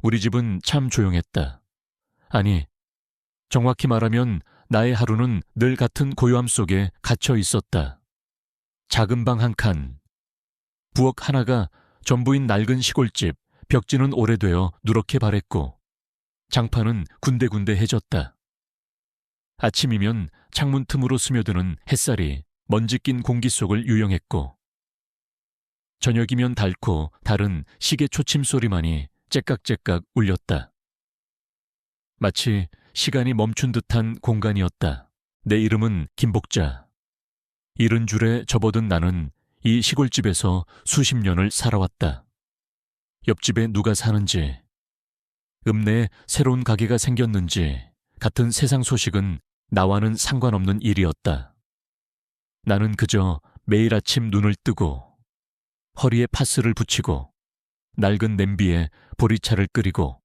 우리 집은 참 조용했다. 아니, 정확히 말하면 나의 하루는 늘 같은 고요함 속에 갇혀 있었다. 작은 방 한 칸, 부엌 하나가 전부인 낡은 시골집, 벽지는 오래되어 누렇게 바랬고 장판은 군데군데해졌다. 아침이면 창문 틈으로 스며드는 햇살이 먼지 낀 공기 속을 유영했고 저녁이면 닳고 다른 시계 초침 소리만이 째깍째깍 울렸다. 마치 시간이 멈춘 듯한 공간이었다. 내 이름은 김복자. 이른 줄에 접어든 나는 이 시골집에서 수십 년을 살아왔다. 옆집에 누가 사는지, 읍내에 새로운 가게가 생겼는지 같은 세상 소식은 나와는 상관없는 일이었다. 나는 그저 매일 아침 눈을 뜨고 허리에 파스를 붙이고 낡은 냄비에 보리차를 끓이고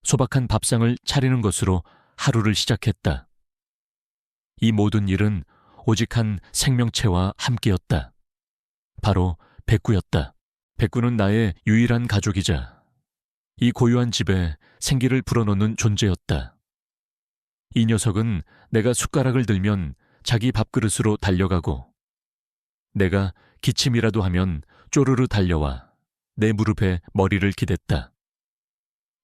소박한 밥상을 차리는 것으로 하루를 시작했다. 이 모든 일은 오직 한 생명체와 함께였다. 바로 백구였다. 백구는 나의 유일한 가족이자 이 고요한 집에 생기를 불어넣는 존재였다. 이 녀석은 내가 숟가락을 들면 자기 밥그릇으로 달려가고 내가 기침이라도 하면 쪼르르 달려와 내 무릎에 머리를 기댔다.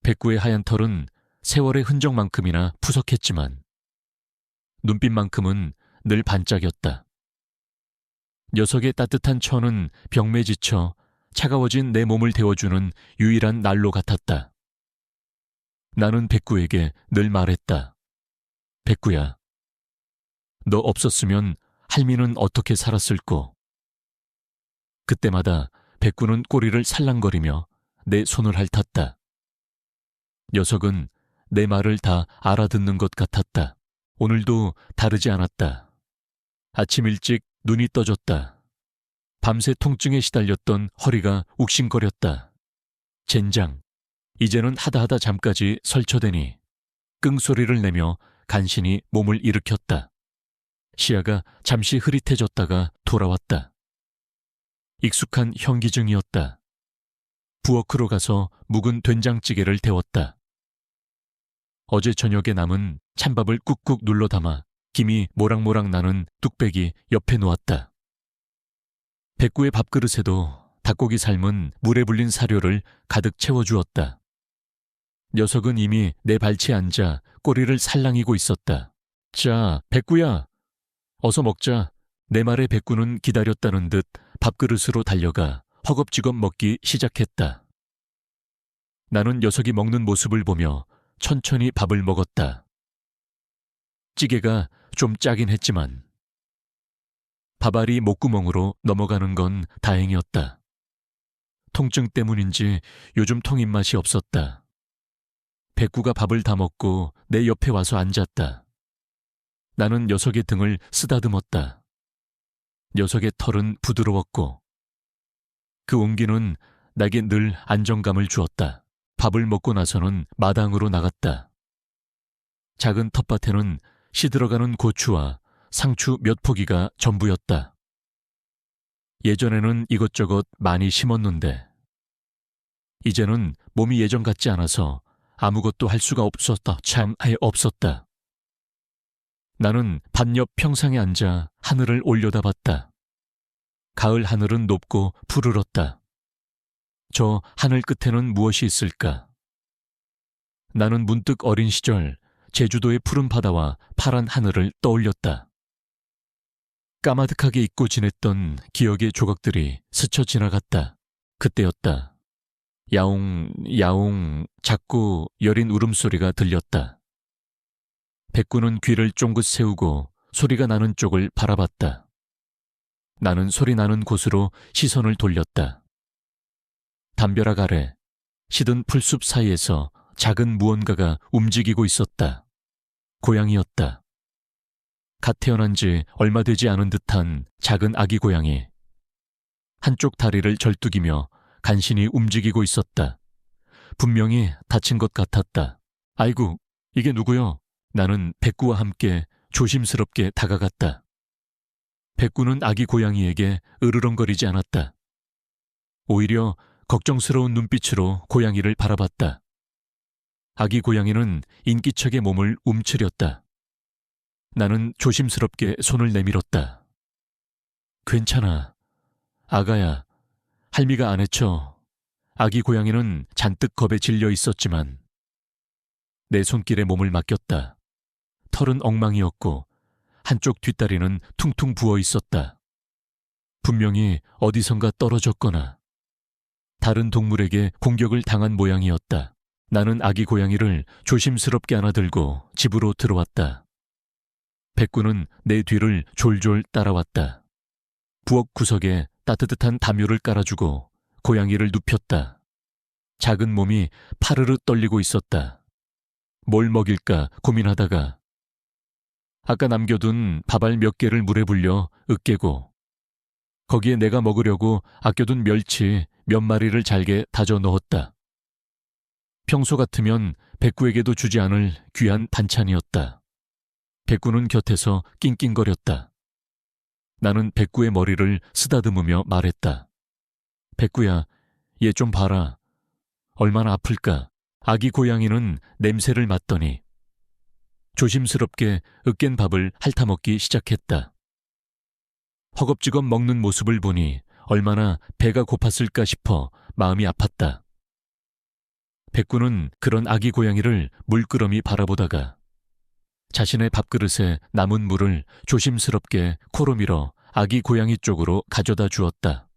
백구의 하얀 털은 세월의 흔적만큼이나 푸석했지만 눈빛만큼은 늘 반짝였다. 녀석의 따뜻한 천은 병매 지쳐 차가워진 내 몸을 데워주는 유일한 난로 같았다. 나는 백구에게 늘 말했다. 백구야, 너 없었으면 할미는 어떻게 살았을꼬? 그때마다 백구는 꼬리를 살랑거리며 내 손을 핥았다. 녀석은 내 말을 다 알아듣는 것 같았다. 오늘도 다르지 않았다. 아침 일찍 눈이 떠졌다. 밤새 통증에 시달렸던 허리가 욱신거렸다. 젠장, 이제는 하다하다 잠까지 설쳐대니 끙소리를 내며 간신히 몸을 일으켰다. 시야가 잠시 흐릿해졌다가 돌아왔다. 익숙한 현기증이었다. 부엌으로 가서 묵은 된장찌개를 데웠다. 어제 저녁에 남은 찬밥을 꾹꾹 눌러 담아 김이 모락모락 나는 뚝배기 옆에 놓았다. 백구의 밥그릇에도 닭고기 삶은 물에 불린 사료를 가득 채워주었다. 녀석은 이미 내 발치에 앉아 꼬리를 살랑이고 있었다. 자, 백구야, 어서 먹자. 내 말에 백구는 기다렸다는 듯 밥그릇으로 달려가 허겁지겁 먹기 시작했다. 나는 녀석이 먹는 모습을 보며 천천히 밥을 먹었다. 찌개가 좀 짜긴 했지만 밥알이 목구멍으로 넘어가는 건 다행이었다. 통증 때문인지 요즘 통 입맛이 없었다. 백구가 밥을 다 먹고 내 옆에 와서 앉았다. 나는 녀석의 등을 쓰다듬었다. 녀석의 털은 부드러웠고 그 온기는 내게 늘 안정감을 주었다. 밥을 먹고 나서는 마당으로 나갔다. 작은 텃밭에는 시들어가는 고추와 상추 몇 포기가 전부였다. 예전에는 이것저것 많이 심었는데 이제는 몸이 예전 같지 않아서 아무것도 할 수가 없었다. 참 아예 없었다. 나는 밭 옆 평상에 앉아 하늘을 올려다봤다. 가을 하늘은 높고 푸르렀다. 저 하늘 끝에는 무엇이 있을까? 나는 문득 어린 시절 제주도의 푸른 바다와 파란 하늘을 떠올렸다. 까마득하게 잊고 지냈던 기억의 조각들이 스쳐 지나갔다. 그때였다. 야옹 야옹 작고 여린 울음소리가 들렸다. 백구는 귀를 쫑긋 세우고 소리가 나는 쪽을 바라봤다. 나는 소리 나는 곳으로 시선을 돌렸다. 담벼락 아래 시든 풀숲 사이에서 작은 무언가가 움직이고 있었다. 고양이였다. 갓 태어난 지 얼마 되지 않은 듯한 작은 아기 고양이. 한쪽 다리를 절뚝이며 간신히 움직이고 있었다. 분명히 다친 것 같았다. 아이고, 이게 누구요? 나는 백구와 함께 조심스럽게 다가갔다. 백구는 아기 고양이에게 으르렁거리지 않았다. 오히려 걱정스러운 눈빛으로 고양이를 바라봤다. 아기 고양이는 인기척의 몸을 움츠렸다. 나는 조심스럽게 손을 내밀었다. 괜찮아. 아가야, 할미가 안 해쳐. 아기 고양이는 잔뜩 겁에 질려 있었지만 내 손길에 몸을 맡겼다. 털은 엉망이었고 한쪽 뒷다리는 퉁퉁 부어 있었다. 분명히 어디선가 떨어졌거나 다른 동물에게 공격을 당한 모양이었다. 나는 아기 고양이를 조심스럽게 안아들고 집으로 들어왔다. 백구는 내 뒤를 졸졸 따라왔다. 부엌 구석에 따뜻한 담요를 깔아주고 고양이를 눕혔다. 작은 몸이 파르르 떨리고 있었다. 뭘 먹일까 고민하다가 아까 남겨둔 밥알 몇 개를 물에 불려 으깨고 거기에 내가 먹으려고 아껴둔 멸치 몇 마리를 잘게 다져 넣었다. 평소 같으면 백구에게도 주지 않을 귀한 반찬이었다. 백구는 곁에서 낑낑거렸다. 나는 백구의 머리를 쓰다듬으며 말했다. 백구야, 얘 좀 봐라. 얼마나 아플까. 아기 고양이는 냄새를 맡더니 조심스럽게 으깬 밥을 핥아먹기 시작했다. 허겁지겁 먹는 모습을 보니 얼마나 배가 고팠을까 싶어 마음이 아팠다. 백구는 그런 아기 고양이를 물끄러미 바라보다가 자신의 밥그릇에 남은 물을 조심스럽게 코로 밀어 아기 고양이 쪽으로 가져다 주었다.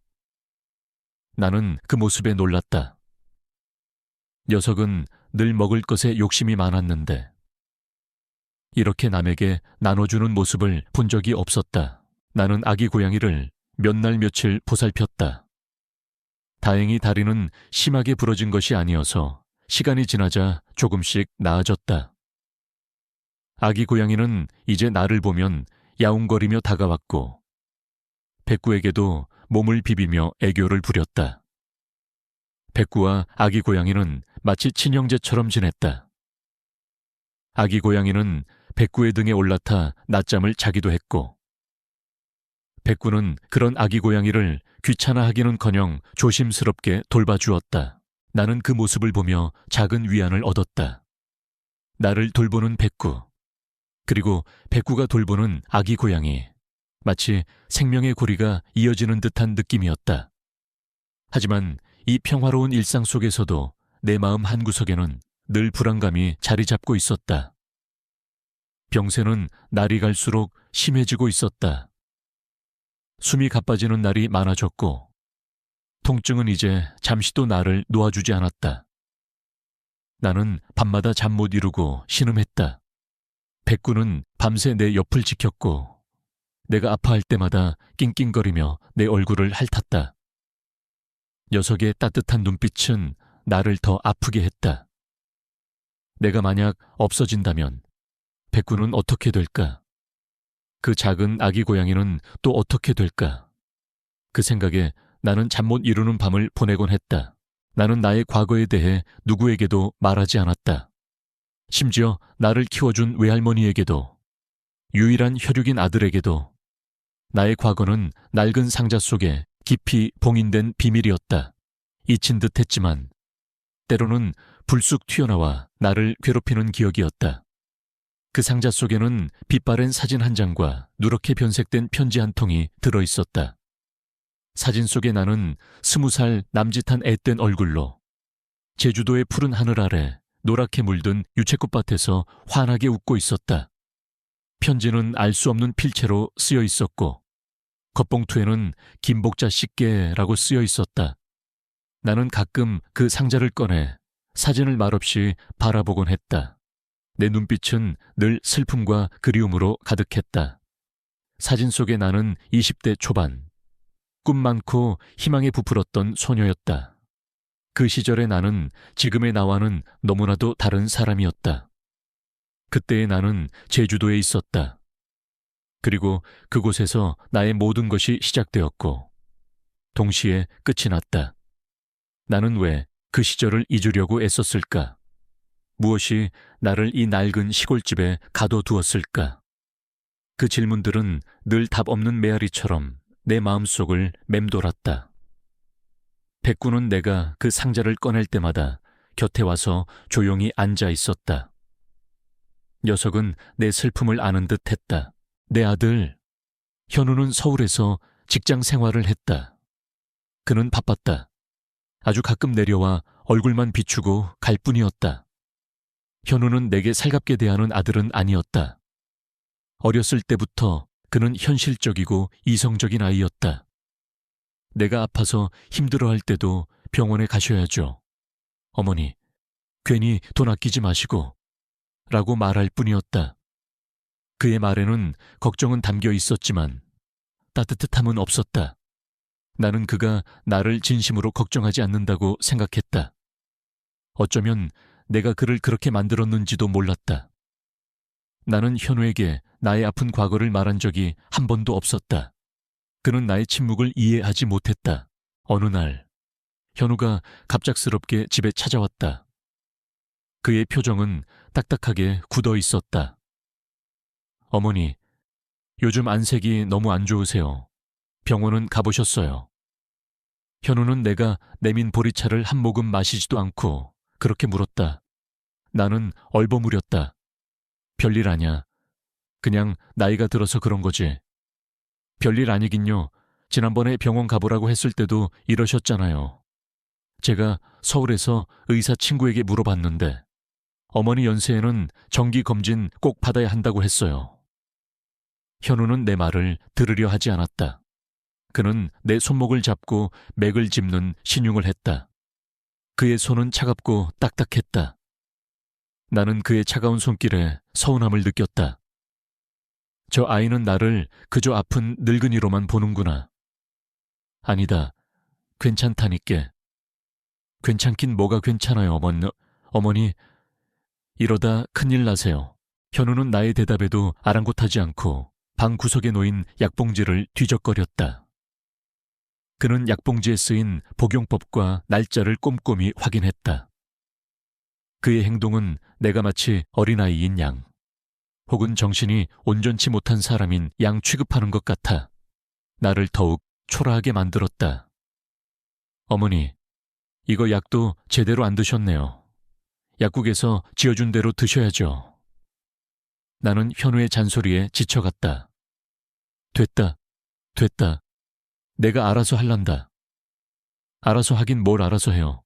나는 그 모습에 놀랐다. 녀석은 늘 먹을 것에 욕심이 많았는데 이렇게 남에게 나눠주는 모습을 본 적이 없었다. 나는 아기 고양이를 몇 날 며칠 보살폈다. 다행히 다리는 심하게 부러진 것이 아니어서 시간이 지나자 조금씩 나아졌다. 아기 고양이는 이제 나를 보면 야웅거리며 다가왔고 백구에게도 몸을 비비며 애교를 부렸다. 백구와 아기 고양이는 마치 친형제처럼 지냈다. 아기 고양이는 백구의 등에 올라타 낮잠을 자기도 했고 백구는 그런 아기 고양이를 귀찮아하기는커녕 조심스럽게 돌봐주었다. 나는 그 모습을 보며 작은 위안을 얻었다. 나를 돌보는 백구, 그리고 백구가 돌보는 아기 고양이, 마치 생명의 고리가 이어지는 듯한 느낌이었다. 하지만 이 평화로운 일상 속에서도 내 마음 한구석에는 늘 불안감이 자리 잡고 있었다. 병세는 날이 갈수록 심해지고 있었다. 숨이 가빠지는 날이 많아졌고 통증은 이제 잠시도 나를 놓아주지 않았다. 나는 밤마다 잠 못 이루고 신음했다. 백구는 밤새 내 옆을 지켰고 내가 아파할 때마다 낑낑거리며 내 얼굴을 핥았다. 녀석의 따뜻한 눈빛은 나를 더 아프게 했다. 내가 만약 없어진다면 백구는 어떻게 될까? 그 작은 아기 고양이는 또 어떻게 될까? 그 생각에 나는 잠 못 이루는 밤을 보내곤 했다. 나는 나의 과거에 대해 누구에게도 말하지 않았다. 심지어 나를 키워준 외할머니에게도, 유일한 혈육인 아들에게도 나의 과거는 낡은 상자 속에 깊이 봉인된 비밀이었다. 잊힌 듯 했지만 때로는 불쑥 튀어나와 나를 괴롭히는 기억이었다. 그 상자 속에는 빛바랜 사진 한 장과 누렇게 변색된 편지 한 통이 들어있었다. 사진 속에 나는 20살 남짓한 앳된 얼굴로 제주도의 푸른 하늘 아래 노랗게 물든 유채꽃밭에서 환하게 웃고 있었다. 편지는 알 수 없는 필체로 쓰여 있었고 겉봉투에는 김복자 씨께라고 쓰여 있었다. 나는 가끔 그 상자를 꺼내 사진을 말없이 바라보곤 했다. 내 눈빛은 늘 슬픔과 그리움으로 가득했다. 사진 속의 나는 20대 초반, 꿈 많고 희망에 부풀었던 소녀였다. 그 시절의 나는 지금의 나와는 너무나도 다른 사람이었다. 그때의 나는 제주도에 있었다. 그리고 그곳에서 나의 모든 것이 시작되었고 동시에 끝이 났다. 나는 왜 그 시절을 잊으려고 애썼을까? 무엇이 나를 이 낡은 시골집에 가둬두었을까? 그 질문들은 늘 답 없는 메아리처럼 내 마음속을 맴돌았다. 백구는 내가 그 상자를 꺼낼 때마다 곁에 와서 조용히 앉아 있었다. 녀석은 내 슬픔을 아는 듯 했다. 내 아들, 현우는 서울에서 직장 생활을 했다. 그는 바빴다. 아주 가끔 내려와 얼굴만 비추고 갈 뿐이었다. 현우는 내게 살갑게 대하는 아들은 아니었다. 어렸을 때부터 그는 현실적이고 이성적인 아이였다. 내가 아파서 힘들어할 때도 병원에 가셔야죠. 어머니, 괜히 돈 아끼지 마시고 라고 말할 뿐이었다. 그의 말에는 걱정은 담겨 있었지만 따뜻함은 없었다. 나는 그가 나를 진심으로 걱정하지 않는다고 생각했다. 어쩌면 내가 그를 그렇게 만들었는지도 몰랐다. 나는 현우에게 나의 아픈 과거를 말한 적이 한 번도 없었다. 그는 나의 침묵을 이해하지 못했다. 어느 날 현우가 갑작스럽게 집에 찾아왔다. 그의 표정은 딱딱하게 굳어 있었다. 어머니, 요즘 안색이 너무 안 좋으세요. 병원은 가보셨어요. 현우는 내가 내민 보리차를 한 모금 마시지도 않고 그렇게 물었다. 나는 얼버무렸다. 별일 아냐. 그냥 나이가 들어서 그런 거지. 별일 아니긴요. 지난번에 병원 가보라고 했을 때도 이러셨잖아요. 제가 서울에서 의사 친구에게 물어봤는데 어머니 연세에는 정기검진 꼭 받아야 한다고 했어요. 현우는 내 말을 들으려 하지 않았다. 그는 내 손목을 잡고 맥을 짚는 신용을 했다. 그의 손은 차갑고 딱딱했다. 나는 그의 차가운 손길에 서운함을 느꼈다. 저 아이는 나를 그저 아픈 늙은이로만 보는구나. 아니다. 괜찮다니께. 괜찮긴 뭐가 괜찮아요, 어머니. 이러다 큰일 나세요. 현우는 나의 대답에도 아랑곳하지 않고 방 구석에 놓인 약봉지를 뒤적거렸다. 그는 약봉지에 쓰인 복용법과 날짜를 꼼꼼히 확인했다. 그의 행동은 내가 마치 어린아이인 양, 혹은 정신이 온전치 못한 사람인 양 취급하는 것 같아 나를 더욱 초라하게 만들었다. 어머니, 이거 약도 제대로 안 드셨네요. 약국에서 지어준 대로 드셔야죠. 나는 현우의 잔소리에 지쳐갔다. 됐다. 내가 알아서 할란다. 알아서 하긴 뭘 알아서 해요.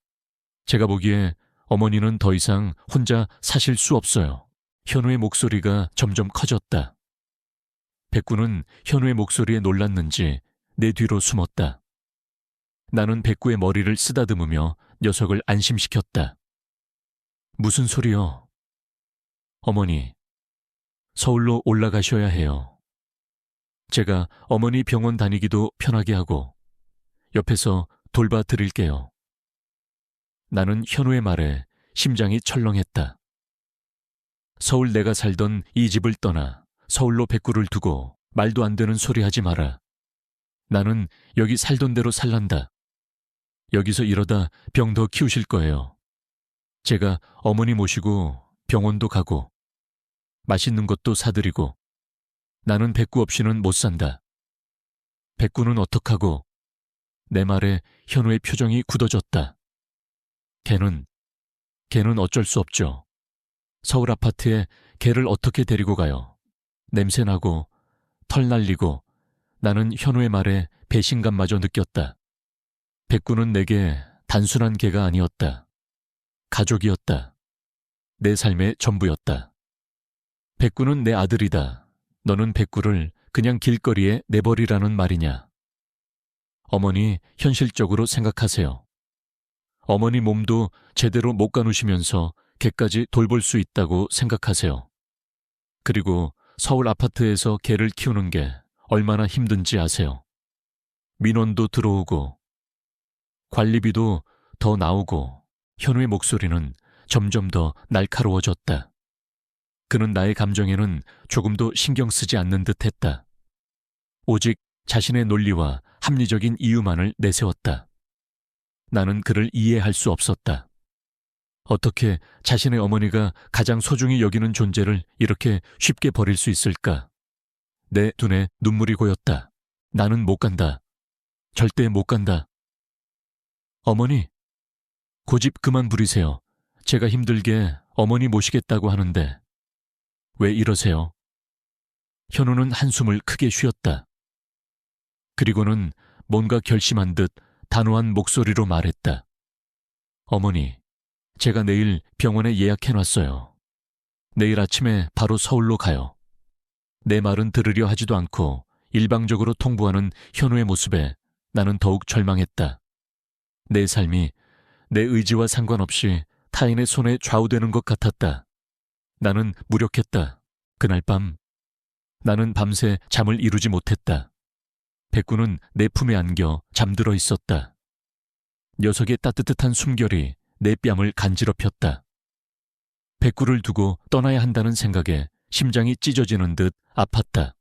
제가 보기에 어머니는 더 이상 혼자 사실 수 없어요. 현우의 목소리가 점점 커졌다. 백구는 현우의 목소리에 놀랐는지 내 뒤로 숨었다. 나는 백구의 머리를 쓰다듬으며 녀석을 안심시켰다. 무슨 소리요? 어머니, 서울로 올라가셔야 해요. 제가 어머니 병원 다니기도 편하게 하고 옆에서 돌봐드릴게요. 나는 현우의 말에 심장이 철렁했다. 서울 내가 살던 이 집을 떠나 서울로 백구를 두고 말도 안 되는 소리 하지 마라. 나는 여기 살던 대로 살란다. 여기서 이러다 병 더 키우실 거예요. 제가 어머니 모시고 병원도 가고 맛있는 것도 사드리고 나는 백구 없이는 못 산다. 백구는 어떡하고? 내 말에 현우의 표정이 굳어졌다. 걔는 어쩔 수 없죠. 서울 아파트에 걔를 어떻게 데리고 가요? 냄새나고 털 날리고. 나는 현우의 말에 배신감마저 느꼈다. 백구는 내게 단순한 개가 아니었다. 가족이었다. 내 삶의 전부였다. 백구는 내 아들이다. 너는 백구를 그냥 길거리에 내버리라는 말이냐? 어머니, 현실적으로 생각하세요. 어머니 몸도 제대로 못 가누시면서 걔까지 돌볼 수 있다고 생각하세요. 그리고 서울 아파트에서 걔를 키우는 게 얼마나 힘든지 아세요. 민원도 들어오고 관리비도 더 나오고. 현우의 목소리는 점점 더 날카로워졌다. 그는 나의 감정에는 조금도 신경 쓰지 않는 듯했다. 오직 자신의 논리와 합리적인 이유만을 내세웠다. 나는 그를 이해할 수 없었다. 어떻게 자신의 어머니가 가장 소중히 여기는 존재를 이렇게 쉽게 버릴 수 있을까? 내 눈에 눈물이 고였다. 나는 못 간다. 절대 못 간다. 어머니, 고집 그만 부리세요. 제가 힘들게 어머니 모시겠다고 하는데 왜 이러세요? 현우는 한숨을 크게 쉬었다. 그리고는 뭔가 결심한 듯 단호한 목소리로 말했다. 어머니, 제가 내일 병원에 예약해놨어요. 내일 아침에 바로 서울로 가요. 내 말은 들으려 하지도 않고 일방적으로 통보하는 현우의 모습에 나는 더욱 절망했다. 내 삶이 내 의지와 상관없이 타인의 손에 좌우되는 것 같았다. 나는 무력했다. 그날 밤 나는 밤새 잠을 이루지 못했다. 백구는 내 품에 안겨 잠들어 있었다. 녀석의 따뜻한 숨결이 내 뺨을 간지럽혔다. 백구를 두고 떠나야 한다는 생각에 심장이 찢어지는 듯 아팠다.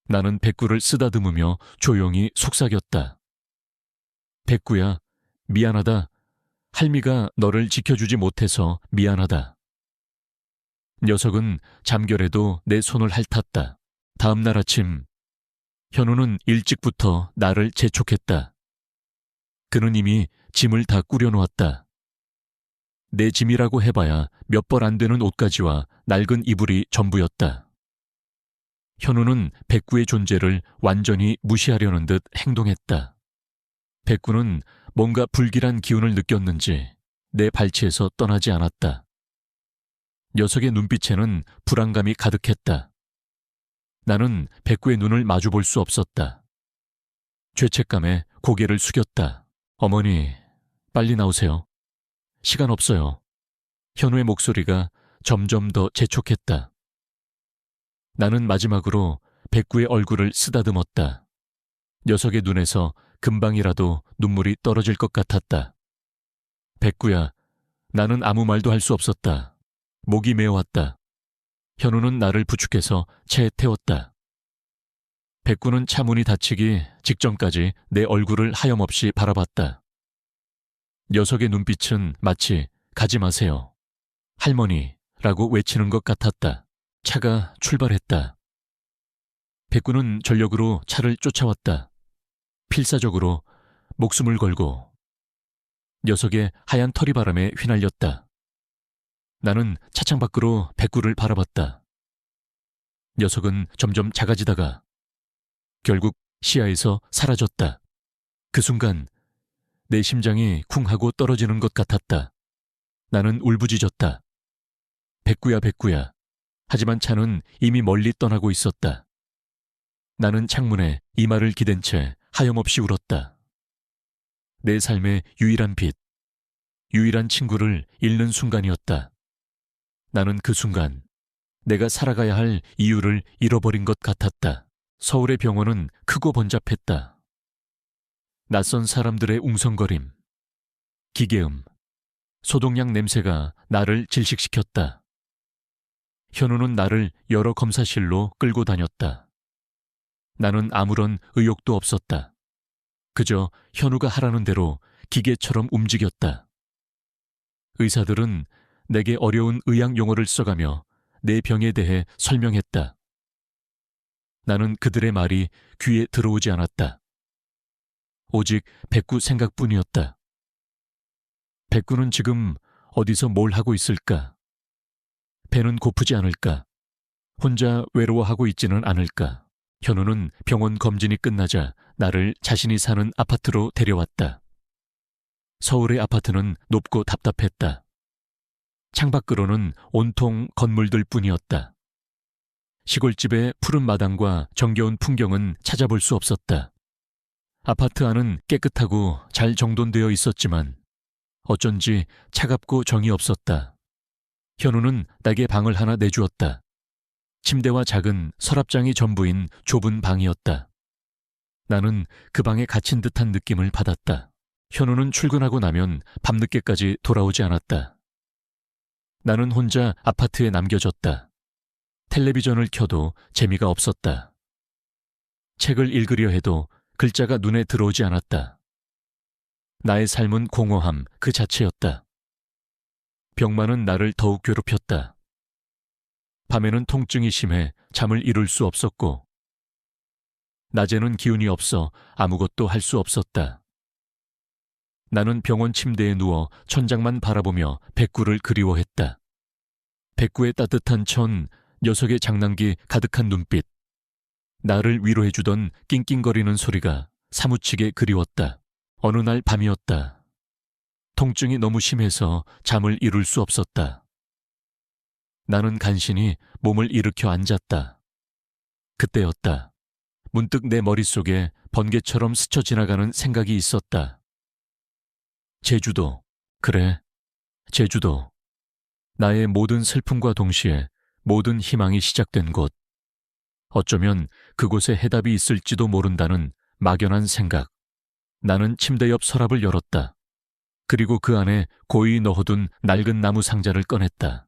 나는 백구를 쓰다듬으며 조용히 속삭였다. 백구야, 미안하다. 할미가 너를 지켜주지 못해서 미안하다. 녀석은 잠결에도 내 손을 핥았다. 다음 날 아침, 현우는 일찍부터 나를 재촉했다. 그는 이미 짐을 다 꾸려놓았다. 내 짐이라고 해봐야 몇 벌 안 되는 옷가지와 낡은 이불이 전부였다. 현우는 백구의 존재를 완전히 무시하려는 듯 행동했다. 백구는 뭔가 불길한 기운을 느꼈는지 내 발치에서 떠나지 않았다. 녀석의 눈빛에는 불안감이 가득했다. 나는 백구의 눈을 마주볼 수 없었다. 죄책감에 고개를 숙였다. 어머니, 빨리 나오세요. 시간 없어요. 현우의 목소리가 점점 더 재촉했다. 나는 마지막으로 백구의 얼굴을 쓰다듬었다. 녀석의 눈에서 금방이라도 눈물이 떨어질 것 같았다. 백구야, 나는 아무 말도 할 수 없었다. 목이 메어왔다. 현우는 나를 부축해서 차에 태웠다. 백구는 차 문이 닫히기 직전까지 내 얼굴을 하염없이 바라봤다. 녀석의 눈빛은 마치 가지 마세요. 할머니라고 외치는 것 같았다. 차가 출발했다. 백구는 전력으로 차를 쫓아왔다. 필사적으로 목숨을 걸고 녀석의 하얀 털이 바람에 휘날렸다. 나는 차창 밖으로 백구를 바라봤다. 녀석은 점점 작아지다가 결국 시야에서 사라졌다. 그 순간 내 심장이 쿵 하고 떨어지는 것 같았다. 나는 울부짖었다. 백구야, 백구야. 하지만 차는 이미 멀리 떠나고 있었다. 나는 창문에 이마를 기댄 채 하염없이 울었다. 내 삶의 유일한 빛, 유일한 친구를 잃는 순간이었다. 나는 그 순간 내가 살아가야 할 이유를 잃어버린 것 같았다. 서울의 병원은 크고 번잡했다. 낯선 사람들의 웅성거림, 기계음, 소독약 냄새가 나를 질식시켰다. 현우는 나를 여러 검사실로 끌고 다녔다. 나는 아무런 의욕도 없었다. 그저 현우가 하라는 대로 기계처럼 움직였다. 의사들은 내게 어려운 의학 용어를 써가며 내 병에 대해 설명했다. 나는 그들의 말이 귀에 들어오지 않았다. 오직 백구 생각뿐이었다. 백구는 지금 어디서 뭘 하고 있을까? 배는 고프지 않을까? 혼자 외로워하고 있지는 않을까? 현우는 병원 검진이 끝나자 나를 자신이 사는 아파트로 데려왔다. 서울의 아파트는 높고 답답했다. 창밖으로는 온통 건물들 뿐이었다. 시골집의 푸른 마당과 정겨운 풍경은 찾아볼 수 없었다. 아파트 안은 깨끗하고 잘 정돈되어 있었지만 어쩐지 차갑고 정이 없었다. 현우는 내게 방을 하나 내주었다. 침대와 작은 서랍장이 전부인 좁은 방이었다. 나는 그 방에 갇힌 듯한 느낌을 받았다. 현우는 출근하고 나면 밤늦게까지 돌아오지 않았다. 나는 혼자 아파트에 남겨졌다. 텔레비전을 켜도 재미가 없었다. 책을 읽으려 해도 글자가 눈에 들어오지 않았다. 나의 삶은 공허함 그 자체였다. 병만은 나를 더욱 괴롭혔다. 밤에는 통증이 심해 잠을 이룰 수 없었고 낮에는 기운이 없어 아무것도 할 수 없었다. 나는 병원 침대에 누워 천장만 바라보며 백구를 그리워했다. 백구의 따뜻한 천, 녀석의 장난기 가득한 눈빛, 나를 위로해주던 낑낑거리는 소리가 사무치게 그리웠다. 어느 날 밤이었다. 통증이 너무 심해서 잠을 이룰 수 없었다. 나는 간신히 몸을 일으켜 앉았다. 그때였다. 문득 내 머릿속에 번개처럼 스쳐 지나가는 생각이 있었다. 제주도, 그래, 제주도. 나의 모든 슬픔과 동시에 모든 희망이 시작된 곳. 어쩌면 그곳에 해답이 있을지도 모른다는 막연한 생각. 나는 침대 옆 서랍을 열었다. 그리고 그 안에 고이 넣어둔 낡은 나무 상자를 꺼냈다.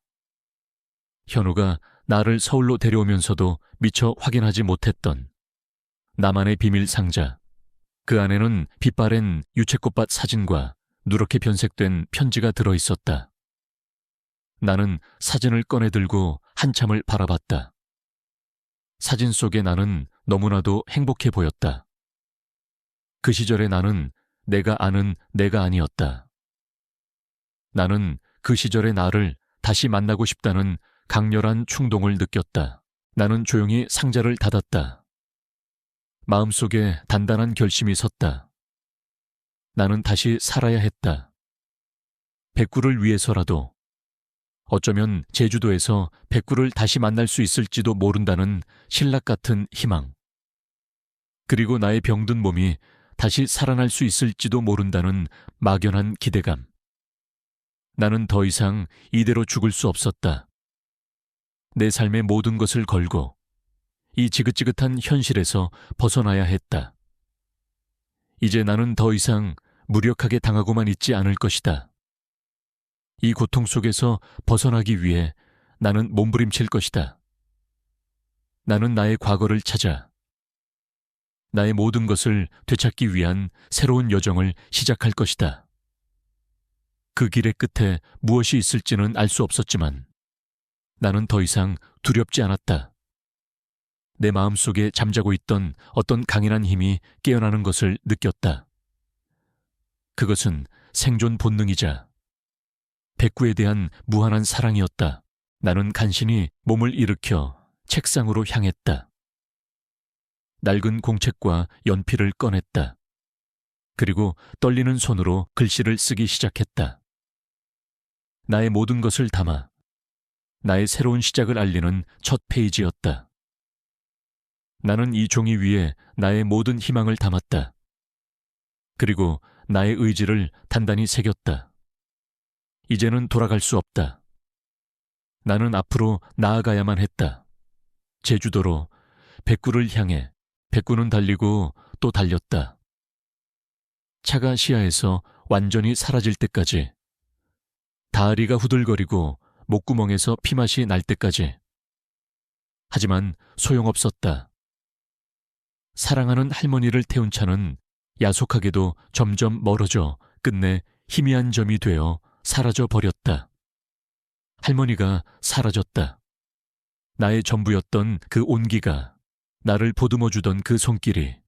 현우가 나를 서울로 데려오면서도 미처 확인하지 못했던 나만의 비밀 상자. 그 안에는 빛바랜 유채꽃밭 사진과 누렇게 변색된 편지가 들어있었다. 나는 사진을 꺼내 들고 한참을 바라봤다. 사진 속의 나는 너무나도 행복해 보였다. 그 시절의 나는 내가 아는 내가 아니었다. 나는 그 시절의 나를 다시 만나고 싶다는 강렬한 충동을 느꼈다. 나는 조용히 상자를 닫았다. 마음속에 단단한 결심이 섰다. 나는 다시 살아야 했다. 백구를 위해서라도. 어쩌면 제주도에서 백구를 다시 만날 수 있을지도 모른다는 신락 같은 희망. 그리고 나의 병든 몸이 다시 살아날 수 있을지도 모른다는 막연한 기대감. 나는 더 이상 이대로 죽을 수 없었다. 내 삶의 모든 것을 걸고 이 지긋지긋한 현실에서 벗어나야 했다. 이제 나는 더 이상 무력하게 당하고만 있지 않을 것이다. 이 고통 속에서 벗어나기 위해 나는 몸부림칠 것이다. 나는 나의 과거를 찾아 나의 모든 것을 되찾기 위한 새로운 여정을 시작할 것이다. 그 길의 끝에 무엇이 있을지는 알 수 없었지만 나는 더 이상 두렵지 않았다. 내 마음속에 잠자고 있던 어떤 강인한 힘이 깨어나는 것을 느꼈다. 그것은 생존 본능이자 백구에 대한 무한한 사랑이었다. 나는 간신히 몸을 일으켜 책상으로 향했다. 낡은 공책과 연필을 꺼냈다. 그리고 떨리는 손으로 글씨를 쓰기 시작했다. 나의 모든 것을 담아 나의 새로운 시작을 알리는 첫 페이지였다. 나는 이 종이 위에 나의 모든 희망을 담았다. 그리고 나의 의지를 단단히 새겼다. 이제는 돌아갈 수 없다. 나는 앞으로 나아가야만 했다. 제주도로, 백구를 향해. 백구는 달리고 또 달렸다. 차가 시야에서 완전히 사라질 때까지. 다리가 후들거리고 목구멍에서 피맛이 날 때까지. 하지만 소용없었다. 사랑하는 할머니를 태운 차는 야속하게도 점점 멀어져 끝내 희미한 점이 되어 사라져 버렸다. 할머니가 사라졌다. 나의 전부였던 그 온기가, 나를 보듬어주던 그 손길이,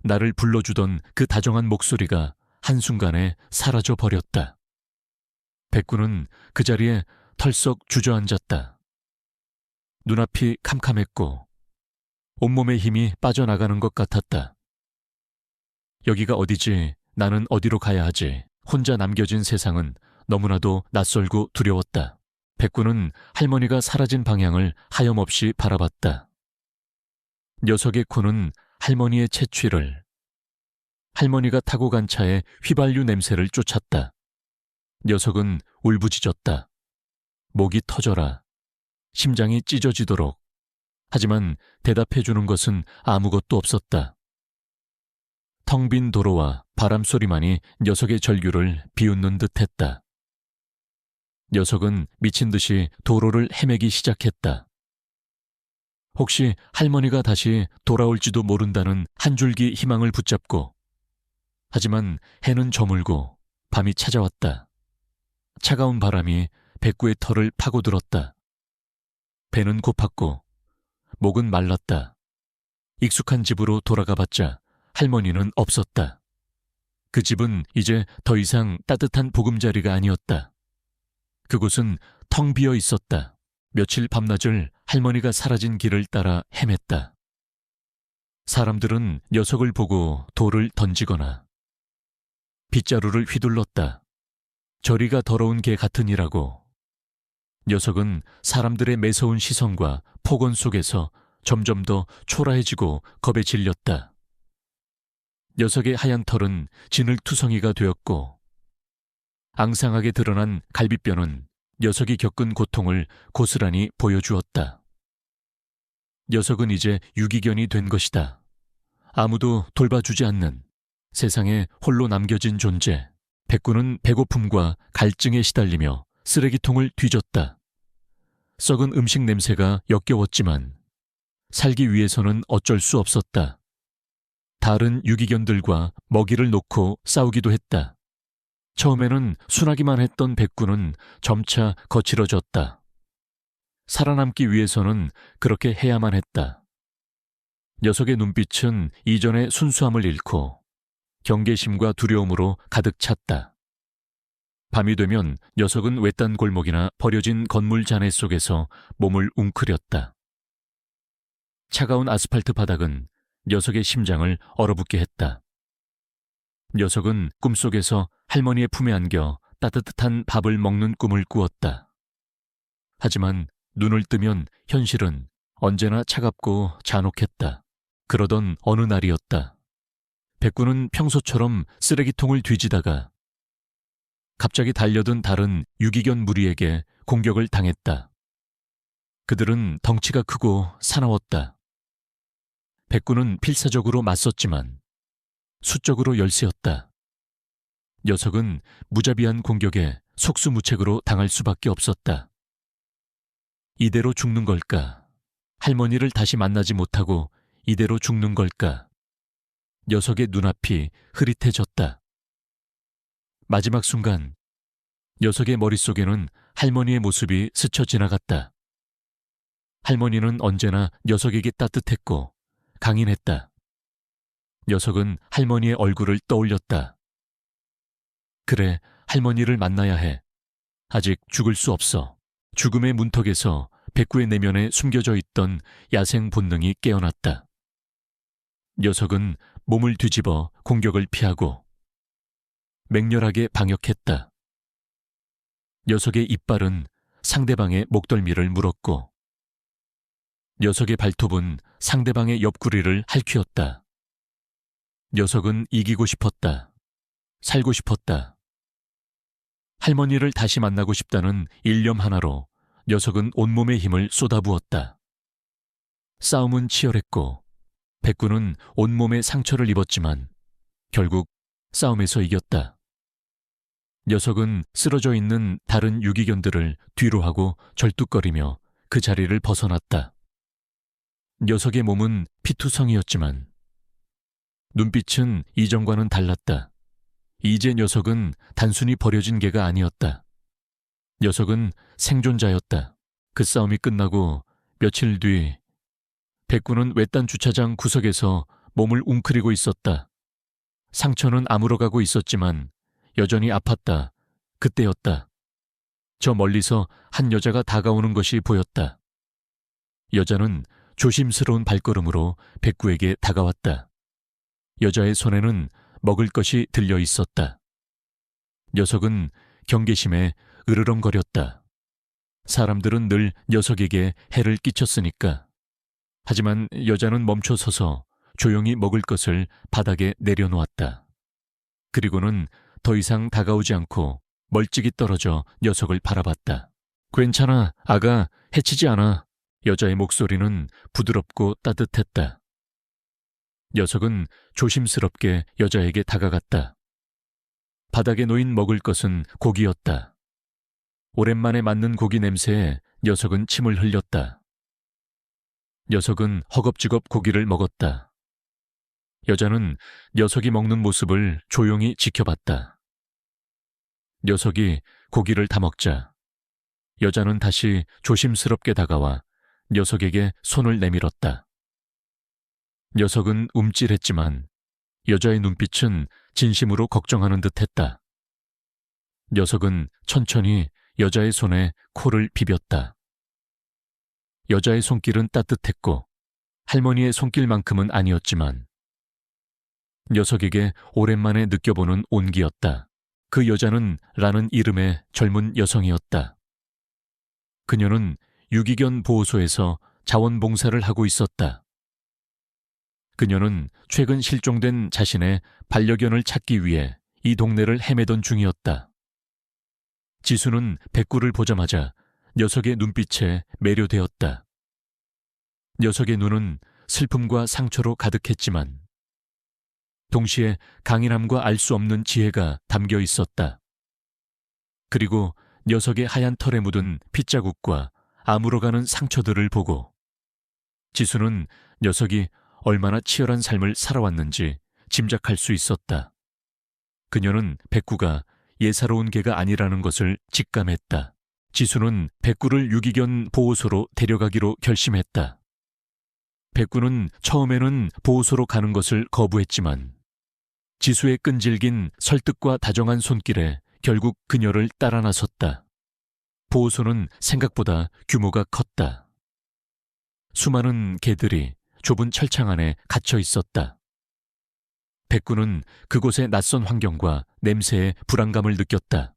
나를 불러주던 그 다정한 목소리가 한순간에 사라져 버렸다. 백구는 그 자리에 털썩 주저앉았다. 눈앞이 캄캄했고 온몸의 힘이 빠져나가는 것 같았다. 여기가 어디지? 나는 어디로 가야 하지? 혼자 남겨진 세상은 너무나도 낯설고 두려웠다. 백구는 할머니가 사라진 방향을 하염없이 바라봤다. 녀석의 코는 할머니의 채취를, 할머니가 타고 간 차의 휘발유 냄새를 쫓았다. 녀석은 울부짖었다. 목이 터져라. 심장이 찢어지도록. 하지만 대답해주는 것은 아무것도 없었다. 텅 빈 도로와 바람 소리만이 녀석의 절규를 비웃는 듯했다. 녀석은 미친 듯이 도로를 헤매기 시작했다. 혹시 할머니가 다시 돌아올지도 모른다는 한 줄기 희망을 붙잡고. 하지만 해는 저물고 밤이 찾아왔다. 차가운 바람이 백구의 털을 파고들었다. 배는 고팠고 목은 말랐다. 익숙한 집으로 돌아가봤자 할머니는 없었다. 그 집은 이제 더 이상 따뜻한 보금자리가 아니었다. 그곳은 텅 비어 있었다. 며칠 밤낮을 할머니가 사라진 길을 따라 헤맸다. 사람들은 녀석을 보고 돌을 던지거나 빗자루를 휘둘렀다. 저리가 더러운 개 같으니라고. 녀석은 사람들의 매서운 시선과 폭언 속에서 점점 더 초라해지고 겁에 질렸다. 녀석의 하얀 털은 진흙투성이가 되었고 앙상하게 드러난 갈비뼈는 녀석이 겪은 고통을 고스란히 보여주었다. 녀석은 이제 유기견이 된 것이다. 아무도 돌봐주지 않는 세상에 홀로 남겨진 존재. 백구는 배고픔과 갈증에 시달리며 쓰레기통을 뒤졌다. 썩은 음식 냄새가 역겨웠지만 살기 위해서는 어쩔 수 없었다. 다른 유기견들과 먹이를 놓고 싸우기도 했다. 처음에는 순하기만 했던 백구는 점차 거칠어졌다. 살아남기 위해서는 그렇게 해야만 했다. 녀석의 눈빛은 이전의 순수함을 잃고 경계심과 두려움으로 가득 찼다. 밤이 되면 녀석은 외딴 골목이나 버려진 건물 잔해 속에서 몸을 웅크렸다. 차가운 아스팔트 바닥은 녀석의 심장을 얼어붙게 했다. 녀석은 꿈속에서 할머니의 품에 안겨 따뜻한 밥을 먹는 꿈을 꾸었다. 하지만 눈을 뜨면 현실은 언제나 차갑고 잔혹했다. 그러던 어느 날이었다. 백구는 평소처럼 쓰레기통을 뒤지다가 갑자기 달려든 다른 유기견 무리에게 공격을 당했다. 그들은 덩치가 크고 사나웠다. 백구는 필사적으로 맞섰지만 수적으로 열세였다. 녀석은 무자비한 공격에 속수무책으로 당할 수밖에 없었다. 이대로 죽는 걸까? 할머니를 다시 만나지 못하고 이대로 죽는 걸까? 녀석의 눈앞이 흐릿해졌다. 마지막 순간 녀석의 머릿속에는 할머니의 모습이 스쳐 지나갔다. 할머니는 언제나 녀석에게 따뜻했고 강인했다. 녀석은 할머니의 얼굴을 떠올렸다. 그래, 할머니를 만나야 해. 아직 죽을 수 없어. 죽음의 문턱에서 백구의 내면에 숨겨져 있던 야생 본능이 깨어났다. 녀석은 몸을 뒤집어 공격을 피하고 맹렬하게 방역했다. 녀석의 이빨은 상대방의 목덜미를 물었고 녀석의 발톱은 상대방의 옆구리를 핥히었다. 녀석은 이기고 싶었다. 살고 싶었다. 할머니를 다시 만나고 싶다는 일념 하나로 녀석은 온몸의 힘을 쏟아부었다. 싸움은 치열했고 백구는 온몸에 상처를 입었지만 결국 싸움에서 이겼다. 녀석은 쓰러져 있는 다른 유기견들을 뒤로 하고 절뚝거리며 그 자리를 벗어났다. 녀석의 몸은 피투성이었지만 눈빛은 이전과는 달랐다. 이제 녀석은 단순히 버려진 개가 아니었다. 녀석은 생존자였다. 그 싸움이 끝나고 며칠 뒤 백구는 외딴 주차장 구석에서 몸을 웅크리고 있었다. 상처는 아물어가고 있었지만 여전히 아팠다. 그때였다. 저 멀리서 한 여자가 다가오는 것이 보였다. 여자는 조심스러운 발걸음으로 백구에게 다가왔다. 여자의 손에는 먹을 것이 들려 있었다. 녀석은 경계심에 으르렁거렸다. 사람들은 늘 녀석에게 해를 끼쳤으니까. 하지만 여자는 멈춰서서 조용히 먹을 것을 바닥에 내려놓았다. 그리고는 더 이상 다가오지 않고 멀찍이 떨어져 녀석을 바라봤다. 괜찮아, 아가, 해치지 않아. 여자의 목소리는 부드럽고 따뜻했다. 녀석은 조심스럽게 여자에게 다가갔다. 바닥에 놓인 먹을 것은 고기였다. 오랜만에 맞는 고기 냄새에 녀석은 침을 흘렸다. 녀석은 허겁지겁 고기를 먹었다. 여자는 녀석이 먹는 모습을 조용히 지켜봤다. 녀석이 고기를 다 먹자 여자는 다시 조심스럽게 다가와 녀석에게 손을 내밀었다. 녀석은 움찔했지만 여자의 눈빛은 진심으로 걱정하는 듯했다. 녀석은 천천히 여자의 손에 코를 비볐다. 여자의 손길은 따뜻했고 할머니의 손길만큼은 아니었지만 녀석에게 오랜만에 느껴보는 온기였다. 그 여자는 라는 이름의 젊은 여성이었다. 그녀는 유기견 보호소에서 자원봉사를 하고 있었다. 그녀는 최근 실종된 자신의 반려견을 찾기 위해 이 동네를 헤매던 중이었다. 지수는 백구를 보자마자 녀석의 눈빛에 매료되었다. 녀석의 눈은 슬픔과 상처로 가득했지만 동시에 강인함과 알 수 없는 지혜가 담겨 있었다. 그리고 녀석의 하얀 털에 묻은 핏자국과 아물어가는 상처들을 보고 지수는 녀석이 얼마나 치열한 삶을 살아왔는지 짐작할 수 있었다. 그녀는 백구가 예사로운 개가 아니라는 것을 직감했다. 지수는 백구를 유기견 보호소로 데려가기로 결심했다. 백구는 처음에는 보호소로 가는 것을 거부했지만 지수의 끈질긴 설득과 다정한 손길에 결국 그녀를 따라 나섰다. 보호소는 생각보다 규모가 컸다. 수많은 개들이 좁은 철창 안에 갇혀 있었다. 백구는 그곳의 낯선 환경과 냄새에 불안감을 느꼈다.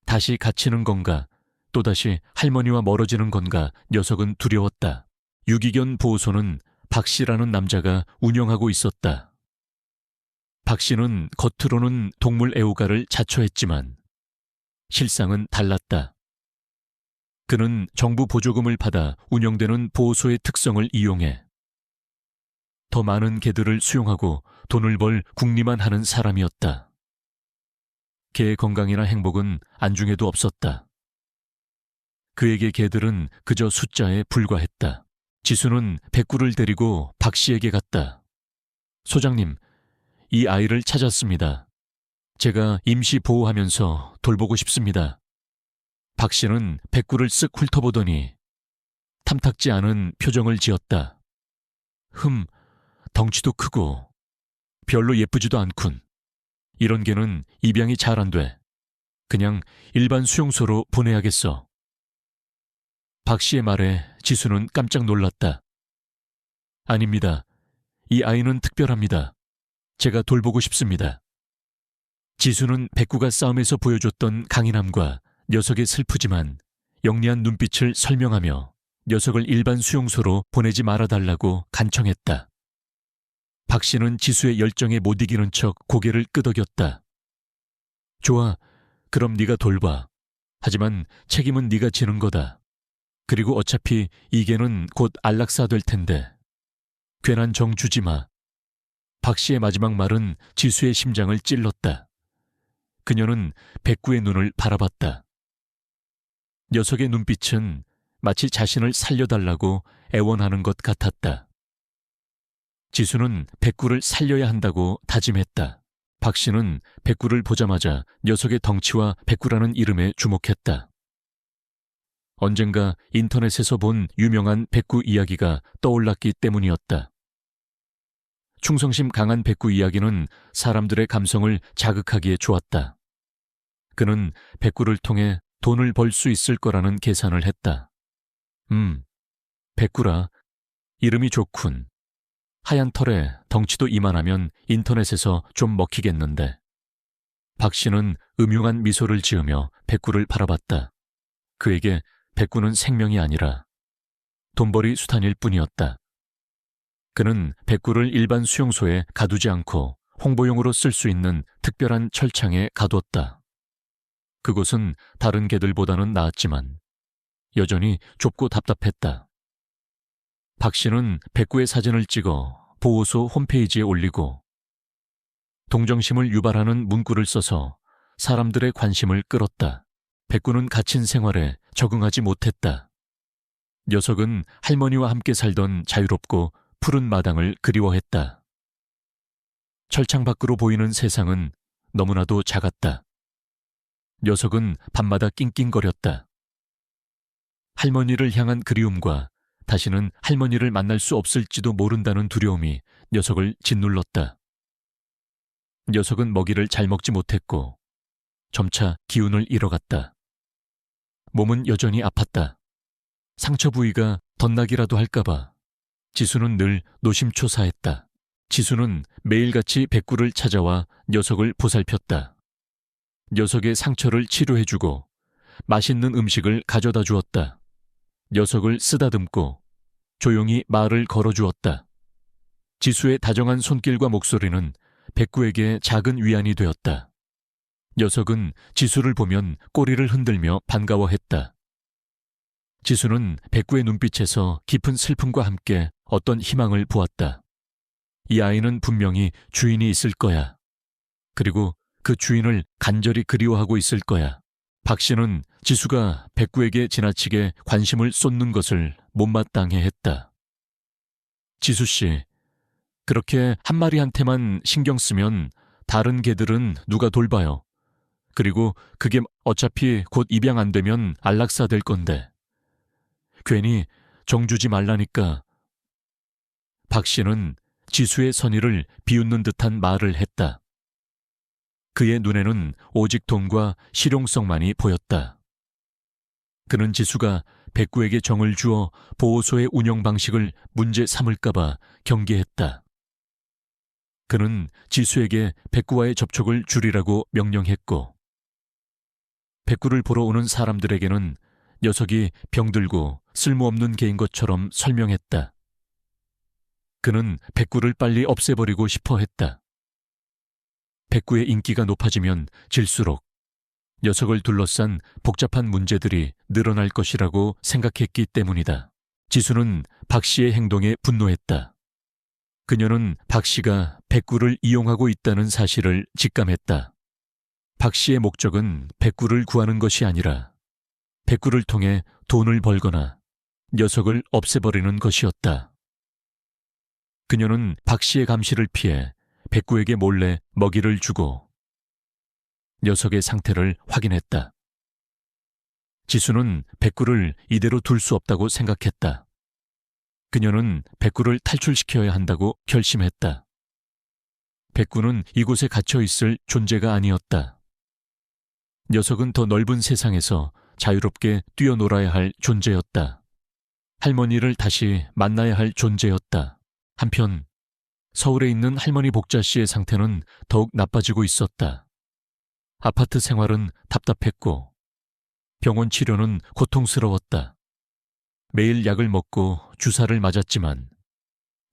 다시 갇히는 건가, 또다시 할머니와 멀어지는 건가 녀석은 두려웠다. 유기견 보호소는 박 씨라는 남자가 운영하고 있었다. 박 씨는 겉으로는 동물 애호가를 자처했지만 실상은 달랐다. 그는 정부 보조금을 받아 운영되는 보호소의 특성을 이용해 더 많은 개들을 수용하고 돈을 벌 궁리만 하는 사람이었다. 개의 건강이나 행복은 안중에도 없었다. 그에게 개들은 그저 숫자에 불과했다. 지수는 백구를 데리고 박 씨에게 갔다. 소장님, 이 아이를 찾았습니다. 제가 임시 보호하면서 돌보고 싶습니다. 박 씨는 백구를 쓱 훑어보더니 탐탁지 않은 표정을 지었다. 덩치도 크고 별로 예쁘지도 않군. 이런 개는 입양이 잘 안 돼. 그냥 일반 수용소로 보내야겠어. 박 씨의 말에 지수는 깜짝 놀랐다. 아닙니다. 이 아이는 특별합니다. 제가 돌보고 싶습니다. 지수는 백구가 싸움에서 보여줬던 강인함과 녀석의 슬프지만 영리한 눈빛을 설명하며 녀석을 일반 수용소로 보내지 말아달라고 간청했다. 박 씨는 지수의 열정에 못 이기는 척 고개를 끄덕였다. 좋아, 그럼 네가 돌봐. 하지만 책임은 네가 지는 거다. 그리고 어차피 이 개는 곧 안락사 될 텐데. 괜한 정 주지 마. 박 씨의 마지막 말은 지수의 심장을 찔렀다. 그녀는 백구의 눈을 바라봤다. 녀석의 눈빛은 마치 자신을 살려달라고 애원하는 것 같았다. 지수는 백구를 살려야 한다고 다짐했다. 박 씨는 백구를 보자마자 녀석의 덩치와 백구라는 이름에 주목했다. 언젠가 인터넷에서 본 유명한 백구 이야기가 떠올랐기 때문이었다. 충성심 강한 백구 이야기는 사람들의 감성을 자극하기에 좋았다. 그는 백구를 통해 돈을 벌 수 있을 거라는 계산을 했다. 백구라. 이름이 좋군. 하얀 털에 덩치도 이만하면 인터넷에서 좀 먹히겠는데. 박 씨는 음흉한 미소를 지으며 백구를 바라봤다. 그에게 백구는 생명이 아니라 돈벌이 수단일 뿐이었다. 그는 백구를 일반 수용소에 가두지 않고 홍보용으로 쓸 수 있는 특별한 철창에 가뒀다. 그곳은 다른 개들보다는 나았지만 여전히 좁고 답답했다. 박 씨는 백구의 사진을 찍어 보호소 홈페이지에 올리고 동정심을 유발하는 문구를 써서 사람들의 관심을 끌었다. 백구는 갇힌 생활에 적응하지 못했다. 녀석은 할머니와 함께 살던 자유롭고 푸른 마당을 그리워했다. 철창 밖으로 보이는 세상은 너무나도 작았다. 녀석은 밤마다 낑낑거렸다. 할머니를 향한 그리움과 다시는 할머니를 만날 수 없을지도 모른다는 두려움이 녀석을 짓눌렀다. 녀석은 먹이를 잘 먹지 못했고 점차 기운을 잃어갔다. 몸은 여전히 아팠다. 상처 부위가 덧나기라도 할까봐 지수는 늘 노심초사했다. 지수는 매일같이 백구를 찾아와 녀석을 보살폈다. 녀석의 상처를 치료해주고 맛있는 음식을 가져다 주었다. 녀석을 쓰다듬고 조용히 말을 걸어주었다. 지수의 다정한 손길과 목소리는 백구에게 작은 위안이 되었다. 녀석은 지수를 보면 꼬리를 흔들며 반가워했다. 지수는 백구의 눈빛에서 깊은 슬픔과 함께 어떤 희망을 보았다. 이 아이는 분명히 주인이 있을 거야. 그리고 그 주인을 간절히 그리워하고 있을 거야. 박 씨는 지수가 백구에게 지나치게 관심을 쏟는 것을 못마땅해 했다. 지수 씨, 그렇게 한 마리한테만 신경 쓰면 다른 개들은 누가 돌봐요. 그리고 그게 어차피 곧 입양 안 되면 안락사 될 건데. 괜히 정주지 말라니까. 박 씨는 지수의 선의를 비웃는 듯한 말을 했다. 그의 눈에는 오직 돈과 실용성만이 보였다. 그는 지수가 백구에게 정을 주어 보호소의 운영 방식을 문제 삼을까봐 경계했다. 그는 지수에게 백구와의 접촉을 줄이라고 명령했고, 백구를 보러 오는 사람들에게는 녀석이 병들고 쓸모없는 개인 것처럼 설명했다. 그는 백구를 빨리 없애버리고 싶어 했다. 백구의 인기가 높아지면 질수록 녀석을 둘러싼 복잡한 문제들이 늘어날 것이라고 생각했기 때문이다. 지수는 박 씨의 행동에 분노했다. 그녀는 박 씨가 백구를 이용하고 있다는 사실을 직감했다. 박 씨의 목적은 백구를 구하는 것이 아니라 백구를 통해 돈을 벌거나 녀석을 없애버리는 것이었다. 그녀는 박 씨의 감시를 피해 백구에게 몰래 먹이를 주고 녀석의 상태를 확인했다. 지수는 백구를 이대로 둘 수 없다고 생각했다. 그녀는 백구를 탈출시켜야 한다고 결심했다. 백구는 이곳에 갇혀 있을 존재가 아니었다. 녀석은 더 넓은 세상에서 자유롭게 뛰어놀아야 할 존재였다. 할머니를 다시 만나야 할 존재였다. 한편 서울에 있는 할머니 복자 씨의 상태는 더욱 나빠지고 있었다. 아파트 생활은 답답했고 병원 치료는 고통스러웠다. 매일 약을 먹고 주사를 맞았지만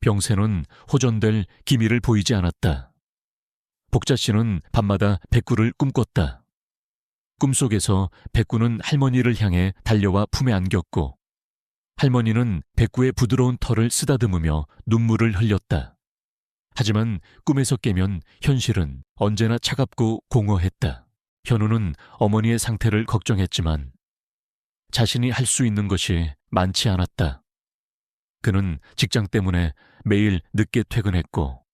병세는 호전될 기미를 보이지 않았다. 복자 씨는 밤마다 백구를 꿈꿨다. 꿈속에서 백구는 할머니를 향해 달려와 품에 안겼고 할머니는 백구의 부드러운 털을 쓰다듬으며 눈물을 흘렸다. 하지만 꿈에서 깨면 현실은 언제나 차갑고 공허했다. 현우는 어머니의 상태를 걱정했지만 자신이 할 수 있는 것이 많지 않았다. 그는 직장 때문에 매일 늦게 퇴근했고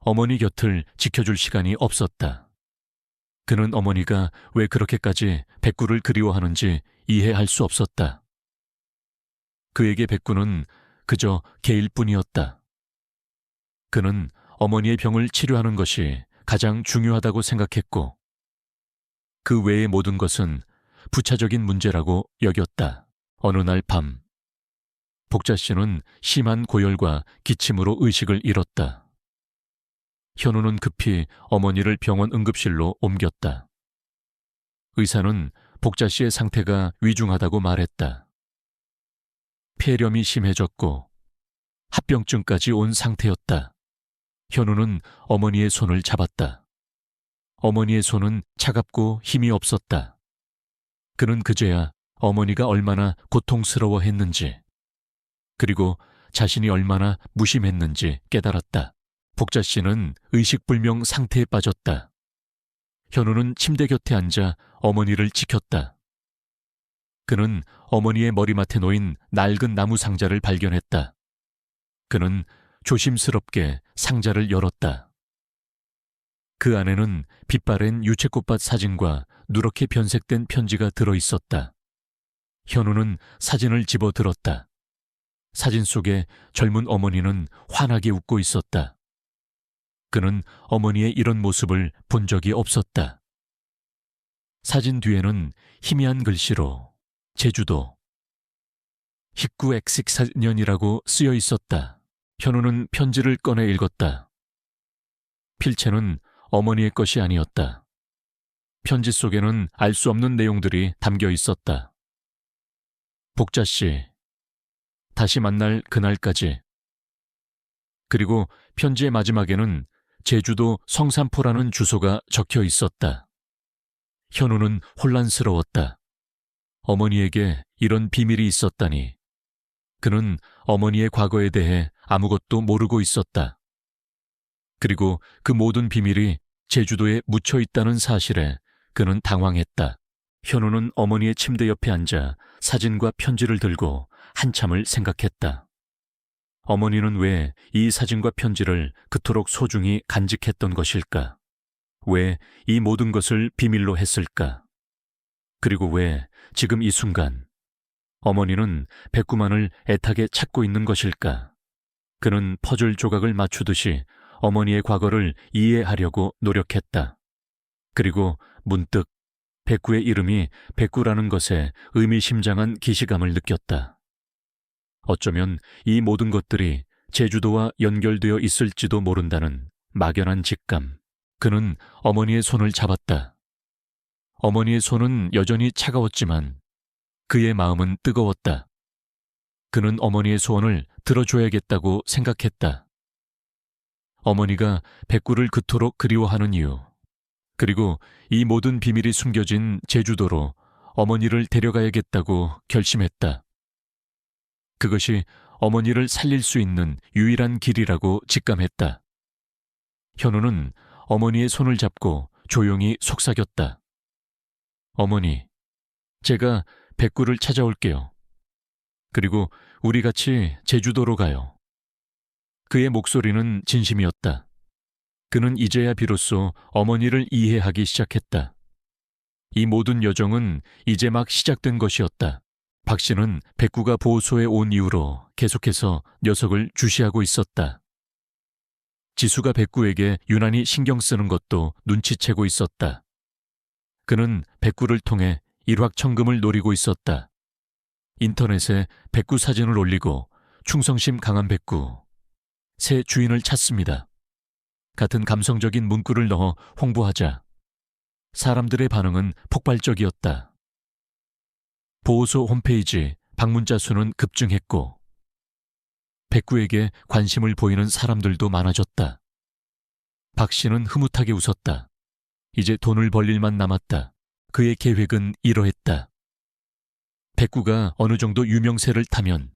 어머니 곁을 지켜줄 시간이 없었다. 그는 어머니가 왜 그렇게까지 백구를 그리워하는지 이해할 수 없었다. 그에게 백구는 그저 개일 뿐이었다. 그는 어머니의 병을 치료하는 것이 가장 중요하다고 생각했고 그 외의 모든 것은 부차적인 문제라고 여겼다. 어느 날 밤, 복자 씨는 심한 고열과 기침으로 의식을 잃었다. 현우는 급히 어머니를 병원 응급실로 옮겼다. 의사는 복자 씨의 상태가 위중하다고 말했다. 폐렴이 심해졌고 합병증까지 온 상태였다. 현우는 어머니의 손을 잡았다. 어머니의 손은 차갑고 힘이 없었다. 그는 그제야 어머니가 얼마나 고통스러워했는지 그리고 자신이 얼마나 무심했는지 깨달았다. 복자 씨는 의식불명 상태에 빠졌다. 현우는 침대 곁에 앉아 어머니를 지켰다. 그는 어머니의 머리맡에 놓인 낡은 나무 상자를 발견했다. 그는 조심스럽게 상자를 열었다. 그 안에는 빛바랜 유채꽃밭 사진과 누렇게 변색된 편지가 들어있었다. 현우는 사진을 집어들었다. 사진 속에 젊은 어머니는 환하게 웃고 있었다. 그는 어머니의 이런 모습을 본 적이 없었다. 사진 뒤에는 희미한 글씨로 제주도 희구엑식사년이라고 쓰여 있었다. 현우는 편지를 꺼내 읽었다. 필체는 어머니의 것이 아니었다. 편지 속에는 알 수 없는 내용들이 담겨 있었다. 복자씨, 다시 만날 그날까지. 그리고 편지의 마지막에는 제주도 성산포라는 주소가 적혀 있었다. 현우는 혼란스러웠다. 어머니에게 이런 비밀이 있었다니. 그는 어머니의 과거에 대해 아무것도 모르고 있었다. 그리고 그 모든 비밀이 제주도에 묻혀 있다는 사실에 그는 당황했다. 현우는 어머니의 침대 옆에 앉아 사진과 편지를 들고 한참을 생각했다. 어머니는 왜 이 사진과 편지를 그토록 소중히 간직했던 것일까? 왜 이 모든 것을 비밀로 했을까? 그리고 왜 지금 이 순간 어머니는 백구만을 애타게 찾고 있는 것일까? 그는 퍼즐 조각을 맞추듯이 어머니의 과거를 이해하려고 노력했다. 그리고 문득 백구의 이름이 백구라는 것에 의미심장한 기시감을 느꼈다. 어쩌면 이 모든 것들이 제주도와 연결되어 있을지도 모른다는 막연한 직감. 그는 어머니의 손을 잡았다. 어머니의 손은 여전히 차가웠지만 그의 마음은 뜨거웠다. 그는 어머니의 소원을 들어줘야겠다고 생각했다. 어머니가 백구를 그토록 그리워하는 이유, 그리고 이 모든 비밀이 숨겨진 제주도로 어머니를 데려가야겠다고 결심했다. 그것이 어머니를 살릴 수 있는 유일한 길이라고 직감했다. 현우는 어머니의 손을 잡고 조용히 속삭였다. 어머니, 제가 백구를 찾아올게요. 그리고 우리 같이 제주도로 가요. 그의 목소리는 진심이었다. 그는 이제야 비로소 어머니를 이해하기 시작했다. 이 모든 여정은 이제 막 시작된 것이었다. 박 씨는 백구가 보호소에 온 이후로 계속해서 녀석을 주시하고 있었다. 지수가 백구에게 유난히 신경 쓰는 것도 눈치채고 있었다. 그는 백구를 통해 일확천금을 노리고 있었다. 인터넷에 백구 사진을 올리고 충성심 강한 백구, 새 주인을 찾습니다. 같은 감성적인 문구를 넣어 홍보하자 사람들의 반응은 폭발적이었다. 보호소 홈페이지 방문자 수는 급증했고 백구에게 관심을 보이는 사람들도 많아졌다. 박 씨는 흐뭇하게 웃었다. 이제 돈을 벌 일만 남았다. 그의 계획은 이러했다. 백구가 어느 정도 유명세를 타면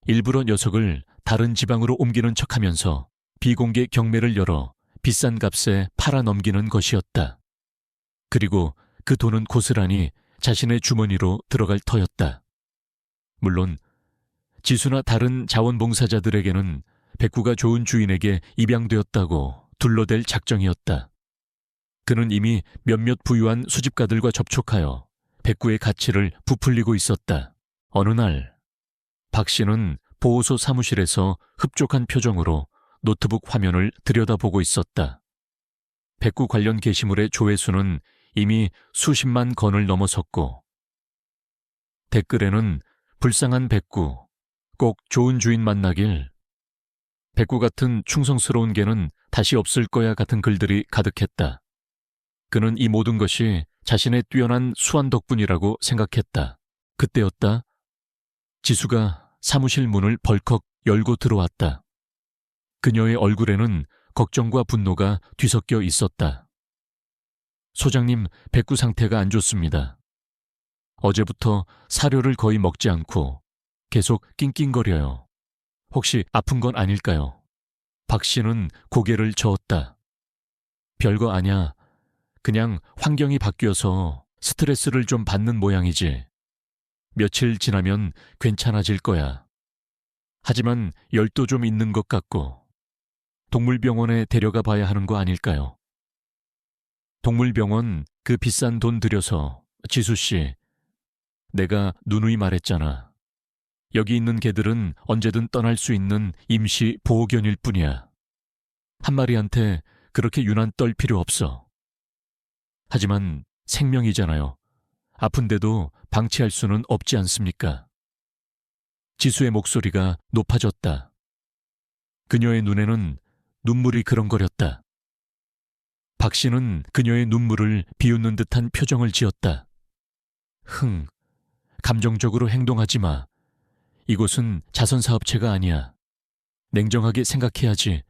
일부러 녀석을 다른 지방으로 옮기는 척하면서 비공개 경매를 열어 비싼 값에 팔아넘기는 것이었다. 그리고 그 돈은 고스란히 자신의 주머니로 들어갈 터였다. 물론 지수나 다른 자원봉사자들에게는 백구가 좋은 주인에게 입양되었다고 둘러댈 작정이었다. 그는 이미 몇몇 부유한 수집가들과 접촉하여 백구의 가치를 부풀리고 있었다. 어느 날 박 씨는 보호소 사무실에서 흡족한 표정으로 노트북 화면을 들여다보고 있었다. 백구 관련 게시물의 조회수는 이미 수십만 건을 넘어섰고 댓글에는 불쌍한 백구, 꼭 좋은 주인 만나길, 백구 같은 충성스러운 개는 다시 없을 거야 같은 글들이 가득했다. 그는 이 모든 것이 자신의 뛰어난 수완 덕분이라고 생각했다. 그때였다. 지수가 사무실 문을 벌컥 열고 들어왔다. 그녀의 얼굴에는 걱정과 분노가 뒤섞여 있었다. 소장님, 백구 상태가 안 좋습니다. 어제부터 사료를 거의 먹지 않고 계속 낑낑거려요. 혹시 아픈 건 아닐까요? 박 씨는 고개를 저었다. 별거 아냐. 그냥 환경이 바뀌어서 스트레스를 좀 받는 모양이지. 며칠 지나면 괜찮아질 거야. 하지만 열도 좀 있는 것 같고 동물병원에 데려가 봐야 하는 거 아닐까요? 동물병원 그 비싼 돈 들여서 지수씨, 내가 누누이 말했잖아. 여기 있는 개들은 언제든 떠날 수 있는 임시 보호견일 뿐이야. 한 마리한테 그렇게 유난 떨 필요 없어. 하지만 생명이잖아요. 아픈데도 방치할 수는 없지 않습니까? 지수의 목소리가 높아졌다. 그녀의 눈에는 눈물이 그렁거렸다. 박 씨는 그녀의 눈물을 비웃는 듯한 표정을 지었다. 감정적으로 행동하지 마. 이곳은 자선사업체가 아니야. 냉정하게 생각해야지.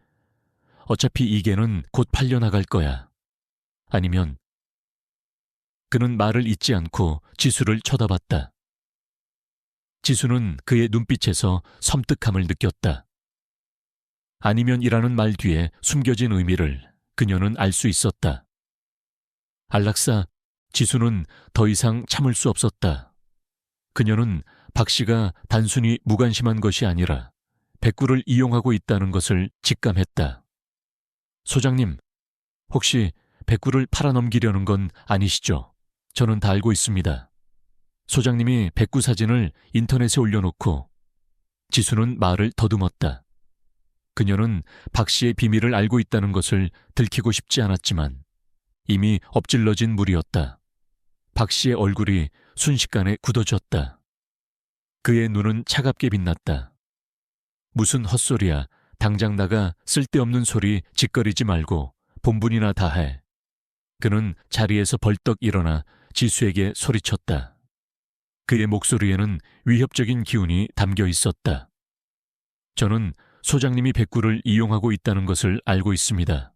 어차피 이 개는 곧 팔려나갈 거야. 아니면 그는 말을 잇지 않고 지수를 쳐다봤다. 지수는 그의 눈빛에서 섬뜩함을 느꼈다. 아니면이라는 말 뒤에 숨겨진 의미를 그녀는 알 수 있었다. 안락사, 지수는 더 이상 참을 수 없었다. 그녀는 박 씨가 단순히 무관심한 것이 아니라 백구를 이용하고 있다는 것을 직감했다. 소장님, 혹시 백구를 팔아넘기려는 건 아니시죠? 저는 다 알고 있습니다. 소장님이 백구 사진을 인터넷에 올려놓고 지수는 말을 더듬었다. 그녀는 박 씨의 비밀을 알고 있다는 것을 들키고 싶지 않았지만 이미 엎질러진 물이었다. 박 씨의 얼굴이 순식간에 굳어졌다. 그의 눈은 차갑게 빛났다. 무슨 헛소리야. 당장 나가 쓸데없는 소리 짓거리지 말고 본분이나 다해. 그는 자리에서 벌떡 일어나 지수에게 소리쳤다. 그의 목소리에는 위협적인 기운이 담겨 있었다. 저는 소장님이 백구를 이용하고 있다는 것을 알고 있습니다.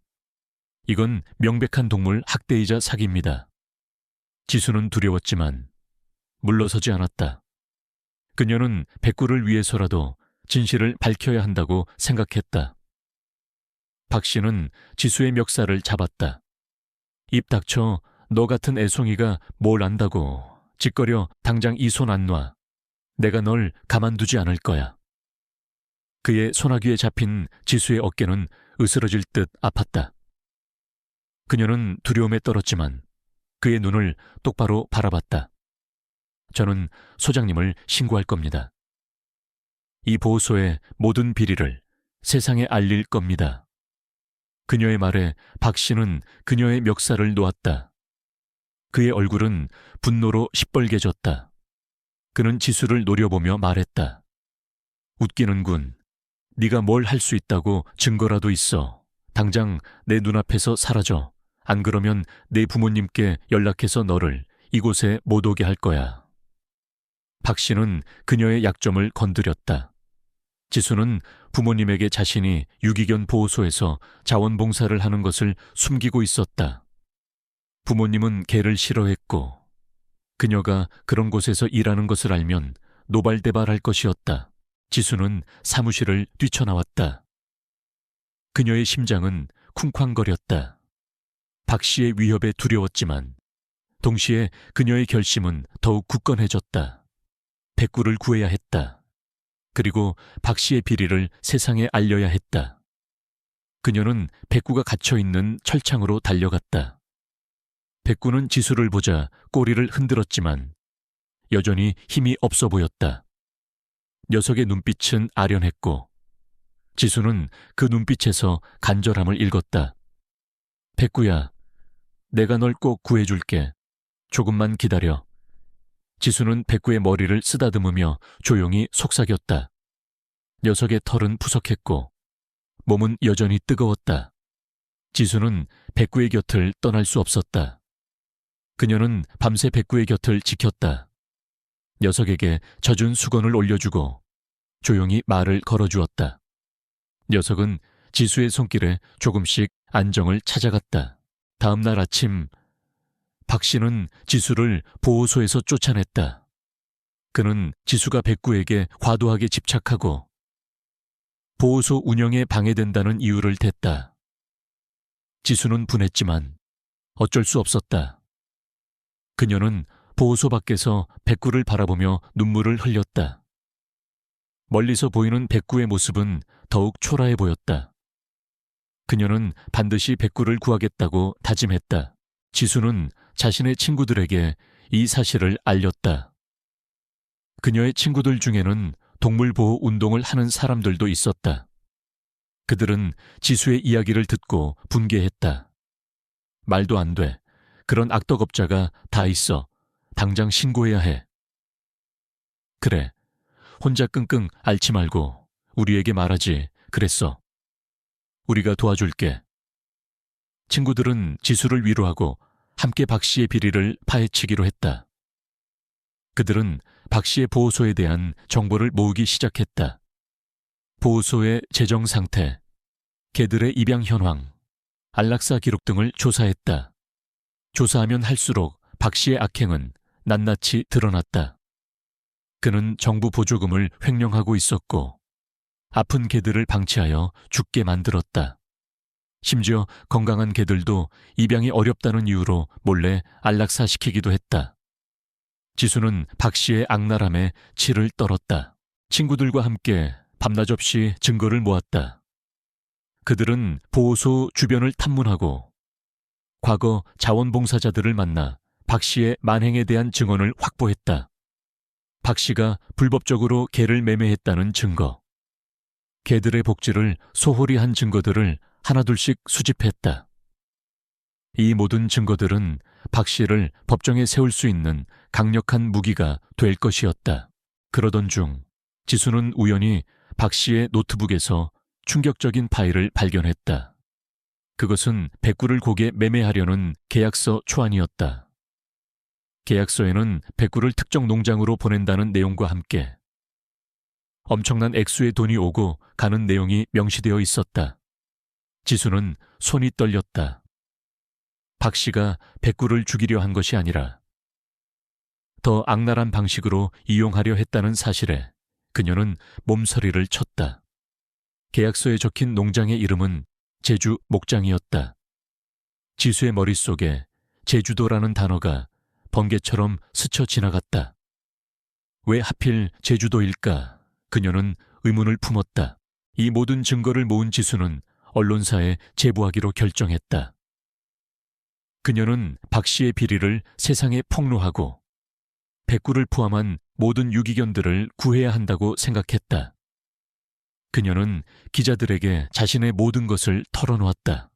이건 명백한 동물 학대이자 사기입니다. 지수는 두려웠지만 물러서지 않았다. 그녀는 백구를 위해서라도 진실을 밝혀야 한다고 생각했다. 박 씨는 지수의 멱살을 잡았다. 입 닥쳐. 너 같은 애송이가 뭘 안다고. 짓거려. 당장 이 손 안 놔. 내가 널 가만두지 않을 거야. 그의 소나귀에 잡힌 지수의 어깨는 으스러질 듯 아팠다. 그녀는 두려움에 떨었지만 그의 눈을 똑바로 바라봤다. 저는 소장님을 신고할 겁니다. 이 보호소의 모든 비리를 세상에 알릴 겁니다. 그녀의 말에 박 씨는 그녀의 멱살을 놓았다. 그의 얼굴은 분노로 시뻘개졌다. 그는 지수를 노려보며 말했다. 웃기는군. 네가 뭘 할 수 있다고 증거라도 있어. 당장 내 눈앞에서 사라져. 안 그러면 내 부모님께 연락해서 너를 이곳에 못 오게 할 거야. 박 씨는 그녀의 약점을 건드렸다. 지수는 부모님에게 자신이 유기견 보호소에서 자원봉사를 하는 것을 숨기고 있었다. 부모님은 개를 싫어했고 그녀가 그런 곳에서 일하는 것을 알면 노발대발할 것이었다. 지수는 사무실을 뛰쳐나왔다. 그녀의 심장은 쿵쾅거렸다. 박 씨의 위협에 두려웠지만 동시에 그녀의 결심은 더욱 굳건해졌다. 백구를 구해야 했다. 그리고 박 씨의 비리를 세상에 알려야 했다. 그녀는 백구가 갇혀있는 철창으로 달려갔다. 백구는 지수를 보자 꼬리를 흔들었지만 여전히 힘이 없어 보였다. 녀석의 눈빛은 아련했고 지수는 그 눈빛에서 간절함을 읽었다. 백구야, 내가 널 꼭 구해줄게. 조금만 기다려. 지수는 백구의 머리를 쓰다듬으며 조용히 속삭였다. 녀석의 털은 푸석했고 몸은 여전히 뜨거웠다. 지수는 백구의 곁을 떠날 수 없었다. 그녀는 밤새 백구의 곁을 지켰다. 녀석에게 젖은 수건을 올려주고 조용히 말을 걸어주었다. 녀석은 지수의 손길에 조금씩 안정을 찾아갔다. 다음 날 아침 박 씨는 지수를 보호소에서 쫓아냈다. 그는 지수가 백구에게 과도하게 집착하고 보호소 운영에 방해된다는 이유를 댔다. 지수는 분했지만 어쩔 수 없었다. 그녀는 보호소 밖에서 백구를 바라보며 눈물을 흘렸다. 멀리서 보이는 백구의 모습은 더욱 초라해 보였다. 그녀는 반드시 백구를 구하겠다고 다짐했다. 지수는 자신의 친구들에게 이 사실을 알렸다. 그녀의 친구들 중에는 동물보호 운동을 하는 사람들도 있었다. 그들은 지수의 이야기를 듣고 분개했다. 말도 안 돼. 그런 악덕업자가 다 있어. 당장 신고해야 해. 그래. 혼자 끙끙 앓지 말고 우리에게 말하지. 그랬어. 우리가 도와줄게. 친구들은 지수를 위로하고 함께 박 씨의 비리를 파헤치기로 했다. 그들은 박 씨의 보호소에 대한 정보를 모으기 시작했다. 보호소의 재정 상태, 개들의 입양 현황, 안락사 기록 등을 조사했다. 조사하면 할수록 박 씨의 악행은 낱낱이 드러났다. 그는 정부 보조금을 횡령하고 있었고 아픈 개들을 방치하여 죽게 만들었다. 심지어 건강한 개들도 입양이 어렵다는 이유로 몰래 안락사시키기도 했다. 지수는 박 씨의 악랄함에 치를 떨었다. 친구들과 함께 밤낮 없이 증거를 모았다. 그들은 보호소 주변을 탐문하고 과거 자원봉사자들을 만나 박 씨의 만행에 대한 증언을 확보했다. 박 씨가 불법적으로 개를 매매했다는 증거, 개들의 복지를 소홀히 한 증거들을 하나둘씩 수집했다. 이 모든 증거들은 박 씨를 법정에 세울 수 있는 강력한 무기가 될 것이었다. 그러던 중 지수는 우연히 박 씨의 노트북에서 충격적인 파일을 발견했다. 그것은 백구를 곡에 매매하려는 계약서 초안이었다. 계약서에는 백구를 특정 농장으로 보낸다는 내용과 함께 엄청난 액수의 돈이 오고 가는 내용이 명시되어 있었다. 지수는 손이 떨렸다. 박 씨가 백구를 죽이려 한 것이 아니라 더 악랄한 방식으로 이용하려 했다는 사실에 그녀는 몸서리를 쳤다. 계약서에 적힌 농장의 이름은 제주 목장이었다. 지수의 머릿속에 제주도라는 단어가 번개처럼 스쳐 지나갔다. 왜 하필 제주도일까? 그녀는 의문을 품었다. 이 모든 증거를 모은 지수는 언론사에 제보하기로 결정했다. 그녀는 박 씨의 비리를 세상에 폭로하고 백구를 포함한 모든 유기견들을 구해야 한다고 생각했다. 그녀는 기자들에게 자신의 모든 것을 털어놓았다.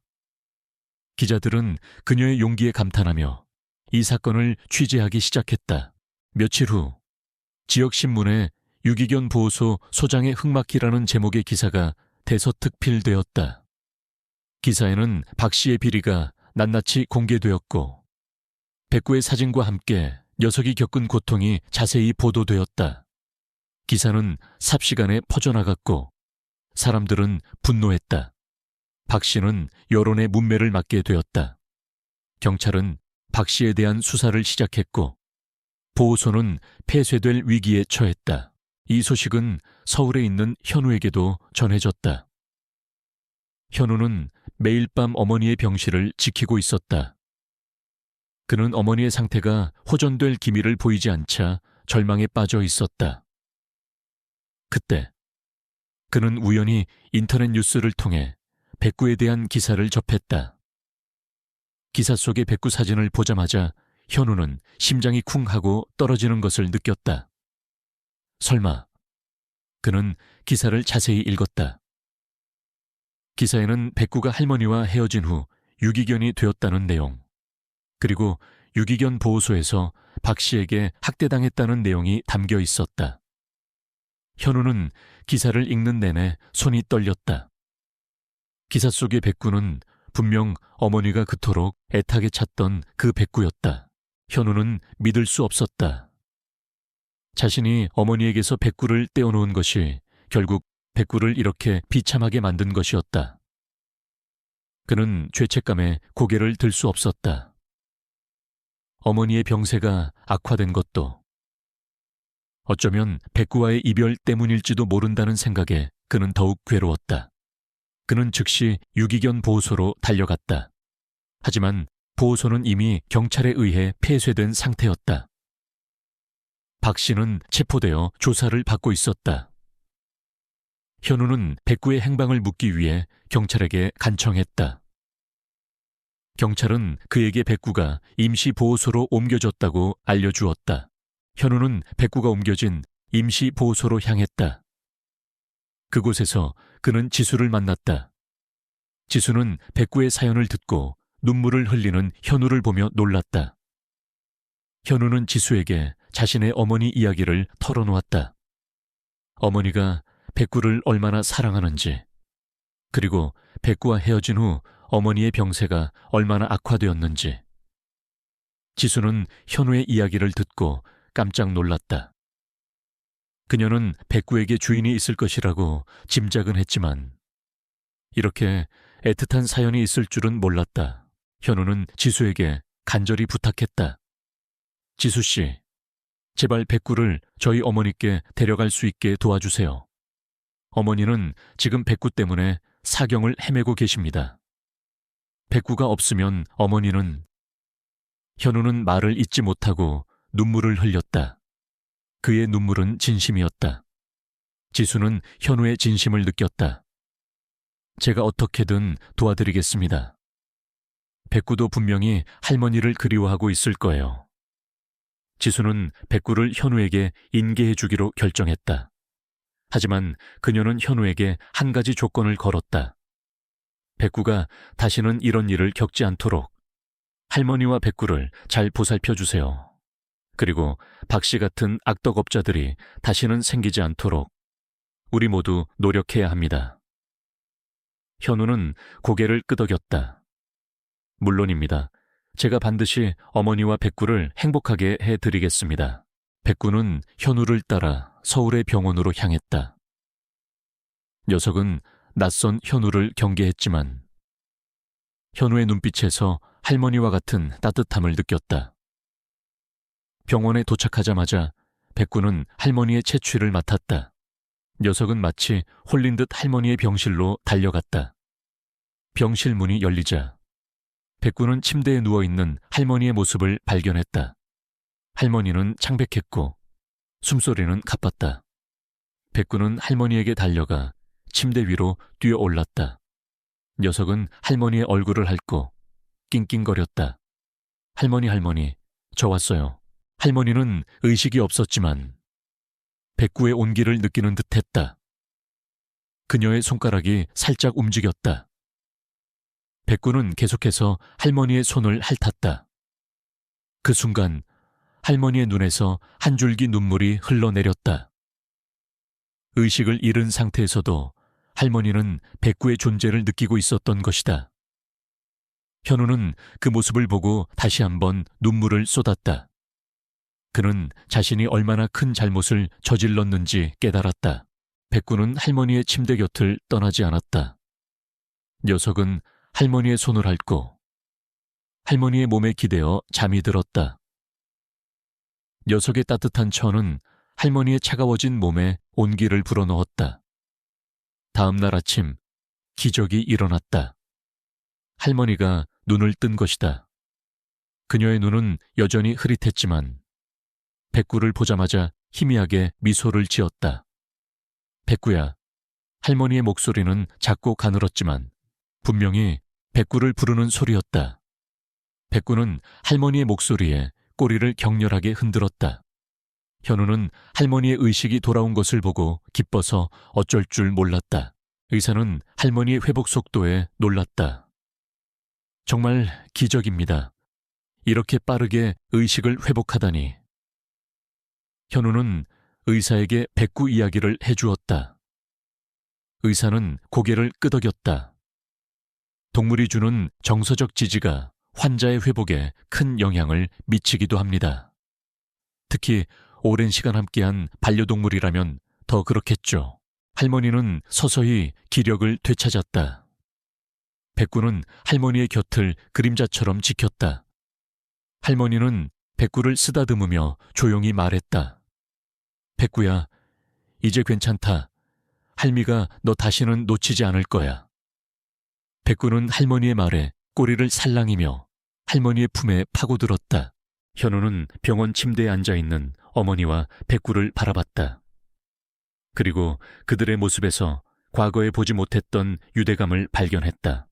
기자들은 그녀의 용기에 감탄하며 이 사건을 취재하기 시작했다. 며칠 후 지역신문에 유기견 보호소 소장의 흑막기라는 제목의 기사가 대서특필되었다. 기사에는 박 씨의 비리가 낱낱이 공개되었고 백구의 사진과 함께 녀석이 겪은 고통이 자세히 보도되었다. 기사는 삽시간에 퍼져나갔고 사람들은 분노했다. 박 씨는 여론의 문매를 맞게 되었다. 경찰은 박 씨에 대한 수사를 시작했고 보호소는 폐쇄될 위기에 처했다. 이 소식은 서울에 있는 현우에게도 전해졌다. 현우는 매일 밤 어머니의 병실을 지키고 있었다. 그는 어머니의 상태가 호전될 기미를 보이지 않자 절망에 빠져 있었다. 그때 그는 우연히 인터넷 뉴스를 통해 백구에 대한 기사를 접했다. 기사 속의 백구 사진을 보자마자 현우는 심장이 쿵 하고 떨어지는 것을 느꼈다. 설마. 그는 기사를 자세히 읽었다. 기사에는 백구가 할머니와 헤어진 후 유기견이 되었다는 내용, 그리고 유기견 보호소에서 박 씨에게 학대당했다는 내용이 담겨 있었다. 현우는 기사를 읽는 내내 손이 떨렸다. 기사 속의 백구는 분명 어머니가 그토록 애타게 찾던 그 백구였다. 현우는 믿을 수 없었다. 자신이 어머니에게서 백구를 떼어놓은 것이 결국 백구를 이렇게 비참하게 만든 것이었다. 그는 죄책감에 고개를 들 수 없었다. 어머니의 병세가 악화된 것도 어쩌면 백구와의 이별 때문일지도 모른다는 생각에 그는 더욱 괴로웠다. 그는 즉시 유기견 보호소로 달려갔다. 하지만 보호소는 이미 경찰에 의해 폐쇄된 상태였다. 박 씨는 체포되어 조사를 받고 있었다. 현우는 백구의 행방을 묻기 위해 경찰에게 간청했다. 경찰은 그에게 백구가 임시보호소로 옮겨졌다고 알려주었다. 현우는 백구가 옮겨진 임시보호소로 향했다. 그곳에서 그는 지수를 만났다. 지수는 백구의 사연을 듣고 눈물을 흘리는 현우를 보며 놀랐다. 현우는 지수에게 자신의 어머니 이야기를 털어놓았다. 어머니가 백구를 얼마나 사랑하는지, 그리고 백구와 헤어진 후 어머니의 병세가 얼마나 악화되었는지. 지수는 현우의 이야기를 듣고 깜짝 놀랐다. 그녀는 백구에게 주인이 있을 것이라고 짐작은 했지만 이렇게 애틋한 사연이 있을 줄은 몰랐다. 현우는 지수에게 간절히 부탁했다. 지수씨, 제발 백구를 저희 어머니께 데려갈 수 있게 도와주세요. 어머니는 지금 백구 때문에 사경을 헤매고 계십니다. 백구가 없으면 어머니는... 현우는 말을 잇지 못하고 눈물을 흘렸다. 그의 눈물은 진심이었다. 지수는 현우의 진심을 느꼈다. 제가 어떻게든 도와드리겠습니다. 백구도 분명히 할머니를 그리워하고 있을 거예요. 지수는 백구를 현우에게 인계해 주기로 결정했다. 하지만 그녀는 현우에게 한 가지 조건을 걸었다. 백구가 다시는 이런 일을 겪지 않도록 할머니와 백구를 잘 보살펴 주세요. 그리고 박씨 같은 악덕업자들이 다시는 생기지 않도록 우리 모두 노력해야 합니다. 현우는 고개를 끄덕였다. 물론입니다. 제가 반드시 어머니와 백구를 행복하게 해드리겠습니다. 백구는 현우를 따라 서울의 병원으로 향했다. 녀석은 낯선 현우를 경계했지만 현우의 눈빛에서 할머니와 같은 따뜻함을 느꼈다. 병원에 도착하자마자 백구는 할머니의 채취를 맡았다. 녀석은 마치 홀린 듯 할머니의 병실로 달려갔다. 병실 문이 열리자 백구는 침대에 누워있는 할머니의 모습을 발견했다. 할머니는 창백했고 숨소리는 가빴다. 백구는 할머니에게 달려가 침대 위로 뛰어올랐다. 녀석은 할머니의 얼굴을 핥고 낑낑거렸다. 할머니, 저 왔어요. 할머니는 의식이 없었지만 백구의 온기를 느끼는 듯했다. 그녀의 손가락이 살짝 움직였다. 백구는 계속해서 할머니의 손을 핥았다. 그 순간 할머니의 눈에서 한 줄기 눈물이 흘러내렸다. 의식을 잃은 상태에서도 할머니는 백구의 존재를 느끼고 있었던 것이다. 현우는 그 모습을 보고 다시 한번 눈물을 쏟았다. 그는 자신이 얼마나 큰 잘못을 저질렀는지 깨달았다. 백구는 할머니의 침대 곁을 떠나지 않았다. 녀석은 할머니의 손을 핥고 할머니의 몸에 기대어 잠이 들었다. 녀석의 따뜻한 천은 할머니의 차가워진 몸에 온기를 불어넣었다. 다음 날 아침 기적이 일어났다. 할머니가 눈을 뜬 것이다. 그녀의 눈은 여전히 흐릿했지만 백구를 보자마자 희미하게 미소를 지었다. 백구야. 할머니의 목소리는 작고 가늘었지만 분명히 백구를 부르는 소리였다. 백구는 할머니의 목소리에 꼬리를 격렬하게 흔들었다. 현우는 할머니의 의식이 돌아온 것을 보고 기뻐서 어쩔 줄 몰랐다. 의사는 할머니의 회복 속도에 놀랐다. 정말 기적입니다. 이렇게 빠르게 의식을 회복하다니. 현우는 의사에게 백구 이야기를 해주었다. 의사는 고개를 끄덕였다. 동물이 주는 정서적 지지가 환자의 회복에 큰 영향을 미치기도 합니다. 특히 오랜 시간 함께한 반려동물이라면 더 그렇겠죠. 할머니는 서서히 기력을 되찾았다. 백구는 할머니의 곁을 그림자처럼 지켰다. 할머니는 백구를 쓰다듬으며 조용히 말했다. 백구야, 이제 괜찮다. 할미가 너 다시는 놓치지 않을 거야. 백구는 할머니의 말에 꼬리를 살랑이며 할머니의 품에 파고들었다. 현우는 병원 침대에 앉아있는 어머니와 백구를 바라봤다. 그리고 그들의 모습에서 과거에 보지 못했던 유대감을 발견했다.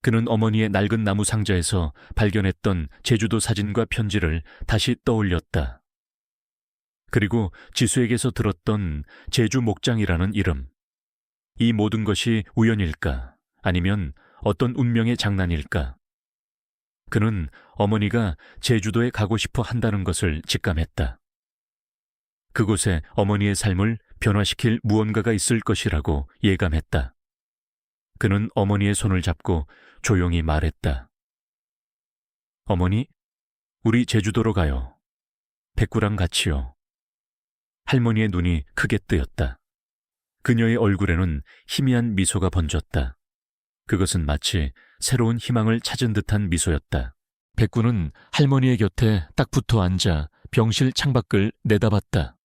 그는 어머니의 낡은 나무 상자에서 발견했던 제주도 사진과 편지를 다시 떠올렸다. 그리고 지수에게서 들었던 제주 목장이라는 이름. 이 모든 것이 우연일까? 아니면 어떤 운명의 장난일까? 그는 어머니가 제주도에 가고 싶어 한다는 것을 직감했다. 그곳에 어머니의 삶을 변화시킬 무언가가 있을 것이라고 예감했다. 그는 어머니의 손을 잡고 조용히 말했다. 어머니, 우리 제주도로 가요. 백구랑 같이요. 할머니의 눈이 크게 뜨였다. 그녀의 얼굴에는 희미한 미소가 번졌다. 그것은 마치 새로운 희망을 찾은 듯한 미소였다. 백구는 할머니의 곁에 딱 붙어 앉아 병실 창밖을 내다봤다.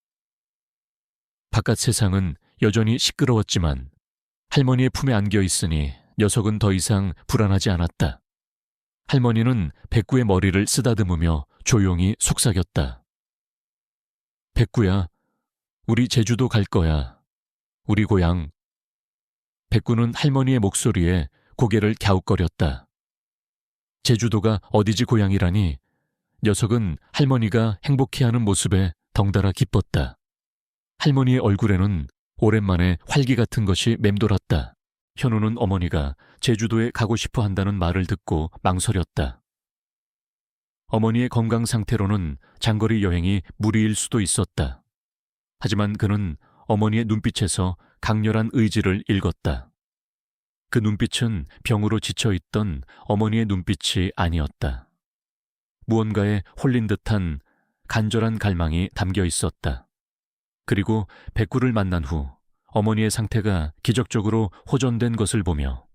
바깥 세상은 여전히 시끄러웠지만 할머니의 품에 안겨 있으니 녀석은 더 이상 불안하지 않았다. 할머니는 백구의 머리를 쓰다듬으며 조용히 속삭였다. 백구야, 우리 제주도 갈 거야. 우리 고향. 백구는 할머니의 목소리에 고개를 갸웃거렸다. 제주도가 어디지 고향이라니. 녀석은 할머니가 행복해하는 모습에 덩달아 기뻤다. 할머니의 얼굴에는 오랜만에 활기 같은 것이 맴돌았다. 현우는 어머니가 제주도에 가고 싶어 한다는 말을 듣고 망설였다. 어머니의 건강 상태로는 장거리 여행이 무리일 수도 있었다. 하지만 그는 어머니의 눈빛에서 강렬한 의지를 읽었다. 그 눈빛은 병으로 지쳐있던 어머니의 눈빛이 아니었다. 무언가에 홀린 듯한 간절한 갈망이 담겨 있었다. 그리고 백구를 만난 후 어머니의 상태가 기적적으로 호전된 것을 보며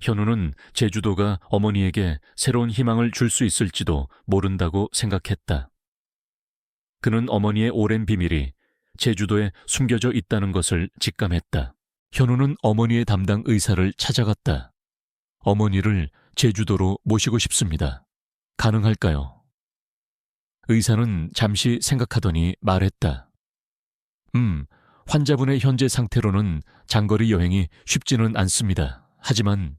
현우는 제주도가 어머니에게 새로운 희망을 줄 수 있을지도 모른다고 생각했다. 그는 어머니의 오랜 비밀이 제주도에 숨겨져 있다는 것을 직감했다. 현우는 어머니의 담당 의사를 찾아갔다. 어머니를 제주도로 모시고 싶습니다. 가능할까요? 의사는 잠시 생각하더니 말했다. 환자분의 현재 상태로는 장거리 여행이 쉽지는 않습니다. 하지만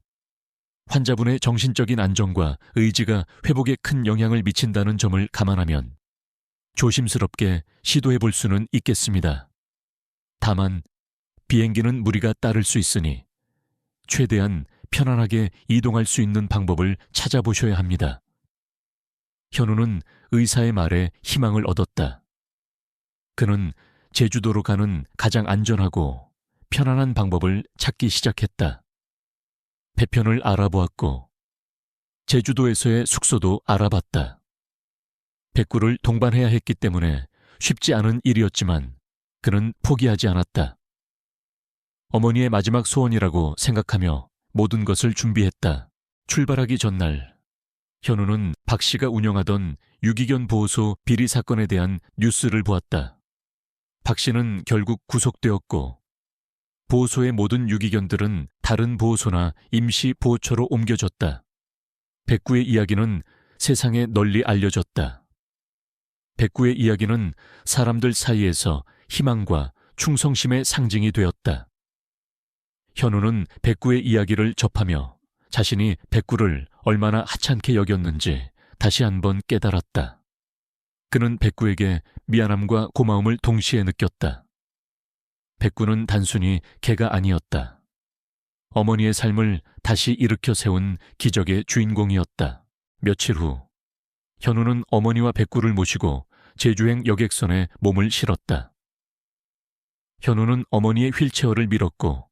환자분의 정신적인 안정과 의지가 회복에 큰 영향을 미친다는 점을 감안하면 조심스럽게 시도해 볼 수는 있겠습니다. 다만 비행기는 무리가 따를 수 있으니 최대한 편안하게 이동할 수 있는 방법을 찾아보셔야 합니다. 현우는 의사의 말에 희망을 얻었다. 그는 제주도로 가는 가장 안전하고 편안한 방법을 찾기 시작했다. 배편을 알아보았고 제주도에서의 숙소도 알아봤다. 백구를 동반해야 했기 때문에 쉽지 않은 일이었지만 그는 포기하지 않았다. 어머니의 마지막 소원이라고 생각하며 모든 것을 준비했다. 출발하기 전날 현우는 박 씨가 운영하던 유기견 보호소 비리 사건에 대한 뉴스를 보았다. 박 씨는 결국 구속되었고 보호소의 모든 유기견들은 다른 보호소나 임시 보호처로 옮겨졌다. 백구의 이야기는 세상에 널리 알려졌다. 백구의 이야기는 사람들 사이에서 희망과 충성심의 상징이 되었다. 현우는 백구의 이야기를 접하며 자신이 백구를 얼마나 하찮게 여겼는지 다시 한번 깨달았다. 그는 백구에게 미안함과 고마움을 동시에 느꼈다. 백구는 단순히 개가 아니었다. 어머니의 삶을 다시 일으켜 세운 기적의 주인공이었다. 며칠 후 현우는 어머니와 백구를 모시고 제주행 여객선에 몸을 실었다. 현우는 어머니의 휠체어를 밀었고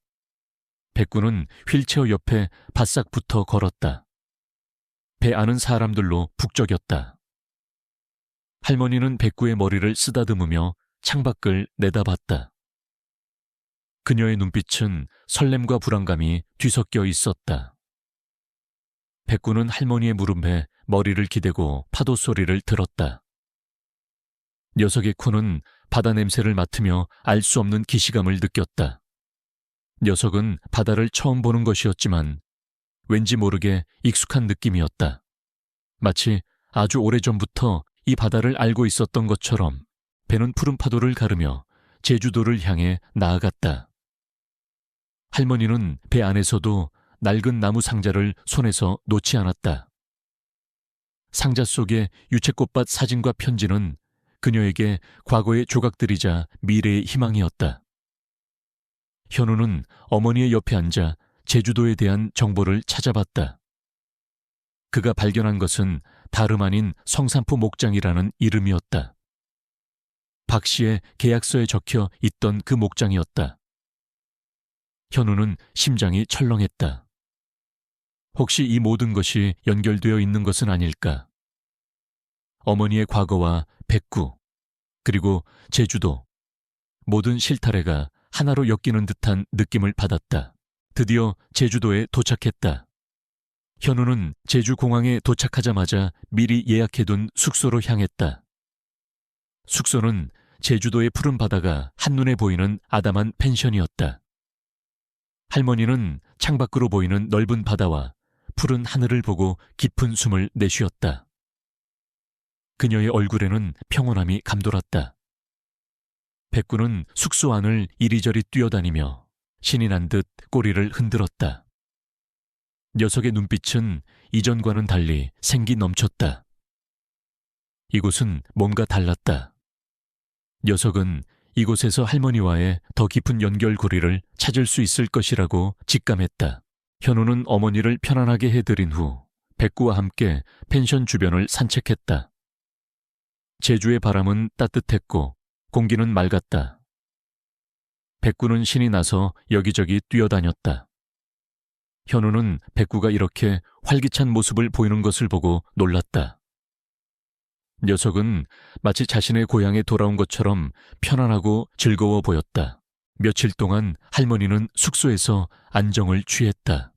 백구는 휠체어 옆에 바싹 붙어 걸었다. 배 안은 사람들로 북적였다. 할머니는 백구의 머리를 쓰다듬으며 창밖을 내다봤다. 그녀의 눈빛은 설렘과 불안감이 뒤섞여 있었다. 백구는 할머니의 무릎에 머리를 기대고 파도 소리를 들었다. 녀석의 코는 바다 냄새를 맡으며 알 수 없는 기시감을 느꼈다. 녀석은 바다를 처음 보는 것이었지만 왠지 모르게 익숙한 느낌이었다. 마치 아주 오래전부터 이 바다를 알고 있었던 것처럼 배는 푸른 파도를 가르며 제주도를 향해 나아갔다. 할머니는 배 안에서도 낡은 나무 상자를 손에서 놓지 않았다. 상자 속의 유채꽃밭 사진과 편지는 그녀에게 과거의 조각들이자 미래의 희망이었다. 현우는 어머니의 옆에 앉아 제주도에 대한 정보를 찾아봤다. 그가 발견한 것은 다름 아닌 성산포 목장이라는 이름이었다. 박 씨의 계약서에 적혀 있던 그 목장이었다. 현우는 심장이 철렁했다. 혹시 이 모든 것이 연결되어 있는 것은 아닐까? 어머니의 과거와 백구, 그리고 제주도, 모든 실타래가 하나로 엮이는 듯한 느낌을 받았다. 드디어 제주도에 도착했다. 현우는 제주공항에 도착하자마자 미리 예약해둔 숙소로 향했다. 숙소는 제주도의 푸른 바다가 한눈에 보이는 아담한 펜션이었다. 할머니는 창밖으로 보이는 넓은 바다와 푸른 하늘을 보고 깊은 숨을 내쉬었다. 그녀의 얼굴에는 평온함이 감돌았다. 백구는 숙소 안을 이리저리 뛰어다니며 신이 난 듯 꼬리를 흔들었다. 녀석의 눈빛은 이전과는 달리 생기 넘쳤다. 이곳은 뭔가 달랐다. 녀석은 이곳에서 할머니와의 더 깊은 연결고리를 찾을 수 있을 것이라고 직감했다. 현우는 어머니를 편안하게 해드린 후 백구와 함께 펜션 주변을 산책했다. 제주의 바람은 따뜻했고 공기는 맑았다. 백구는 신이 나서 여기저기 뛰어다녔다. 현우는 백구가 이렇게 활기찬 모습을 보이는 것을 보고 놀랐다. 녀석은 마치 자신의 고향에 돌아온 것처럼 편안하고 즐거워 보였다. 며칠 동안 할머니는 숙소에서 안정을 취했다.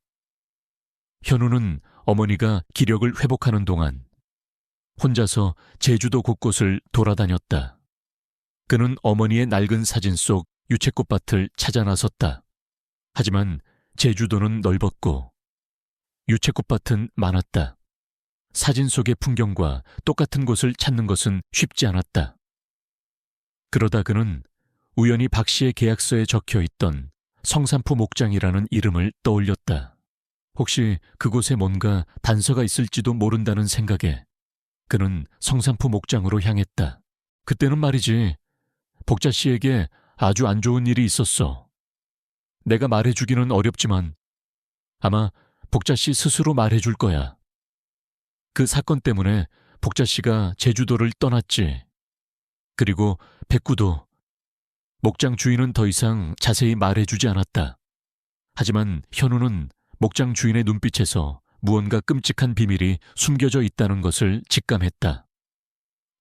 현우는 어머니가 기력을 회복하는 동안 혼자서 제주도 곳곳을 돌아다녔다. 그는 어머니의 낡은 사진 속 유채꽃밭을 찾아 나섰다. 하지만 제주도는 넓었고 유채꽃밭은 많았다. 사진 속의 풍경과 똑같은 곳을 찾는 것은 쉽지 않았다. 그러다 그는 우연히 박 씨의 계약서에 적혀 있던 성산포 목장이라는 이름을 떠올렸다. 혹시 그곳에 뭔가 단서가 있을지도 모른다는 생각에 그는 성산포 목장으로 향했다. 그때는 말이지, 복자 씨에게 아주 안 좋은 일이 있었어. 내가 말해주기는 어렵지만 아마 복자 씨 스스로 말해줄 거야. 그 사건 때문에 복자 씨가 제주도를 떠났지. 그리고 백구도. 목장 주인은 더 이상 자세히 말해주지 않았다. 하지만 현우는 목장 주인의 눈빛에서 무언가 끔찍한 비밀이 숨겨져 있다는 것을 직감했다.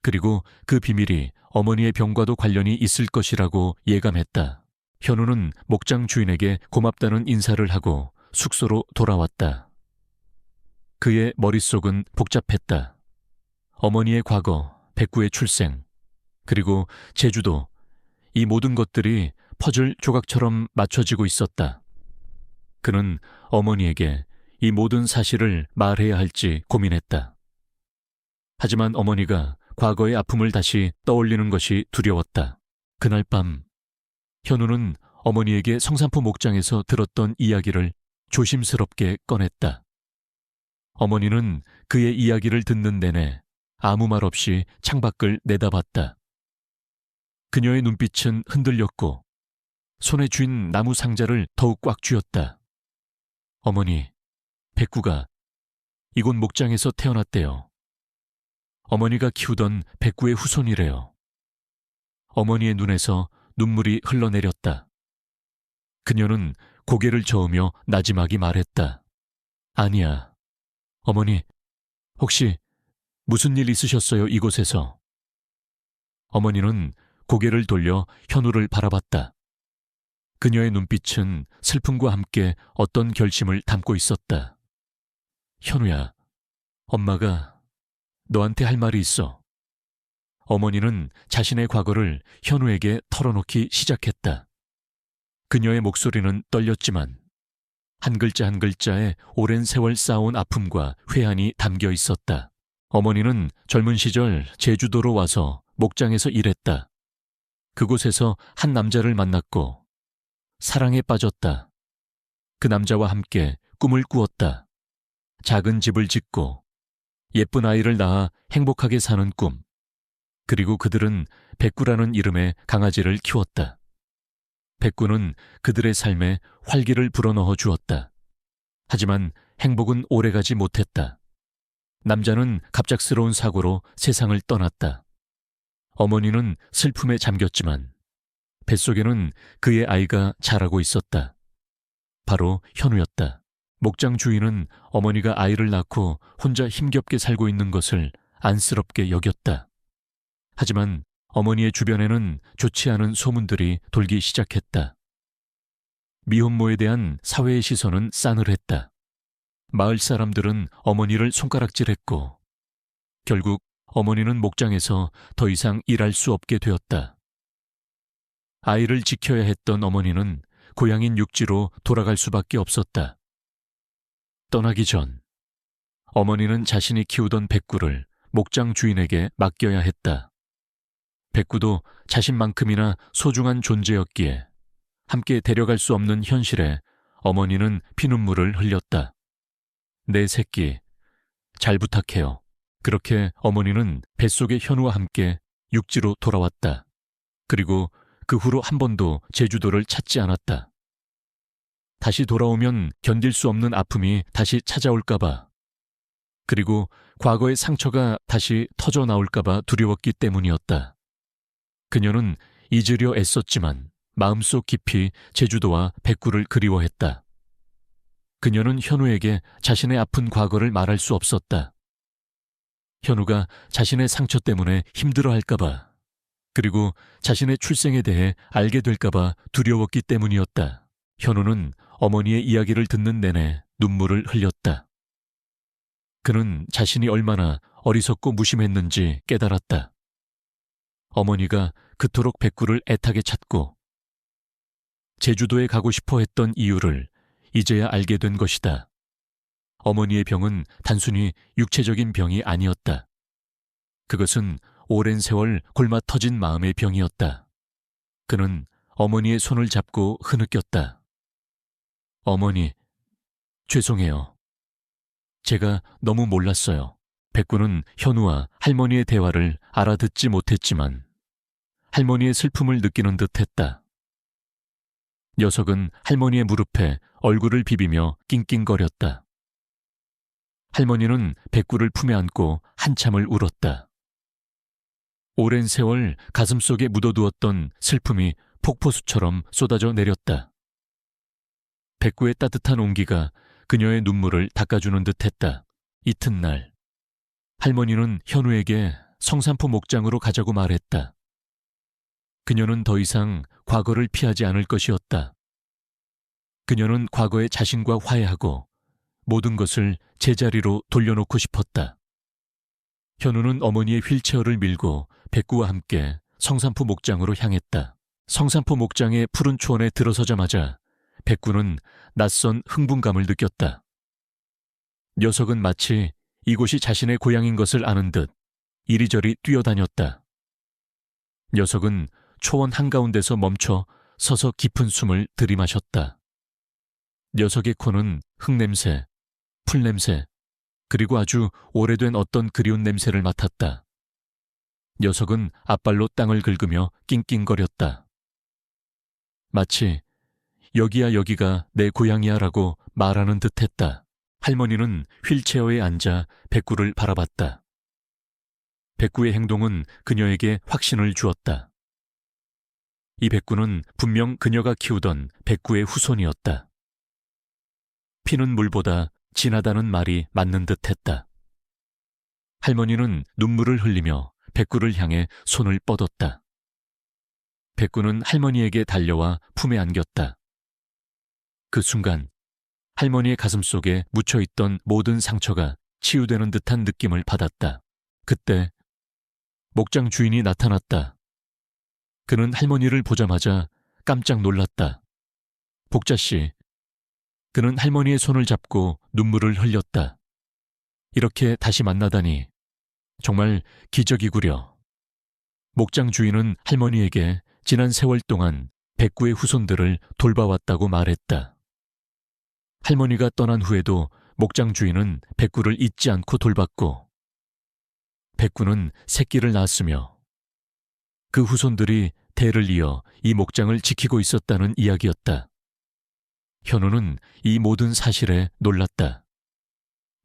그리고 그 비밀이 어머니의 병과도 관련이 있을 것이라고 예감했다. 현우는 목장 주인에게 고맙다는 인사를 하고 숙소로 돌아왔다. 그의 머릿속은 복잡했다. 어머니의 과거, 백구의 출생, 그리고 제주도, 이 모든 것들이 퍼즐 조각처럼 맞춰지고 있었다. 그는 어머니에게 이 모든 사실을 말해야 할지 고민했다. 하지만 어머니가 과거의 아픔을 다시 떠올리는 것이 두려웠다. 그날 밤 현우는 어머니에게 성산포 목장에서 들었던 이야기를 조심스럽게 꺼냈다. 어머니는 그의 이야기를 듣는 내내 아무 말 없이 창밖을 내다봤다. 그녀의 눈빛은 흔들렸고 손에 쥔 나무 상자를 더욱 꽉 쥐었다. 어머니, 백구가 이곳 목장에서 태어났대요. 어머니가 키우던 백구의 후손이래요. 어머니의 눈에서 눈물이 흘러내렸다. 그녀는 고개를 저으며 나지막이 말했다. 아니야. 어머니, 혹시 무슨 일 있으셨어요, 이곳에서? 어머니는 고개를 돌려 현우를 바라봤다. 그녀의 눈빛은 슬픔과 함께 어떤 결심을 담고 있었다. 현우야, 엄마가 너한테 할 말이 있어. 어머니는 자신의 과거를 현우에게 털어놓기 시작했다. 그녀의 목소리는 떨렸지만 한 글자 한 글자에 오랜 세월 쌓아온 아픔과 회한이 담겨 있었다. 어머니는 젊은 시절 제주도로 와서 목장에서 일했다. 그곳에서 한 남자를 만났고 사랑에 빠졌다. 그 남자와 함께 꿈을 꾸었다. 작은 집을 짓고 예쁜 아이를 낳아 행복하게 사는 꿈. 그리고 그들은 백구라는 이름의 강아지를 키웠다. 백구는 그들의 삶에 활기를 불어넣어 주었다. 하지만 행복은 오래가지 못했다. 남자는 갑작스러운 사고로 세상을 떠났다. 어머니는 슬픔에 잠겼지만 뱃속에는 그의 아이가 자라고 있었다. 바로 현우였다. 목장 주인은 어머니가 아이를 낳고 혼자 힘겹게 살고 있는 것을 안쓰럽게 여겼다. 하지만 어머니의 주변에는 좋지 않은 소문들이 돌기 시작했다. 미혼모에 대한 사회의 시선은 싸늘했다. 마을 사람들은 어머니를 손가락질했고 결국 어머니는 목장에서 더 이상 일할 수 없게 되었다. 아이를 지켜야 했던 어머니는 고향인 육지로 돌아갈 수밖에 없었다. 떠나기 전 어머니는 자신이 키우던 백구를 목장 주인에게 맡겨야 했다. 백구도 자신만큼이나 소중한 존재였기에 함께 데려갈 수 없는 현실에 어머니는 피눈물을 흘렸다. 내 새끼, 잘 부탁해요. 그렇게 어머니는 뱃속의 현우와 함께 육지로 돌아왔다. 그리고 그 후로 한 번도 제주도를 찾지 않았다. 다시 돌아오면 견딜 수 없는 아픔이 다시 찾아올까봐, 그리고 과거의 상처가 다시 터져 나올까봐 두려웠기 때문이었다. 그녀는 잊으려 애썼지만 마음속 깊이 제주도와 백구를 그리워했다. 그녀는 현우에게 자신의 아픈 과거를 말할 수 없었다. 현우가 자신의 상처 때문에 힘들어할까봐, 그리고 자신의 출생에 대해 알게 될까봐 두려웠기 때문이었다. 현우는 어머니의 이야기를 듣는 내내 눈물을 흘렸다. 그는 자신이 얼마나 어리석고 무심했는지 깨달았다. 어머니가 그토록 백구를 애타게 찾고 제주도에 가고 싶어 했던 이유를 이제야 알게 된 것이다. 어머니의 병은 단순히 육체적인 병이 아니었다. 그것은 오랜 세월 골마 터진 마음의 병이었다. 그는 어머니의 손을 잡고 흐느꼈다. 어머니, 죄송해요. 제가 너무 몰랐어요. 백구는 현우와 할머니의 대화를 알아듣지 못했지만 할머니의 슬픔을 느끼는 듯 했다. 녀석은 할머니의 무릎에 얼굴을 비비며 낑낑거렸다. 할머니는 백구를 품에 안고 한참을 울었다. 오랜 세월 가슴속에 묻어두었던 슬픔이 폭포수처럼 쏟아져 내렸다. 백구의 따뜻한 온기가 그녀의 눈물을 닦아주는 듯했다. 이튿날 할머니는 현우에게 성산포 목장으로 가자고 말했다. 그녀는 더 이상 과거를 피하지 않을 것이었다. 그녀는 과거의 자신과 화해하고 모든 것을 제자리로 돌려놓고 싶었다. 현우는 어머니의 휠체어를 밀고 백구와 함께 성산포 목장으로 향했다. 성산포 목장의 푸른 초원에 들어서자마자 백구는 낯선 흥분감을 느꼈다. 녀석은 마치 이곳이 자신의 고향인 것을 아는 듯 이리저리 뛰어다녔다. 녀석은 초원 한가운데서 멈춰 서서 깊은 숨을 들이마셨다. 녀석의 코는 흙냄새, 풀냄새, 그리고 아주 오래된 어떤 그리운 냄새를 맡았다. 녀석은 앞발로 땅을 긁으며 낑낑거렸다. 마치 여기야 여기가 내 고향이야 라고 말하는 듯했다. 할머니는 휠체어에 앉아 백구를 바라봤다. 백구의 행동은 그녀에게 확신을 주었다. 이 백구는 분명 그녀가 키우던 백구의 후손이었다. 피는 물보다 진하다는 말이 맞는 듯했다. 할머니는 눈물을 흘리며 백구를 향해 손을 뻗었다. 백구는 할머니에게 달려와 품에 안겼다. 그 순간 할머니의 가슴 속에 묻혀있던 모든 상처가 치유되는 듯한 느낌을 받았다. 그때 목장 주인이 나타났다. 그는 할머니를 보자마자 깜짝 놀랐다. 복자씨, 그는 할머니의 손을 잡고 눈물을 흘렸다. 이렇게 다시 만나다니 정말 기적이구려. 목장 주인은 할머니에게 지난 세월 동안 백구의 후손들을 돌봐왔다고 말했다. 할머니가 떠난 후에도 목장 주인은 백구를 잊지 않고 돌봤고 백구는 새끼를 낳았으며 그 후손들이 대를 이어 이 목장을 지키고 있었다는 이야기였다. 현우는 이 모든 사실에 놀랐다.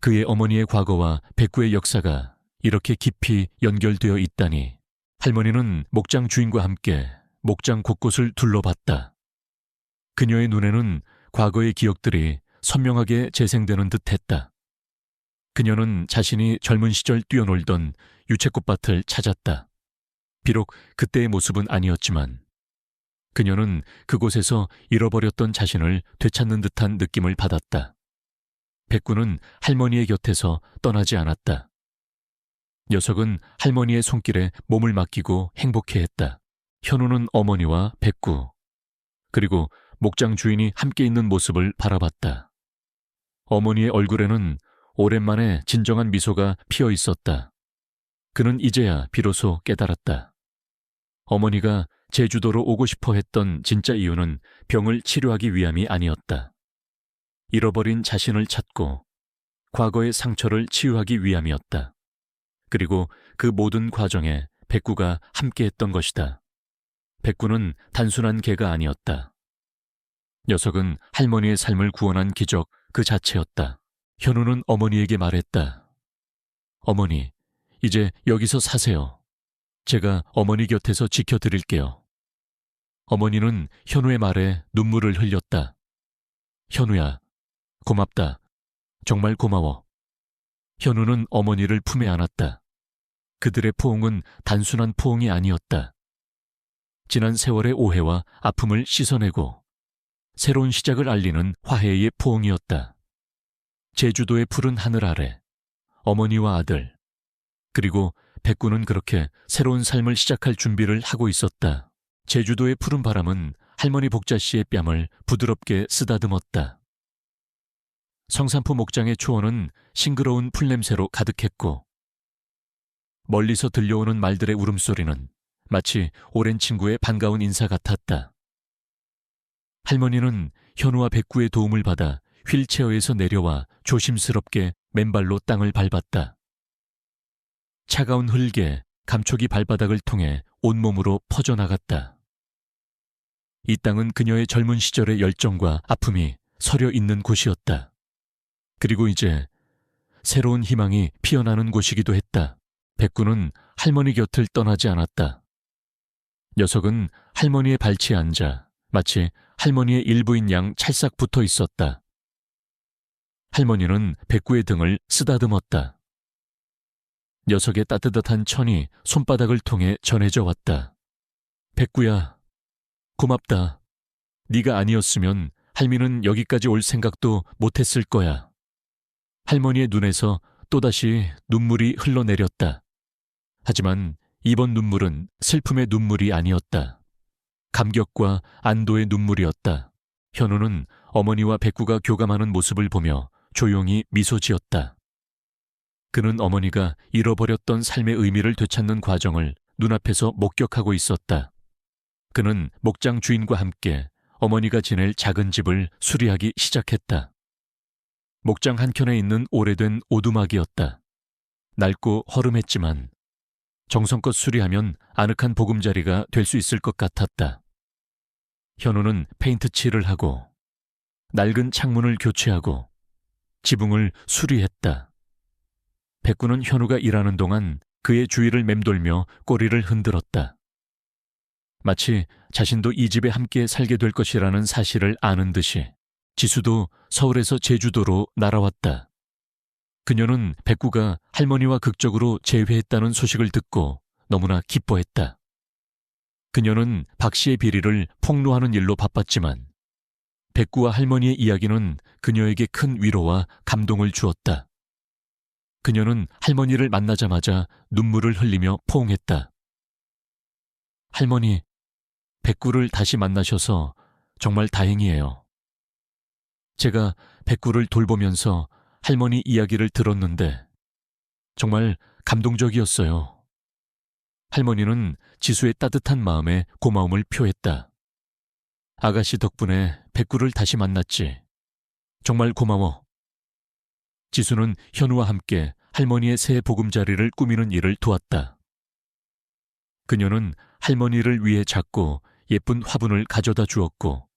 그의 어머니의 과거와 백구의 역사가 이렇게 깊이 연결되어 있다니. 할머니는 목장 주인과 함께 목장 곳곳을 둘러봤다. 그녀의 눈에는 과거의 기억들이 선명하게 재생되는 듯했다. 그녀는 자신이 젊은 시절 뛰어놀던 유채꽃밭을 찾았다. 비록 그때의 모습은 아니었지만 그녀는 그곳에서 잃어버렸던 자신을 되찾는 듯한 느낌을 받았다. 백구는 할머니의 곁에서 떠나지 않았다. 녀석은 할머니의 손길에 몸을 맡기고 행복해했다. 현우는 어머니와 백구, 그리고 목장 주인이 함께 있는 모습을 바라봤다. 어머니의 얼굴에는 오랜만에 진정한 미소가 피어 있었다. 그는 이제야 비로소 깨달았다. 어머니가 제주도로 오고 싶어 했던 진짜 이유는 병을 치료하기 위함이 아니었다. 잃어버린 자신을 찾고 과거의 상처를 치유하기 위함이었다. 그리고 그 모든 과정에 백구가 함께했던 것이다. 백구는 단순한 개가 아니었다. 녀석은 할머니의 삶을 구원한 기적 그 자체였다. 현우는 어머니에게 말했다. 어머니, 이제 여기서 사세요. 제가 어머니 곁에서 지켜드릴게요. 어머니는 현우의 말에 눈물을 흘렸다. 현우야, 고맙다. 정말 고마워. 현우는 어머니를 품에 안았다. 그들의 포옹은 단순한 포옹이 아니었다. 지난 세월의 오해와 아픔을 씻어내고 새로운 시작을 알리는 화해의 포옹이었다. 제주도의 푸른 하늘 아래 어머니와 아들, 그리고 백구는 그렇게 새로운 삶을 시작할 준비를 하고 있었다. 제주도의 푸른 바람은 할머니 복자 씨의 뺨을 부드럽게 쓰다듬었다. 성산포 목장의 초원은 싱그러운 풀냄새로 가득했고 멀리서 들려오는 말들의 울음소리는 마치 오랜 친구의 반가운 인사 같았다. 할머니는 현우와 백구의 도움을 받아 휠체어에서 내려와 조심스럽게 맨발로 땅을 밟았다. 차가운 흙에 감촉이 발바닥을 통해 온몸으로 퍼져나갔다. 이 땅은 그녀의 젊은 시절의 열정과 아픔이 서려 있는 곳이었다. 그리고 이제 새로운 희망이 피어나는 곳이기도 했다. 백구는 할머니 곁을 떠나지 않았다. 녀석은 할머니의 발치에 앉아 마치 할머니의 일부인 양 찰싹 붙어 있었다. 할머니는 백구의 등을 쓰다듬었다. 녀석의 따뜻한 천이 손바닥을 통해 전해져 왔다. 백구야, 고맙다. 네가 아니었으면 할미는 여기까지 올 생각도 못했을 거야. 할머니의 눈에서 또다시 눈물이 흘러내렸다. 하지만 이번 눈물은 슬픔의 눈물이 아니었다. 감격과 안도의 눈물이었다. 현우는 어머니와 백구가 교감하는 모습을 보며 조용히 미소 지었다. 그는 어머니가 잃어버렸던 삶의 의미를 되찾는 과정을 눈앞에서 목격하고 있었다. 그는 목장 주인과 함께 어머니가 지낼 작은 집을 수리하기 시작했다. 목장 한켠에 있는 오래된 오두막이었다. 낡고 허름했지만 정성껏 수리하면 아늑한 보금자리가 될 수 있을 것 같았다. 현우는 페인트 칠을 하고 낡은 창문을 교체하고 지붕을 수리했다. 백구는 현우가 일하는 동안 그의 주위를 맴돌며 꼬리를 흔들었다. 마치 자신도 이 집에 함께 살게 될 것이라는 사실을 아는 듯이. 지수도 서울에서 제주도로 날아왔다. 그녀는 백구가 할머니와 극적으로 재회했다는 소식을 듣고 너무나 기뻐했다. 그녀는 박 씨의 비리를 폭로하는 일로 바빴지만 백구와 할머니의 이야기는 그녀에게 큰 위로와 감동을 주었다. 그녀는 할머니를 만나자마자 눈물을 흘리며 포옹했다. 할머니, 백구를 다시 만나셔서 정말 다행이에요. 제가 백구를 돌보면서 할머니 이야기를 들었는데 정말 감동적이었어요. 할머니는 지수의 따뜻한 마음에 고마움을 표했다. 아가씨 덕분에 백구를 다시 만났지. 정말 고마워. 지수는 현우와 함께 할머니의 새 보금자리를 꾸미는 일을 도왔다. 그녀는 할머니를 위해 작고 예쁜 화분을 가져다 주었고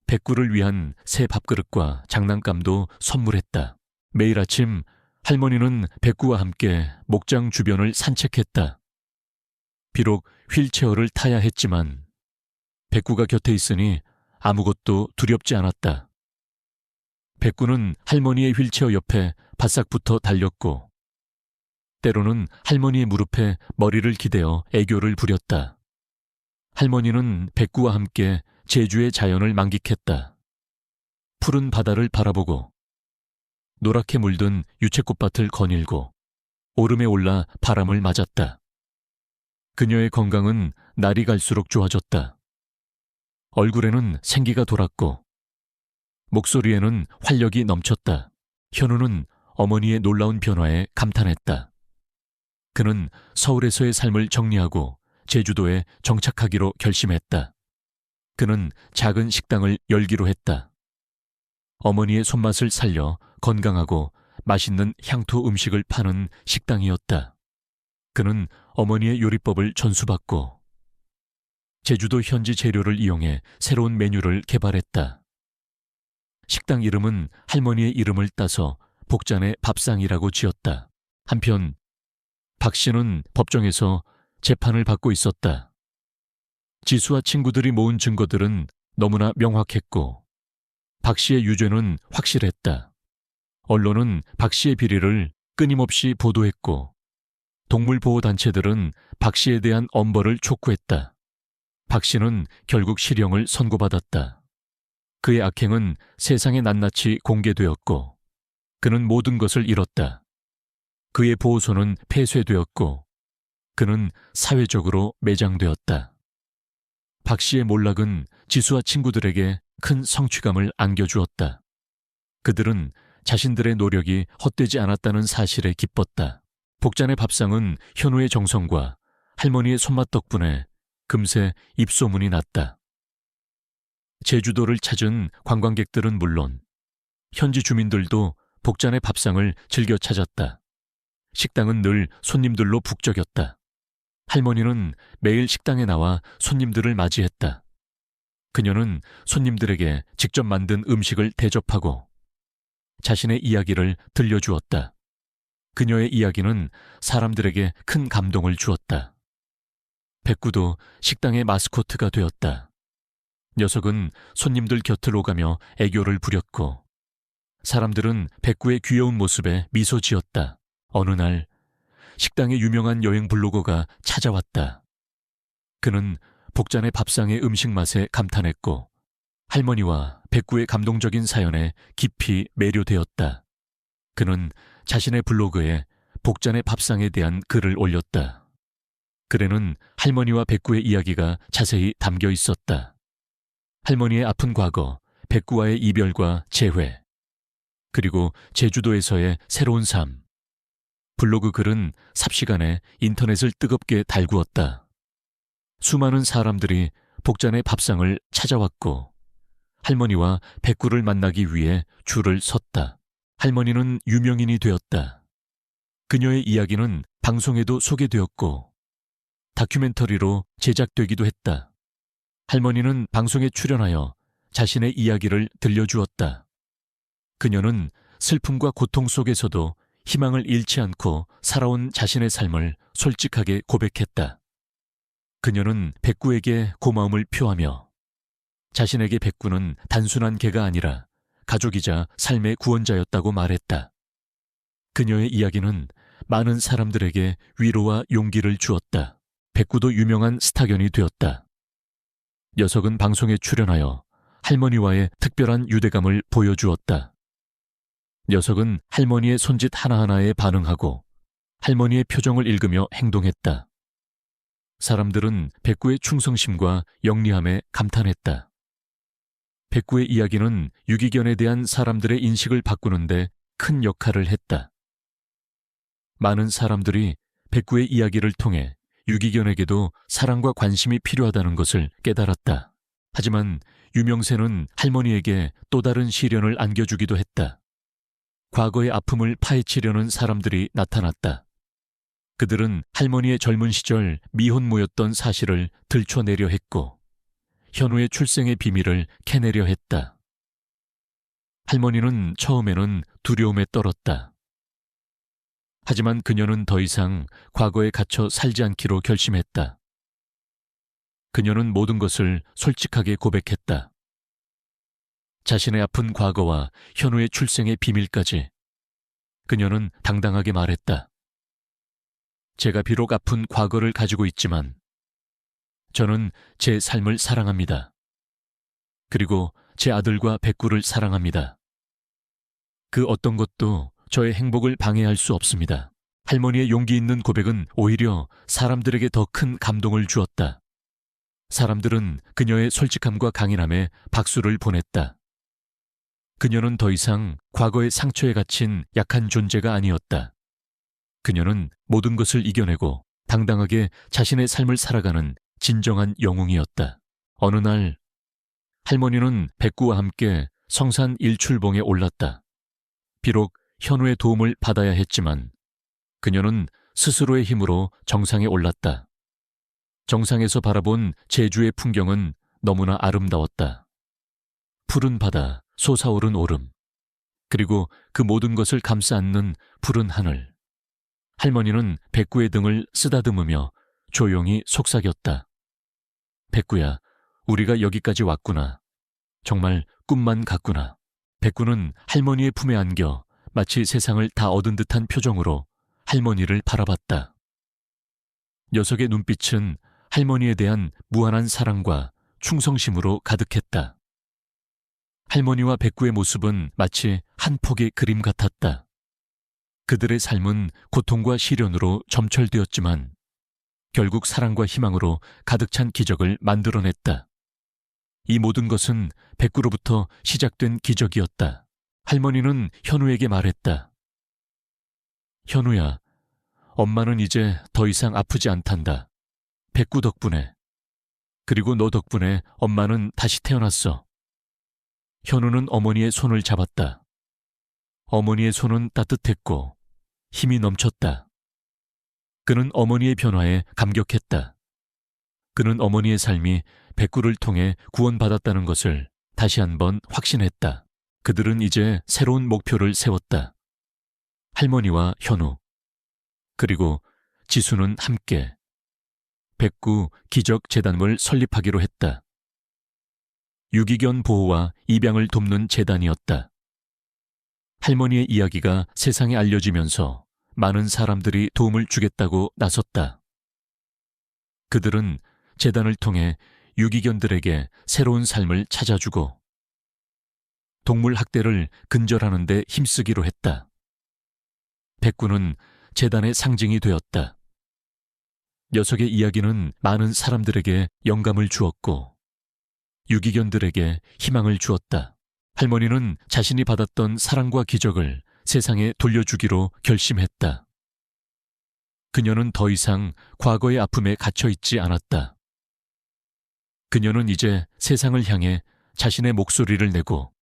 백구를 위한 새 밥그릇과 장난감도 선물했다. 매일 아침 할머니는 백구와 함께 목장 주변을 산책했다. 비록 휠체어를 타야 했지만 백구가 곁에 있으니 아무것도 두렵지 않았다. 백구는 할머니의 휠체어 옆에 바싹 붙어 달렸고 때로는 할머니의 무릎에 머리를 기대어 애교를 부렸다. 할머니는 백구와 함께 제주의 자연을 만끽했다. 푸른 바다를 바라보고 노랗게 물든 유채꽃밭을 거닐고 오름에 올라 바람을 맞았다. 그녀의 건강은 날이 갈수록 좋아졌다. 얼굴에는 생기가 돌았고 목소리에는 활력이 넘쳤다. 현우는 어머니의 놀라운 변화에 감탄했다. 그는 서울에서의 삶을 정리하고 제주도에 정착하기로 결심했다. 그는 작은 식당을 열기로 했다. 어머니의 손맛을 살려 건강하고 맛있는 향토 음식을 파는 식당이었다. 그는 어머니의 요리법을 전수받고 제주도 현지 재료를 이용해 새로운 메뉴를 개발했다. 식당 이름은 할머니의 이름을 따서 복잔의 밥상이라고 지었다. 한편 박 씨는 법정에서 재판을 받고 있었다. 지수와 친구들이 모은 증거들은 너무나 명확했고 박 씨의 유죄는 확실했다. 언론은 박 씨의 비리를 끊임없이 보도했고 동물보호단체들은 박 씨에 대한 엄벌을 촉구했다. 박 씨는 결국 실형을 선고받았다. 그의 악행은 세상에 낱낱이 공개되었고 그는 모든 것을 잃었다. 그의 보호소는 폐쇄되었고 그는 사회적으로 매장되었다. 박 씨의 몰락은 지수와 친구들에게 큰 성취감을 안겨주었다. 그들은 자신들의 노력이 헛되지 않았다는 사실에 기뻤다. 복잔의 밥상은 현우의 정성과 할머니의 손맛 덕분에 금세 입소문이 났다. 제주도를 찾은 관광객들은 물론 현지 주민들도 복잔의 밥상을 즐겨 찾았다. 식당은 늘 손님들로 북적였다. 할머니는 매일 식당에 나와 손님들을 맞이했다. 그녀는 손님들에게 직접 만든 음식을 대접하고 자신의 이야기를 들려주었다. 그녀의 이야기는 사람들에게 큰 감동을 주었다. 백구도 식당의 마스코트가 되었다. 녀석은 손님들 곁을 오가며 애교를 부렸고 사람들은 백구의 귀여운 모습에 미소 지었다. 어느 날 식당의 유명한 여행 블로거가 찾아왔다. 그는 복잔의 밥상의 음식 맛에 감탄했고 할머니와 백구의 감동적인 사연에 깊이 매료되었다. 그는 자신의 블로그에 복잔의 밥상에 대한 글을 올렸다. 글에는 할머니와 백구의 이야기가 자세히 담겨 있었다. 할머니의 아픈 과거, 백구와의 이별과 재회, 그리고 제주도에서의 새로운 삶. 블로그 글은 삽시간에 인터넷을 뜨겁게 달구었다. 수많은 사람들이 복잔의 밥상을 찾아왔고 할머니와 백구를 만나기 위해 줄을 섰다. 할머니는 유명인이 되었다. 그녀의 이야기는 방송에도 소개되었고 다큐멘터리로 제작되기도 했다. 할머니는 방송에 출연하여 자신의 이야기를 들려주었다. 그녀는 슬픔과 고통 속에서도 희망을 잃지 않고 살아온 자신의 삶을 솔직하게 고백했다. 그녀는 백구에게 고마움을 표하며 자신에게 백구는 단순한 개가 아니라 가족이자 삶의 구원자였다고 말했다. 그녀의 이야기는 많은 사람들에게 위로와 용기를 주었다. 백구도 유명한 스타견이 되었다. 녀석은 방송에 출연하여 할머니와의 특별한 유대감을 보여주었다. 녀석은 할머니의 손짓 하나하나에 반응하고 할머니의 표정을 읽으며 행동했다. 사람들은 백구의 충성심과 영리함에 감탄했다. 백구의 이야기는 유기견에 대한 사람들의 인식을 바꾸는데 큰 역할을 했다. 많은 사람들이 백구의 이야기를 통해 유기견에게도 사랑과 관심이 필요하다는 것을 깨달았다. 하지만 유명세는 할머니에게 또 다른 시련을 안겨주기도 했다. 과거의 아픔을 파헤치려는 사람들이 나타났다. 그들은 할머니의 젊은 시절 미혼모였던 사실을 들춰내려 했고 현우의 출생의 비밀을 캐내려 했다. 할머니는 처음에는 두려움에 떨었다. 하지만 그녀는 더 이상 과거에 갇혀 살지 않기로 결심했다. 그녀는 모든 것을 솔직하게 고백했다. 자신의 아픈 과거와 현우의 출생의 비밀까지 그녀는 당당하게 말했다. 제가 비록 아픈 과거를 가지고 있지만 저는 제 삶을 사랑합니다. 그리고 제 아들과 백구를 사랑합니다. 그 어떤 것도 저의 행복을 방해할 수 없습니다. 할머니의 용기 있는 고백은 오히려 사람들에게 더 큰 감동을 주었다. 사람들은 그녀의 솔직함과 강인함에 박수를 보냈다. 그녀는 더 이상 과거의 상처에 갇힌 약한 존재가 아니었다. 그녀는 모든 것을 이겨내고 당당하게 자신의 삶을 살아가는 진정한 영웅이었다. 어느 날 할머니는 백구와 함께 성산 일출봉에 올랐다. 비록 현우의 도움을 받아야 했지만 그녀는 스스로의 힘으로 정상에 올랐다. 정상에서 바라본 제주의 풍경은 너무나 아름다웠다. 푸른 바다, 솟아오른 오름, 그리고 그 모든 것을 감싸 안는 푸른 하늘. 할머니는 백구의 등을 쓰다듬으며 조용히 속삭였다. 백구야, 우리가 여기까지 왔구나. 정말 꿈만 같구나. 백구는 할머니의 품에 안겨 마치 세상을 다 얻은 듯한 표정으로 할머니를 바라봤다. 녀석의 눈빛은 할머니에 대한 무한한 사랑과 충성심으로 가득했다. 할머니와 백구의 모습은 마치 한 폭의 그림 같았다. 그들의 삶은 고통과 시련으로 점철되었지만 결국 사랑과 희망으로 가득 찬 기적을 만들어냈다. 이 모든 것은 백구로부터 시작된 기적이었다. 할머니는 현우에게 말했다. 현우야, 엄마는 이제 더 이상 아프지 않단다. 백구 덕분에. 그리고 너 덕분에 엄마는 다시 태어났어. 현우는 어머니의 손을 잡았다. 어머니의 손은 따뜻했고 힘이 넘쳤다. 그는 어머니의 변화에 감격했다. 그는 어머니의 삶이 백구를 통해 구원받았다는 것을 다시 한번 확신했다. 그들은 이제 새로운 목표를 세웠다. 할머니와 현우, 그리고 지수는 함께 백구 기적재단을 설립하기로 했다. 유기견 보호와 입양을 돕는 재단이었다. 할머니의 이야기가 세상에 알려지면서 많은 사람들이 도움을 주겠다고 나섰다. 그들은 재단을 통해 유기견들에게 새로운 삶을 찾아주고 동물 학대를 근절하는 데 힘쓰기로 했다. 백구는 재단의 상징이 되었다. 녀석의 이야기는 많은 사람들에게 영감을 주었고 유기견들에게 희망을 주었다. 할머니는 자신이 받았던 사랑과 기적을 세상에 돌려주기로 결심했다. 그녀는 더 이상 과거의 아픔에 갇혀 있지 않았다. 그녀는 이제 세상을 향해 자신의 목소리를 내고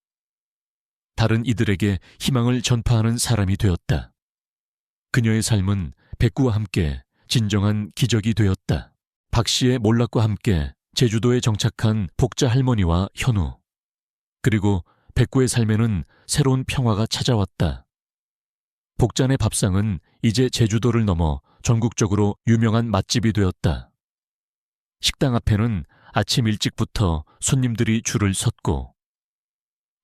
다른 이들에게 희망을 전파하는 사람이 되었다. 그녀의 삶은 백구와 함께 진정한 기적이 되었다. 박 씨의 몰락과 함께 제주도에 정착한 복자 할머니와 현우, 그리고 백구의 삶에는 새로운 평화가 찾아왔다. 복자네 밥상은 이제 제주도를 넘어 전국적으로 유명한 맛집이 되었다. 식당 앞에는 아침 일찍부터 손님들이 줄을 섰고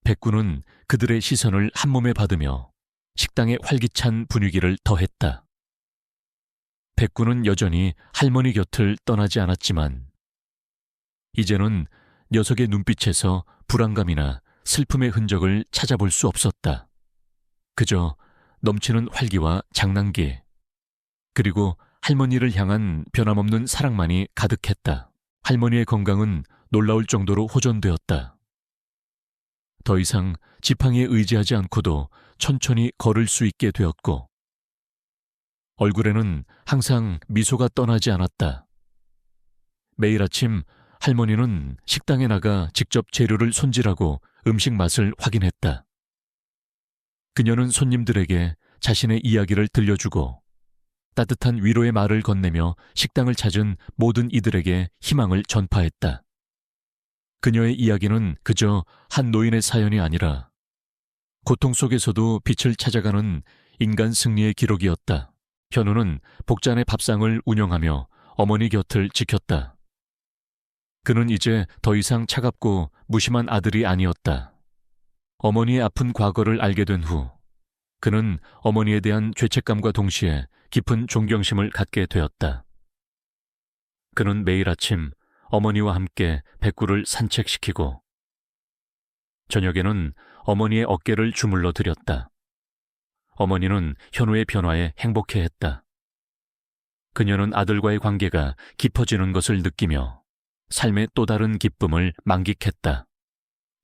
백구는 그들의 시선을 한몸에 받으며 식당의 활기찬 분위기를 더했다. 백구는 여전히 할머니 곁을 떠나지 않았지만 이제는 녀석의 눈빛에서 불안감이나 슬픔의 흔적을 찾아볼 수 없었다. 그저 넘치는 활기와 장난기, 그리고 할머니를 향한 변함없는 사랑만이 가득했다. 할머니의 건강은 놀라울 정도로 호전되었다. 더 이상 지팡이에 의지하지 않고도 천천히 걸을 수 있게 되었고 얼굴에는 항상 미소가 떠나지 않았다. 매일 아침 할머니는 식당에 나가 직접 재료를 손질하고 음식 맛을 확인했다. 그녀는 손님들에게 자신의 이야기를 들려주고 따뜻한 위로의 말을 건네며 식당을 찾은 모든 이들에게 희망을 전파했다. 그녀의 이야기는 그저 한 노인의 사연이 아니라 고통 속에서도 빛을 찾아가는 인간 승리의 기록이었다. 현우는 복잔의 밥상을 운영하며 어머니 곁을 지켰다. 그는 이제 더 이상 차갑고 무심한 아들이 아니었다. 어머니의 아픈 과거를 알게 된 후 그는 어머니에 대한 죄책감과 동시에 깊은 존경심을 갖게 되었다. 그는 매일 아침 어머니와 함께 백구를 산책시키고 저녁에는 어머니의 어깨를 주물러 드렸다. 어머니는 현우의 변화에 행복해했다. 그녀는 아들과의 관계가 깊어지는 것을 느끼며 삶의 또 다른 기쁨을 만끽했다.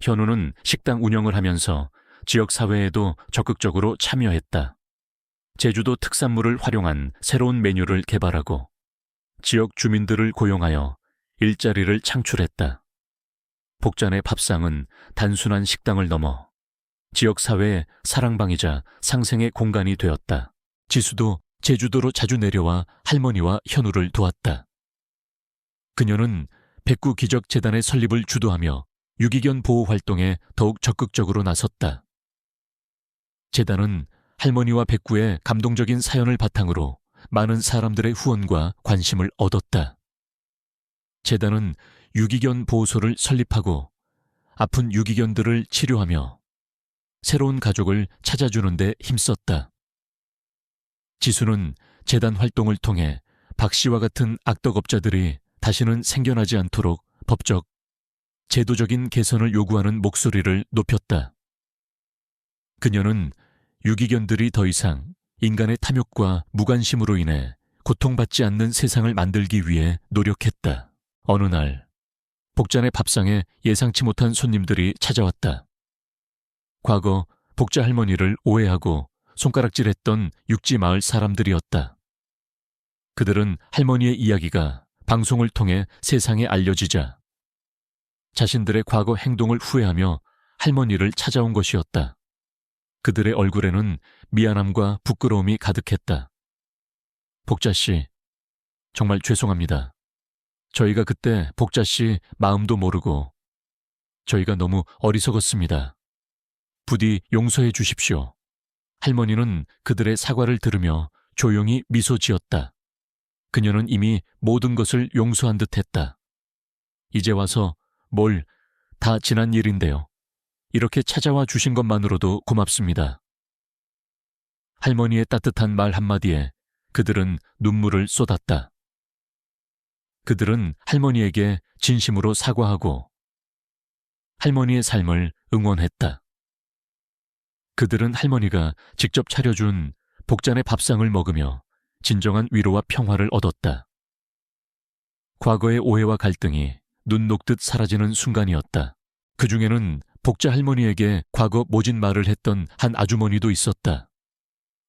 현우는 식당 운영을 하면서 지역사회에도 적극적으로 참여했다. 제주도 특산물을 활용한 새로운 메뉴를 개발하고 지역 주민들을 고용하여 일자리를 창출했다. 복잔의 밥상은 단순한 식당을 넘어 지역사회의 사랑방이자 상생의 공간이 되었다. 지수도 제주도로 자주 내려와 할머니와 현우를 도왔다. 그녀는 백구 기적재단의 설립을 주도하며 유기견 보호 활동에 더욱 적극적으로 나섰다. 재단은 할머니와 백구의 감동적인 사연을 바탕으로 많은 사람들의 후원과 관심을 얻었다. 재단은 유기견 보호소를 설립하고 아픈 유기견들을 치료하며 새로운 가족을 찾아주는 데 힘썼다. 지수는 재단 활동을 통해 박 씨와 같은 악덕업자들이 다시는 생겨나지 않도록 법적, 제도적인 개선을 요구하는 목소리를 높였다. 그녀는 유기견들이 더 이상 인간의 탐욕과 무관심으로 인해 고통받지 않는 세상을 만들기 위해 노력했다. 어느 날, 복잔의 밥상에 예상치 못한 손님들이 찾아왔다. 과거 복자 할머니를 오해하고 손가락질했던 육지 마을 사람들이었다. 그들은 할머니의 이야기가 방송을 통해 세상에 알려지자 자신들의 과거 행동을 후회하며 할머니를 찾아온 것이었다. 그들의 얼굴에는 미안함과 부끄러움이 가득했다. 복자씨, 정말 죄송합니다. 저희가 그때 복자씨 마음도 모르고 저희가 너무 어리석었습니다. 부디 용서해 주십시오. 할머니는 그들의 사과를 들으며 조용히 미소 지었다. 그녀는 이미 모든 것을 용서한 듯 했다. 이제 와서 뭘, 다 지난 일인데요. 이렇게 찾아와 주신 것만으로도 고맙습니다. 할머니의 따뜻한 말 한마디에 그들은 눈물을 쏟았다. 그들은 할머니에게 진심으로 사과하고 할머니의 삶을 응원했다. 그들은 할머니가 직접 차려준 복잔의 밥상을 먹으며 진정한 위로와 평화를 얻었다. 과거의 오해와 갈등이 눈 녹듯 사라지는 순간이었다. 그 중에는 복자 할머니에게 과거 모진 말을 했던 한 아주머니도 있었다.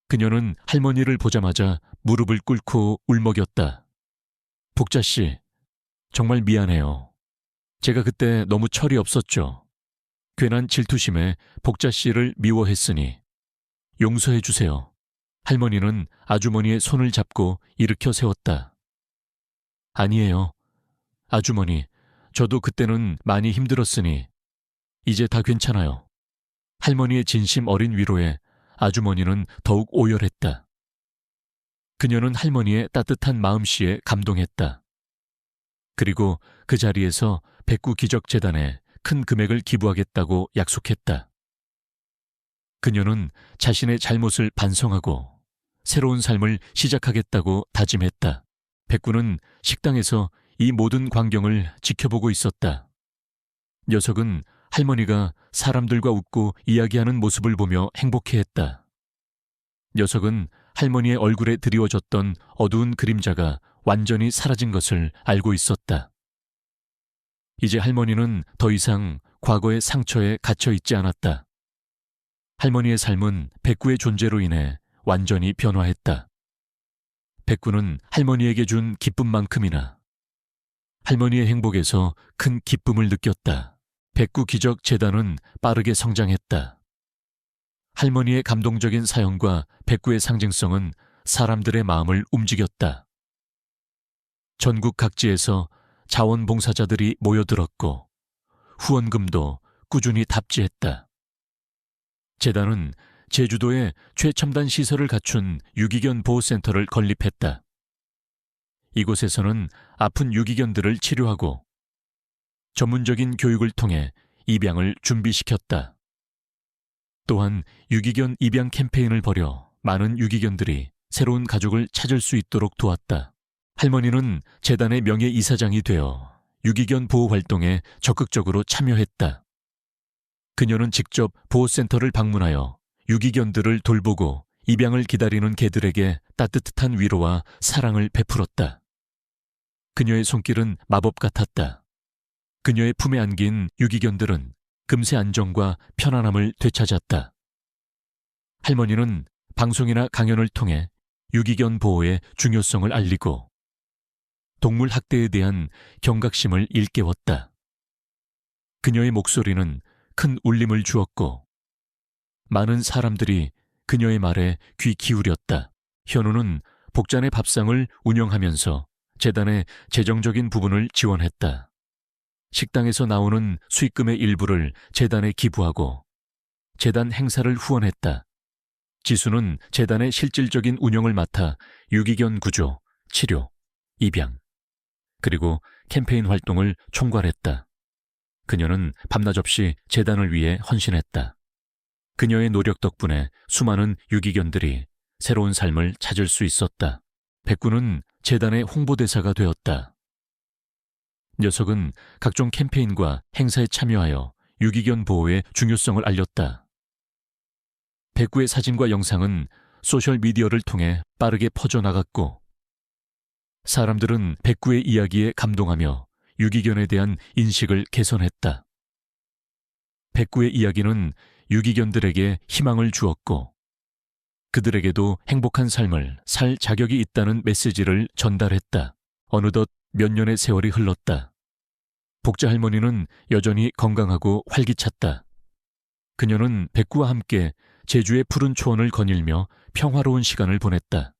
그녀는 할머니를 보자마자 무릎을 꿇고 울먹였다. 복자씨, 정말 미안해요. 제가 그때 너무 철이 없었죠. 괜한 질투심에 복자씨를 미워했으니 용서해 주세요. 할머니는 아주머니의 손을 잡고 일으켜 세웠다. 아니에요. 아주머니, 저도 그때는 많이 힘들었으니 이제 다 괜찮아요. 할머니의 진심 어린 위로에 아주머니는 더욱 오열했다. 그녀는 할머니의 따뜻한 마음씨에 감동했다. 그리고 그 자리에서 백구 기적재단에 큰 금액을 기부하겠다고 약속했다. 그녀는 자신의 잘못을 반성하고 새로운 삶을 시작하겠다고 다짐했다. 백구는 식당에서 이 모든 광경을 지켜보고 있었다. 녀석은 할머니가 사람들과 웃고 이야기하는 모습을 보며 행복해했다. 녀석은 할머니의 얼굴에 드리워졌던 어두운 그림자가 완전히 사라진 것을 알고 있었다. 이제 할머니는 더 이상 과거의 상처에 갇혀 있지 않았다. 할머니의 삶은 백구의 존재로 인해 완전히 변화했다. 백구는 할머니에게 준 기쁨만큼이나 할머니의 행복에서 큰 기쁨을 느꼈다. 백구 기적 재단은 빠르게 성장했다. 할머니의 감동적인 사연과 백구의 상징성은 사람들의 마음을 움직였다. 전국 각지에서 자원봉사자들이 모여들었고 후원금도 꾸준히 답지했다. 재단은 제주도에 최첨단 시설을 갖춘 유기견 보호센터를 건립했다. 이곳에서는 아픈 유기견들을 치료하고 전문적인 교육을 통해 입양을 준비시켰다. 또한 유기견 입양 캠페인을 벌여 많은 유기견들이 새로운 가족을 찾을 수 있도록 도왔다. 할머니는 재단의 명예이사장이 되어 유기견 보호 활동에 적극적으로 참여했다. 그녀는 직접 보호센터를 방문하여 유기견들을 돌보고 입양을 기다리는 개들에게 따뜻한 위로와 사랑을 베풀었다. 그녀의 손길은 마법 같았다. 그녀의 품에 안긴 유기견들은 금세 안정과 편안함을 되찾았다. 할머니는 방송이나 강연을 통해 유기견 보호의 중요성을 알리고 동물 학대에 대한 경각심을 일깨웠다. 그녀의 목소리는 큰 울림을 주었고 많은 사람들이 그녀의 말에 귀 기울였다. 현우는 복잔의 밥상을 운영하면서 재단의 재정적인 부분을 지원했다. 식당에서 나오는 수익금의 일부를 재단에 기부하고 재단 행사를 후원했다. 지수는 재단의 실질적인 운영을 맡아 유기견 구조, 치료, 입양, 그리고 캠페인 활동을 총괄했다. 그녀는 밤낮 없이 재단을 위해 헌신했다. 그녀의 노력 덕분에 수많은 유기견들이 새로운 삶을 찾을 수 있었다. 백구는 재단의 홍보대사가 되었다. 녀석은 각종 캠페인과 행사에 참여하여 유기견 보호의 중요성을 알렸다. 백구의 사진과 영상은 소셜미디어를 통해 빠르게 퍼져나갔고 사람들은 백구의 이야기에 감동하며 유기견에 대한 인식을 개선했다. 백구의 이야기는 유기견들에게 희망을 주었고 그들에게도 행복한 삶을 살 자격이 있다는 메시지를 전달했다. 어느덧 몇 년의 세월이 흘렀다. 복자 할머니는 여전히 건강하고 활기찼다. 그녀는 백구와 함께 제주의 푸른 초원을 거닐며 평화로운 시간을 보냈다.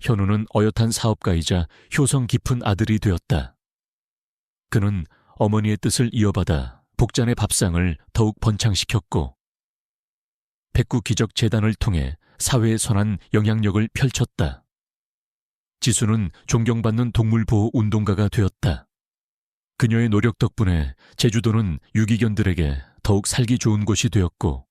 현우는 어엿한 사업가이자 효성 깊은 아들이 되었다. 그는 어머니의 뜻을 이어받아 복잔의 밥상을 더욱 번창시켰고 백구 기적 재단을 통해 사회에 선한 영향력을 펼쳤다. 지수는 존경받는 동물보호 운동가가 되었다. 그녀의 노력 덕분에 제주도는 유기견들에게 더욱 살기 좋은 곳이 되었고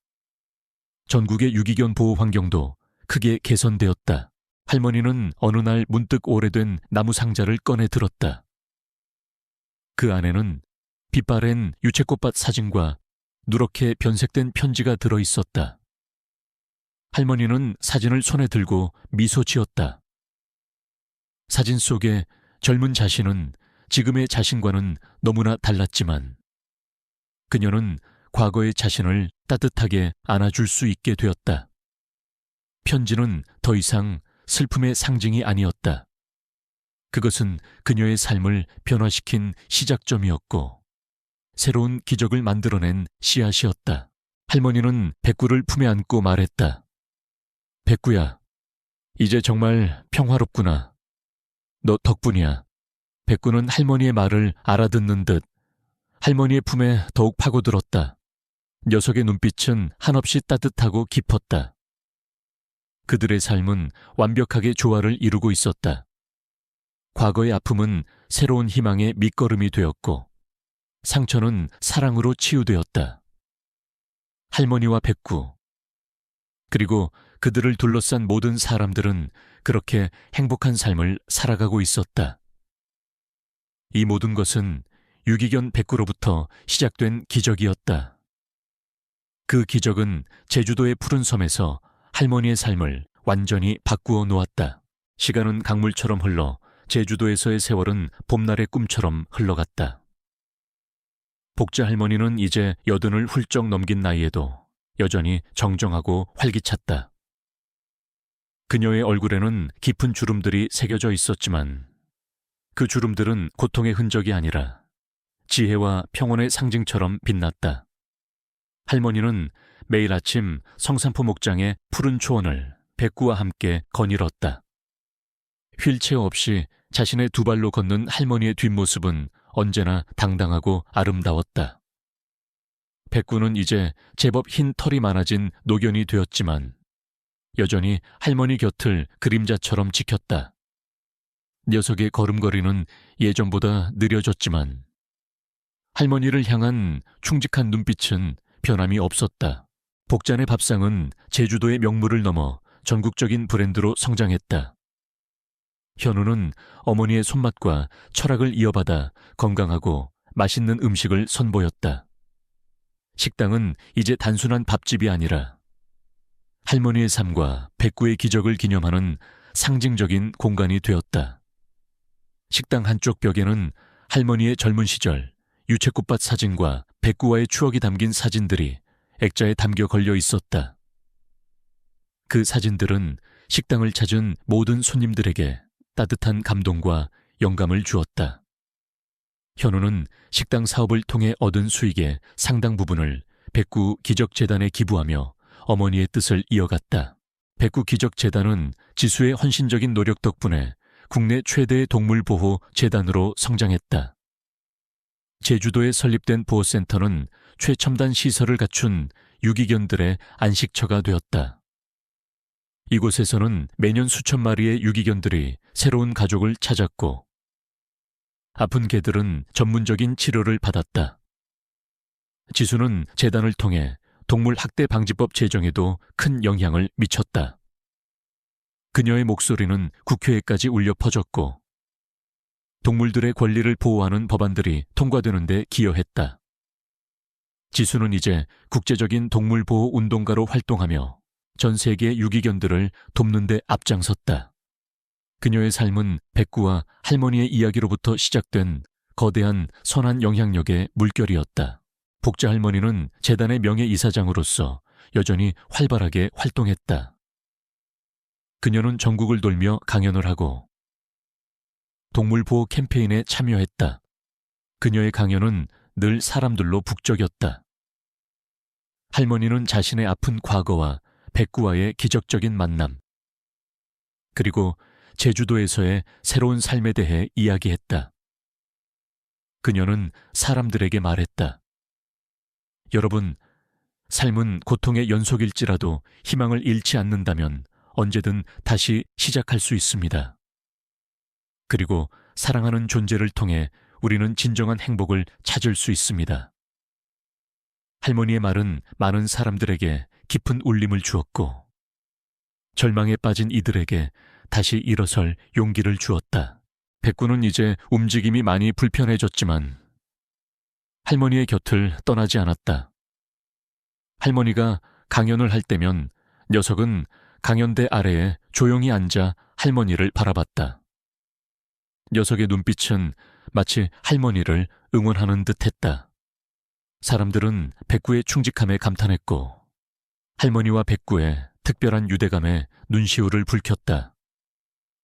전국의 유기견 보호 환경도 크게 개선되었다. 할머니는 어느 날 문득 오래된 나무 상자를 꺼내 들었다. 그 안에는 빛바랜 유채꽃밭 사진과 누렇게 변색된 편지가 들어 있었다. 할머니는 사진을 손에 들고 미소 지었다. 사진 속의 젊은 자신은 지금의 자신과는 너무나 달랐지만 그녀는 과거의 자신을 따뜻하게 안아줄 수 있게 되었다. 편지는 더 이상 슬픔의 상징이 아니었다. 그것은 그녀의 삶을 변화시킨 시작점이었고 새로운 기적을 만들어낸 씨앗이었다. 할머니는 백구를 품에 안고 말했다. 백구야, 이제 정말 평화롭구나. 너 덕분이야. 백구는 할머니의 말을 알아듣는 듯 할머니의 품에 더욱 파고들었다. 녀석의 눈빛은 한없이 따뜻하고 깊었다. 그들의 삶은 완벽하게 조화를 이루고 있었다. 과거의 아픔은 새로운 희망의 밑거름이 되었고 상처는 사랑으로 치유되었다. 할머니와 백구, 그리고 그들을 둘러싼 모든 사람들은 그렇게 행복한 삶을 살아가고 있었다. 이 모든 것은 유기견 백구로부터 시작된 기적이었다. 그 기적은 제주도의 푸른 섬에서 할머니의 삶을 완전히 바꾸어 놓았다. 시간은 강물처럼 흘러 제주도에서의 세월은 봄날의 꿈처럼 흘러갔다. 복자 할머니는 이제 80을 훌쩍 넘긴 나이에도 여전히 정정하고 활기찼다. 그녀의 얼굴에는 깊은 주름들이 새겨져 있었지만 그 주름들은 고통의 흔적이 아니라 지혜와 평온의 상징처럼 빛났다. 할머니는 매일 아침 성산포 목장의 푸른 초원을 백구와 함께 거닐었다. 휠체어 없이 자신의 두 발로 걷는 할머니의 뒷모습은 언제나 당당하고 아름다웠다. 백구는 이제 제법 흰 털이 많아진 노견이 되었지만 여전히 할머니 곁을 그림자처럼 지켰다. 녀석의 걸음걸이는 예전보다 느려졌지만 할머니를 향한 충직한 눈빛은 변함이 없었다. 복잔의 밥상은 제주도의 명물을 넘어 전국적인 브랜드로 성장했다. 현우는 어머니의 손맛과 철학을 이어받아 건강하고 맛있는 음식을 선보였다. 식당은 이제 단순한 밥집이 아니라 할머니의 삶과 백구의 기적을 기념하는 상징적인 공간이 되었다. 식당 한쪽 벽에는 할머니의 젊은 시절 유채꽃밭 사진과 백구와의 추억이 담긴 사진들이 액자에 담겨 걸려 있었다. 그 사진들은 식당을 찾은 모든 손님들에게 따뜻한 감동과 영감을 주었다. 현우는 식당 사업을 통해 얻은 수익의 상당 부분을 백구 기적재단에 기부하며 어머니의 뜻을 이어갔다. 백구 기적재단은 지수의 헌신적인 노력 덕분에 국내 최대의 동물보호 재단으로 성장했다. 제주도에 설립된 보호센터는 최첨단 시설을 갖춘 유기견들의 안식처가 되었다. 이곳에서는 매년 수천 마리의 유기견들이 새로운 가족을 찾았고 아픈 개들은 전문적인 치료를 받았다. 지수는 재단을 통해 동물 학대 방지법 제정에도 큰 영향을 미쳤다. 그녀의 목소리는 국회에까지 울려 퍼졌고 동물들의 권리를 보호하는 법안들이 통과되는 데 기여했다. 지수는 이제 국제적인 동물보호 운동가로 활동하며 전 세계 유기견들을 돕는 데 앞장섰다. 그녀의 삶은 백구와 할머니의 이야기로부터 시작된 거대한 선한 영향력의 물결이었다. 복자 할머니는 재단의 명예이사장으로서 여전히 활발하게 활동했다. 그녀는 전국을 돌며 강연을 하고 동물보호 캠페인에 참여했다. 그녀의 강연은 늘 사람들로 북적였다. 할머니는 자신의 아픈 과거와 백구와의 기적적인 만남, 그리고 제주도에서의 새로운 삶에 대해 이야기했다. 그녀는 사람들에게 말했다. 여러분, 삶은 고통의 연속일지라도 희망을 잃지 않는다면 언제든 다시 시작할 수 있습니다. 그리고 사랑하는 존재를 통해 우리는 진정한 행복을 찾을 수 있습니다. 할머니의 말은 많은 사람들에게 깊은 울림을 주었고 절망에 빠진 이들에게 다시 일어설 용기를 주었다. 백구는 이제 움직임이 많이 불편해졌지만 할머니의 곁을 떠나지 않았다. 할머니가 강연을 할 때면 녀석은 강연대 아래에 조용히 앉아 할머니를 바라봤다. 녀석의 눈빛은 마치 할머니를 응원하는 듯했다. 사람들은 백구의 충직함에 감탄했고 할머니와 백구의 특별한 유대감에 눈시울을 붉혔다.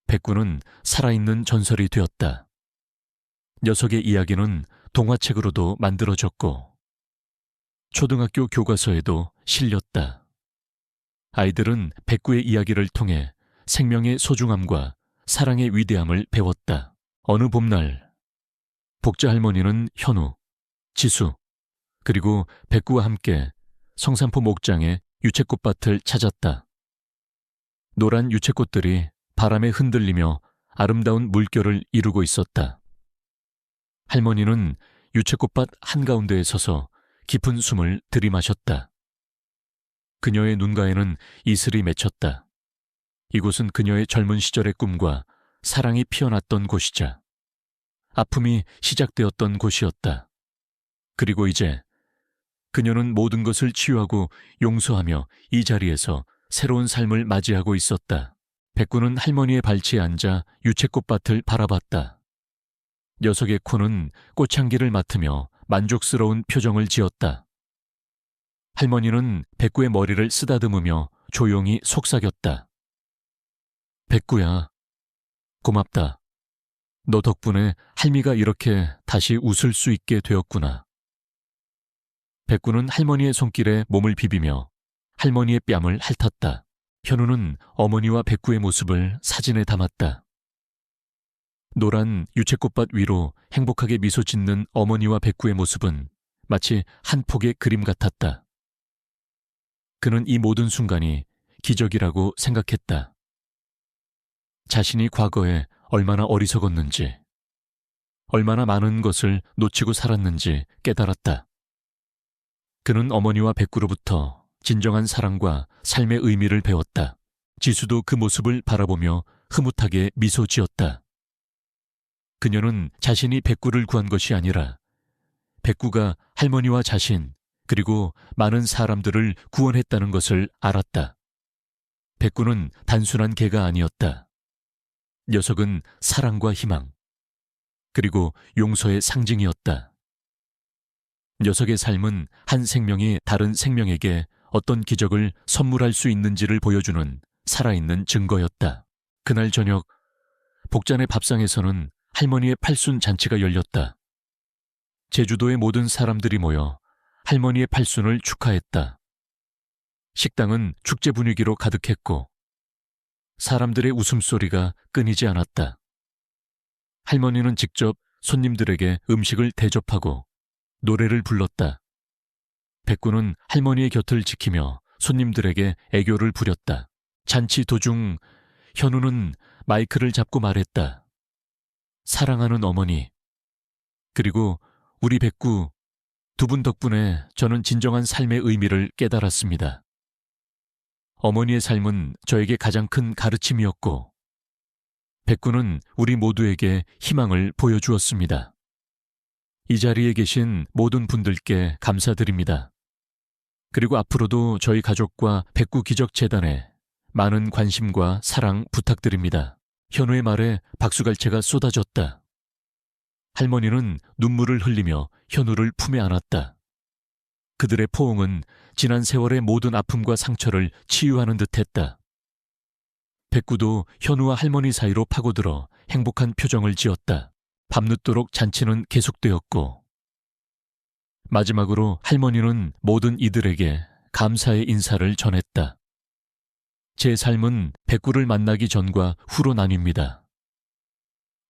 백구는 살아있는 전설이 되었다. 녀석의 이야기는 동화책으로도 만들어졌고 초등학교 교과서에도 실렸다. 아이들은 백구의 이야기를 통해 생명의 소중함과 사랑의 위대함을 배웠다. 어느 봄날 복자 할머니는 현우, 지수, 그리고 백구와 함께 성산포 목장의 유채꽃밭을 찾았다. 노란 유채꽃들이 바람에 흔들리며 아름다운 물결을 이루고 있었다. 할머니는 유채꽃밭 한가운데에 서서 깊은 숨을 들이마셨다. 그녀의 눈가에는 이슬이 맺혔다. 이곳은 그녀의 젊은 시절의 꿈과 사랑이 피어났던 곳이자 아픔이 시작되었던 곳이었다. 그리고 이제 그녀는 모든 것을 치유하고 용서하며 이 자리에서 새로운 삶을 맞이하고 있었다. 백구는 할머니의 발치에 앉아 유채꽃밭을 바라봤다. 녀석의 코는 꽃향기를 맡으며 만족스러운 표정을 지었다. 할머니는 백구의 머리를 쓰다듬으며 조용히 속삭였다. 백구야, 고맙다. 너 덕분에 할미가 이렇게 다시 웃을 수 있게 되었구나. 백구는 할머니의 손길에 몸을 비비며 할머니의 뺨을 핥았다. 현우는 어머니와 백구의 모습을 사진에 담았다. 노란 유채꽃밭 위로 행복하게 미소 짓는 어머니와 백구의 모습은 마치 한 폭의 그림 같았다. 그는 이 모든 순간이 기적이라고 생각했다. 자신이 과거에 얼마나 어리석었는지, 얼마나 많은 것을 놓치고 살았는지 깨달았다. 그는 어머니와 백구로부터 진정한 사랑과 삶의 의미를 배웠다. 지수도 그 모습을 바라보며 흐뭇하게 미소 지었다. 그녀는 자신이 백구를 구한 것이 아니라 백구가 할머니와 자신 그리고 많은 사람들을 구원했다는 것을 알았다. 백구는 단순한 개가 아니었다. 녀석은 사랑과 희망 그리고 용서의 상징이었다. 녀석의 삶은 한 생명이 다른 생명에게 어떤 기적을 선물할 수 있는지를 보여주는 살아있는 증거였다. 그날 저녁 복잔의 밥상에서는 할머니의 팔순 잔치가 열렸다. 제주도의 모든 사람들이 모여 할머니의 팔순을 축하했다. 식당은 축제 분위기로 가득했고 사람들의 웃음소리가 끊이지 않았다. 할머니는 직접 손님들에게 음식을 대접하고 노래를 불렀다. 백구는 할머니의 곁을 지키며 손님들에게 애교를 부렸다. 잔치 도중 현우는 마이크를 잡고 말했다. 사랑하는 어머니, 그리고 우리 백구 두 분 덕분에 저는 진정한 삶의 의미를 깨달았습니다. 어머니의 삶은 저에게 가장 큰 가르침이었고 백구는 우리 모두에게 희망을 보여주었습니다. 이 자리에 계신 모든 분들께 감사드립니다. 그리고 앞으로도 저희 가족과 백구 기적재단에 많은 관심과 사랑 부탁드립니다. 현우의 말에 박수갈채가 쏟아졌다. 할머니는 눈물을 흘리며 현우를 품에 안았다. 그들의 포옹은 지난 세월의 모든 아픔과 상처를 치유하는 듯했다. 백구도 현우와 할머니 사이로 파고들어 행복한 표정을 지었다. 밤늦도록 잔치는 계속되었고 마지막으로 할머니는 모든 이들에게 감사의 인사를 전했다. 제 삶은 백구를 만나기 전과 후로 나뉩니다.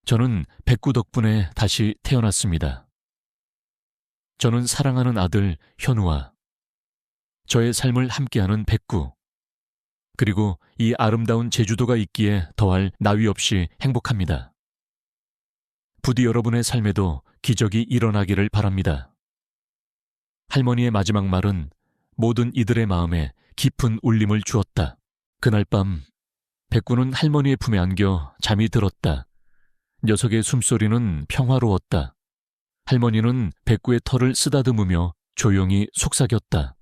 저는 백구 덕분에 다시 태어났습니다. 저는 사랑하는 아들 현우와 저의 삶을 함께하는 백구, 그리고 이 아름다운 제주도가 있기에 더할 나위 없이 행복합니다. 부디 여러분의 삶에도 기적이 일어나기를 바랍니다. 할머니의 마지막 말은 모든 이들의 마음에 깊은 울림을 주었다. 그날 밤 백구는 할머니의 품에 안겨 잠이 들었다. 녀석의 숨소리는 평화로웠다. 할머니는 백구의 털을 쓰다듬으며 조용히 속삭였다.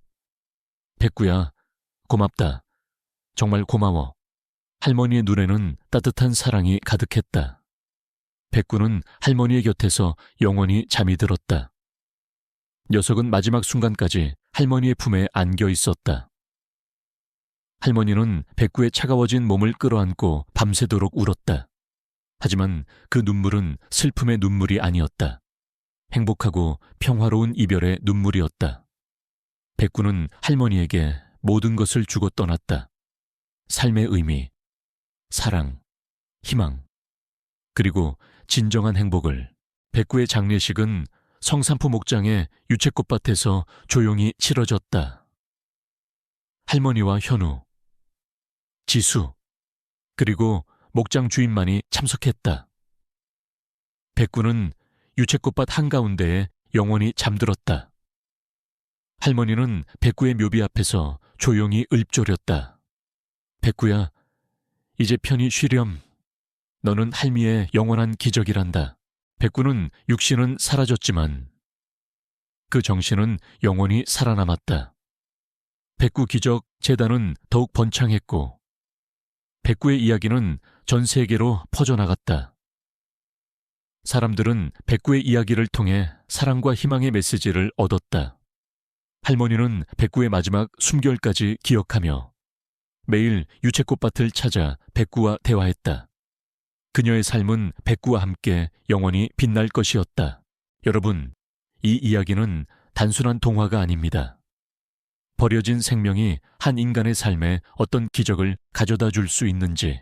백구야, 고맙다. 정말 고마워. 할머니의 눈에는 따뜻한 사랑이 가득했다. 백구는 할머니의 곁에서 영원히 잠이 들었다. 녀석은 마지막 순간까지 할머니의 품에 안겨 있었다. 할머니는 백구의 차가워진 몸을 끌어안고 밤새도록 울었다. 하지만 그 눈물은 슬픔의 눈물이 아니었다. 행복하고 평화로운 이별의 눈물이었다. 백구는 할머니에게 모든 것을 주고 떠났다. 삶의 의미, 사랑, 희망, 그리고 진정한 행복을. 백구의 장례식은 성산포 목장의 유채꽃밭에서 조용히 치러졌다. 할머니와 현우, 지수, 그리고 목장 주인만이 참석했다. 백구는 유채꽃밭 한가운데에 영원히 잠들었다. 할머니는 백구의 묘비 앞에서 조용히 읊조렸다. 백구야, 이제 편히 쉬렴. 너는 할미의 영원한 기적이란다. 백구는 육신은 사라졌지만 그 정신은 영원히 살아남았다. 백구 기적 재단은 더욱 번창했고 백구의 이야기는 전 세계로 퍼져나갔다. 사람들은 백구의 이야기를 통해 사랑과 희망의 메시지를 얻었다. 할머니는 백구의 마지막 숨결까지 기억하며 매일 유채꽃밭을 찾아 백구와 대화했다. 그녀의 삶은 백구와 함께 영원히 빛날 것이었다. 여러분, 이 이야기는 단순한 동화가 아닙니다. 버려진 생명이 한 인간의 삶에 어떤 기적을 가져다 줄 수 있는지,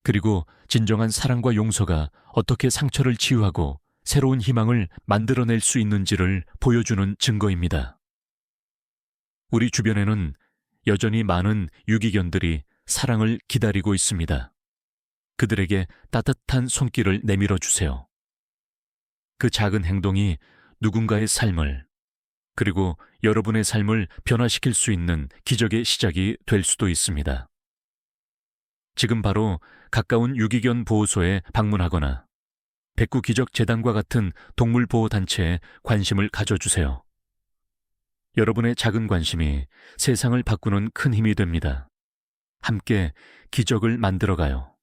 그리고 진정한 사랑과 용서가 어떻게 상처를 치유하고 새로운 희망을 만들어낼 수 있는지를 보여주는 증거입니다. 우리 주변에는 여전히 많은 유기견들이 사랑을 기다리고 있습니다. 그들에게 따뜻한 손길을 내밀어 주세요. 그 작은 행동이 누군가의 삶을, 그리고 여러분의 삶을 변화시킬 수 있는 기적의 시작이 될 수도 있습니다. 지금 바로 가까운 유기견 보호소에 방문하거나 백구기적재단과 같은 동물보호단체에 관심을 가져주세요. 여러분의 작은 관심이 세상을 바꾸는 큰 힘이 됩니다. 함께 기적을 만들어가요.